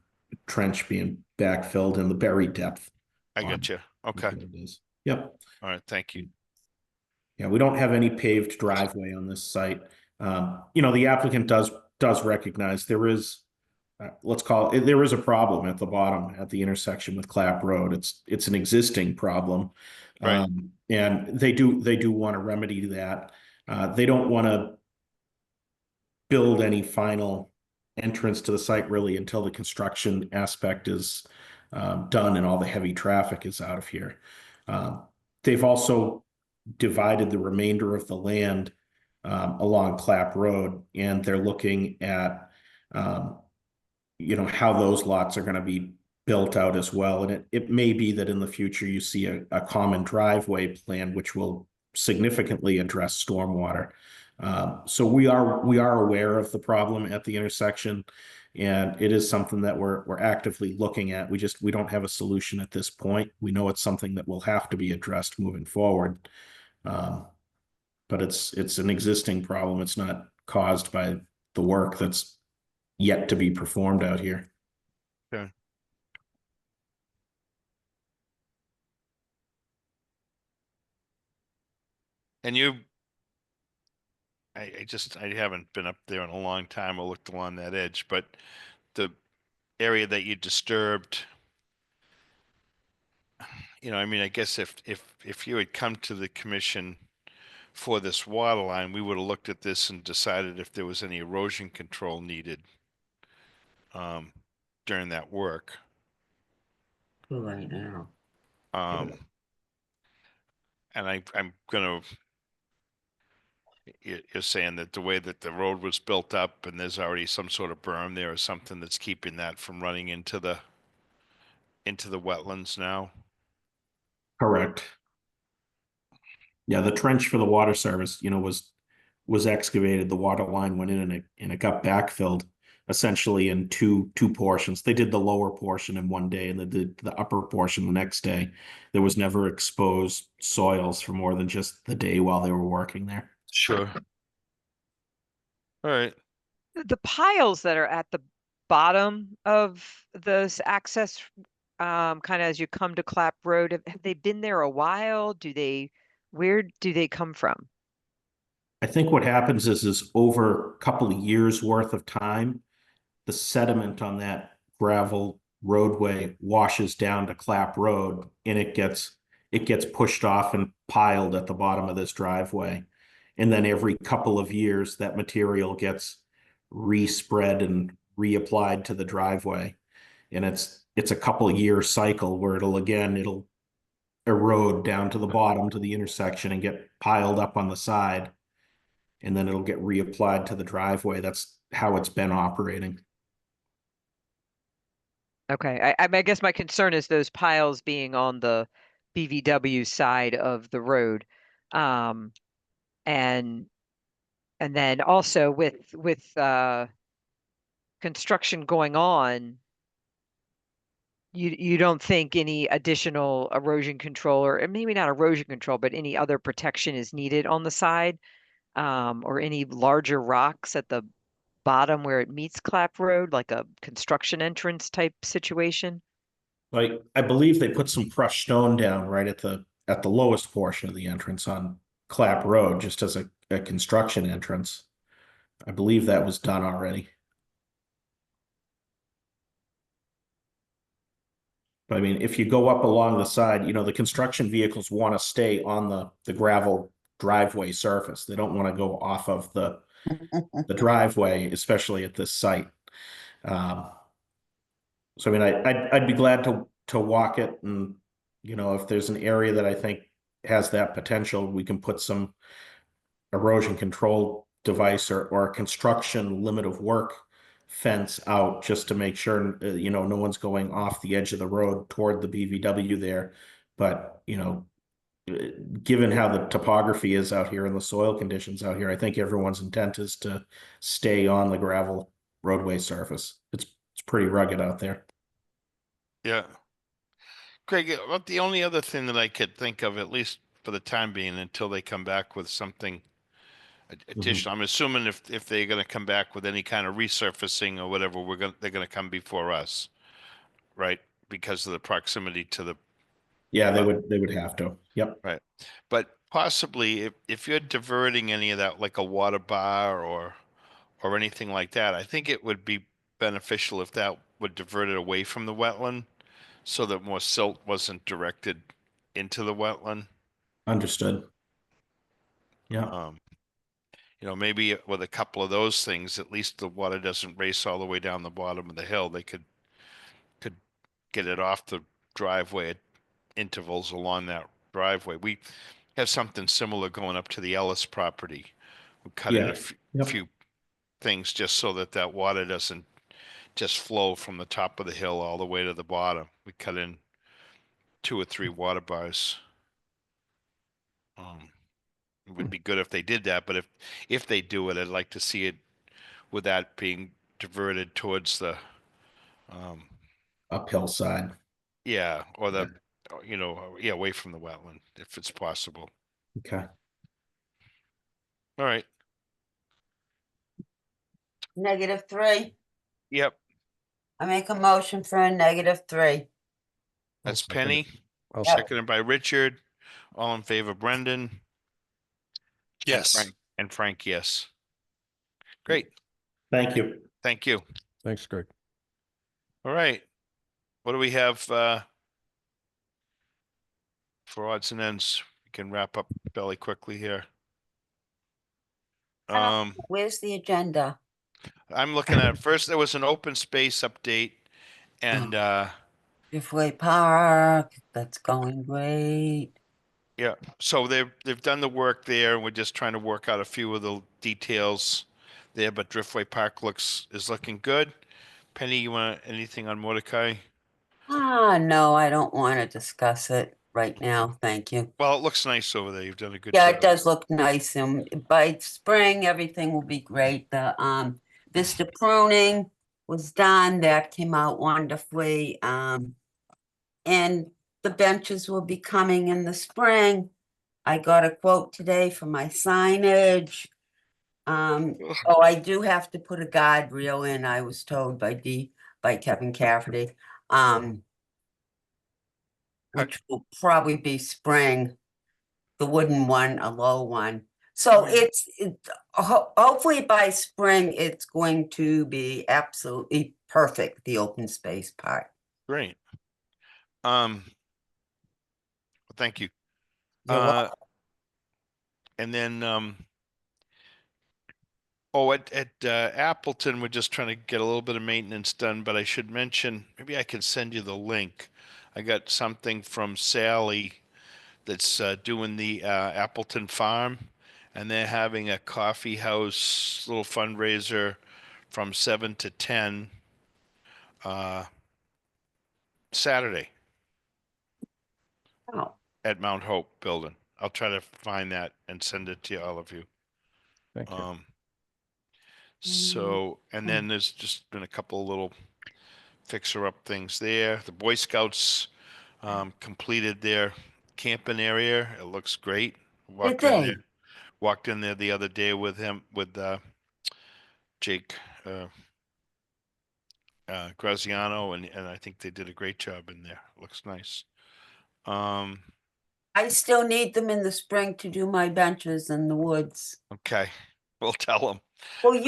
I: trench being backfilled and the buried depth.
H: I got you. Okay.
I: Yep.
H: All right. Thank you.
I: Yeah, we don't have any paved driveway on this site. You know, the applicant does recognize there is, let's call it, there is a problem at the bottom at the intersection with Clapp Road. It's an existing problem.
H: Right.
I: And they do want to remedy that. They don't want to build any final entrance to the site really until the construction aspect is done and all the heavy traffic is out of here. They've also divided the remainder of the land along Clapp Road, and they're looking at you know, how those lots are going to be built out as well. And it may be that in the future you see a common driveway plan which will significantly address stormwater. So we are aware of the problem at the intersection, and it is something that we're actively looking at. We don't have a solution at this point. We know it's something that will have to be addressed moving forward. But it's an existing problem. It's not caused by the work that's yet to be performed out here.
H: Okay. And I haven't been up there in a long time or looked along that edge, but the area that you disturbed, I mean, I guess if you had come to the commission for this water line, we would have looked at this and decided if there was any erosion control needed during that work.
B: Right now.
H: And I'm gonna, you're saying that the way that the road was built up and there's already some sort of berm there or something that's keeping that from running into the wetlands now?
I: Correct. Yeah, the trench for the water service, was excavated. The water line went in and it got backfilled essentially in two portions. They did the lower portion in one day and they did the upper portion the next day. There was never exposed soils for more than just the day while they were working there.
H: Sure. All right.
D: The piles that are at the bottom of this access, kind of as you come to Clap Road, have they been there a while? Where do they come from?
I: I think what happens is over a couple of years worth of time, the sediment on that gravel roadway washes down to Clap Road and it gets pushed off and piled at the bottom of this driveway. And then every couple of years that material gets respread and reapplied to the driveway. And it's a couple of year cycle where it'll erode down to the bottom to the intersection and get piled up on the side. And then it'll get reapplied to the driveway. That's how it's been operating.
D: Okay, I guess my concern is those piles being on the BVW side of the road. And then also with construction going on, you don't think any additional erosion control, or maybe not erosion control, but any other protection is needed on the side, or any larger rocks at the bottom where it meets Clap Road, like a construction entrance type situation?
I: I believe they put some crushed stone down right at the lowest portion of the entrance on Clap Road, just as a construction entrance. I believe that was done already. But I mean, if you go up along the side, the construction vehicles want to stay on the gravel driveway surface. They don't want to go off of the driveway, especially at this site. So I mean, I'd be glad to walk it, and if there's an area that I think has that potential, we can put some erosion control device or a construction limit of work fence out just to make sure no one's going off the edge of the road toward the BVW there. But given how the topography is out here and the soil conditions out here, I think everyone's intent is to stay on the gravel roadway surface. It's pretty rugged out there.
H: Yeah. Greg, about the only other thing that I could think of, at least for the time being, until they come back with something additional, I'm assuming if they're going to come back with any kind of resurfacing or whatever, they're going to come before us, right? Because of the proximity to the.
I: Yeah, they would have to. Yep.
H: Right. But possibly if you're diverting any of that, like a water bar or anything like that, I think it would be beneficial if that would divert it away from the wetland so that more silt wasn't directed into the wetland.
I: Understood. Yeah.
H: Maybe with a couple of those things, at least the water doesn't race all the way down the bottom of the hill. They could get it off the driveway at intervals along that driveway. We have something similar going up to the Ellis property. We cut in a few things just so that water doesn't just flow from the top of the hill all the way to the bottom. We cut in 2 or 3 water bars. It would be good if they did that, but if they do it, I'd like to see it with that being diverted towards the
I: uphill side.
H: Yeah, or away from the wetland if it's possible.
I: Okay.
H: All right.
B: -3.
H: Yep.
B: I make a motion for a -3.
H: That's Penny.
E: I'll
B: Yep.
H: Seconded by Richard. All in favor, Brendan.
F: Yes.
H: And Frank, yes. Great.
I: Thank you.
H: Thank you.
E: Thanks, Greg.
H: All right. What do we have for odds and ends? We can wrap up fairly quickly here.
B: Where's the agenda?
H: I'm looking at, first there was an open space update and
B: Driftway Park, that's going great.
H: yeah, so they've done the work there. We're just trying to work out a few of the details there, but Driftway Park is looking good. Penny, you want anything on Mordecai?
B: No, I don't want to discuss it right now, thank you.
H: Well, it looks nice over there. You've done a good
B: Yeah,
H: job.
B: it does look nice, and by spring, everything will be great. The Vista pruning was done, that came out wonderfully. And the benches will be coming in the spring. I got a quote today for my signage. Oh, I do have to put a guardrail in, I was told by Kevin Cafferty. Which will probably be spring, the wooden one, a low one. So hopefully by spring, it's going to be absolutely perfect, the open space part.
H: Great. Thank you.
B: You're welcome.
H: And then at Appleton, we're just trying to get a little bit of maintenance done, but I should mention, maybe I can send you the link. I got something from Sally that's doing the Appleton Farm, and they're having a coffee house little fundraiser from 7 to 10 Saturday
B: Oh,
H: at Mount Hope Building. I'll try to find that and send it to all of you.
E: Thank you.
H: So, and then there's just been a couple of little fixer-up things there. The Boy Scouts completed their camping area. It looks great.
B: did they?
H: Walked in there the other day with Jake Graziano, and I think they did a great job in there. Looks nice.
B: I still need them in the spring to do my benches in the woods.
H: Okay, we'll tell them.
B: Well,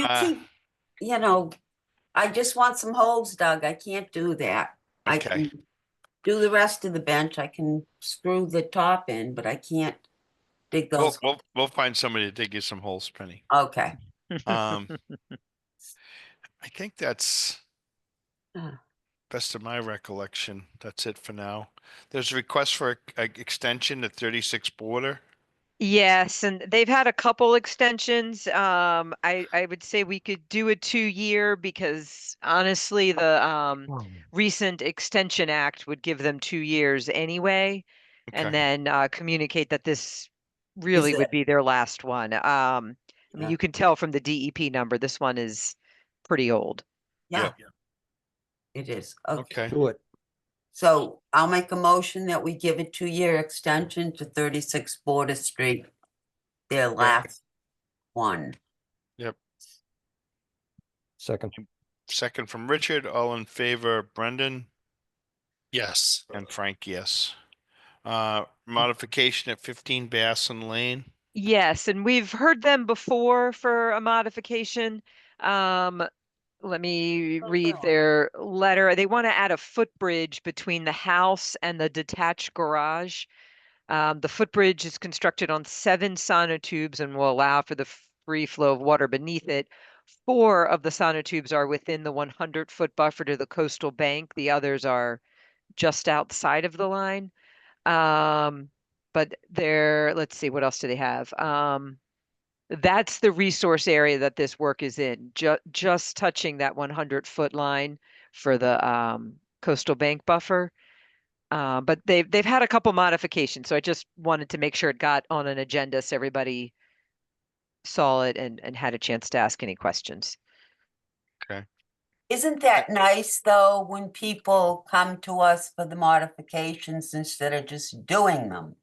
B: I just want some holes dug. I can't do that. I
H: Okay.
B: can do the rest of the bench. I can screw the top in, but I can't dig those.
H: We'll find somebody to dig you some holes, Penny.
B: Okay.
H: I think that's
B: Uh.
H: best of my recollection. That's it for now. There's a request for a extension to 36 border.
D: Yes, and they've had a couple extensions. I would say we could do a 2-year because honestly, the recent Extension Act would give them 2 years anyway, and
H: Okay.
D: then communicate that this really would be their last one. I mean, you can tell from the DEP number, this one is pretty old.
B: Yeah. It is. Okay.
H: Okay.
E: Do it.
B: So I'll make a motion that we give a 2-year extension to 36 Border Street. Their last one.
H: Yep.
E: Second.
H: Second from Richard. All in favor, Brendan
F: Yes.
H: and Frank, yes. Modification at 15 Basson Lane.
D: Yes, and we've heard them before for a modification. Let me read their letter. They want to add a footbridge between the house and the detached garage. The footbridge is constructed on 7 sonotubes and will allow for the free flow of water beneath it. 4 of the sonotubes are within the 100-foot buffer to the coastal bank. The others are just outside of the line. But let's see, what else do they have? That's the resource area that this work is in, just touching that 100-foot line for the coastal bank buffer. But they've had a couple modifications, so I just wanted to make sure it got on an agenda so everybody saw it and had a chance to ask any questions.
H: Okay.
B: Isn't that nice, though, when people come to us for the modifications instead of just doing them?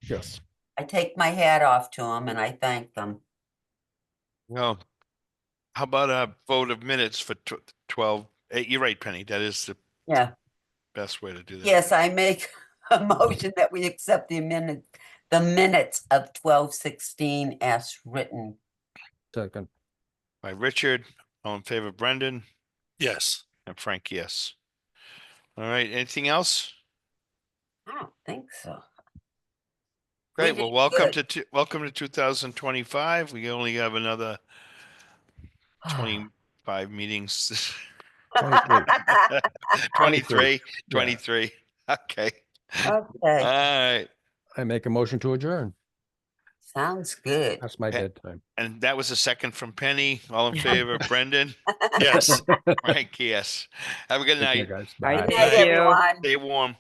E: Yes.
B: I take my hat off to them and I thank them.
H: Well, how about a vote of minutes for 12? You're right, Penny. That is the
B: Yeah.
H: best way to do that.
B: Yes, I make a motion that we accept the minutes of 12/16 as written.
E: Second.
H: By Richard, all in favor, Brendan
F: Yes.
H: and Frank, yes. All right, anything else?
B: I don't think so.
H: Great,
B: We
H: well,
B: did
H: welcome
B: good.
H: to, welcome to 2025. We only have another 25 meetings.
E: 23.
H: 23,
E: Yeah.
H: 23. Okay. All
B: Okay,
H: right.
E: I make a motion to adjourn.
B: sounds good.
E: That's my
H: Okay.
E: bedtime.
H: And that was a second from Penny. All in favor, Brendan?
F: Yes.
H: Frank, yes. Have a good
E: Take care,
H: night.
E: guys.
D: All right,
E: Bye.
B: Good
D: thank
B: night,
D: you.
B: everyone.
H: Stay warm.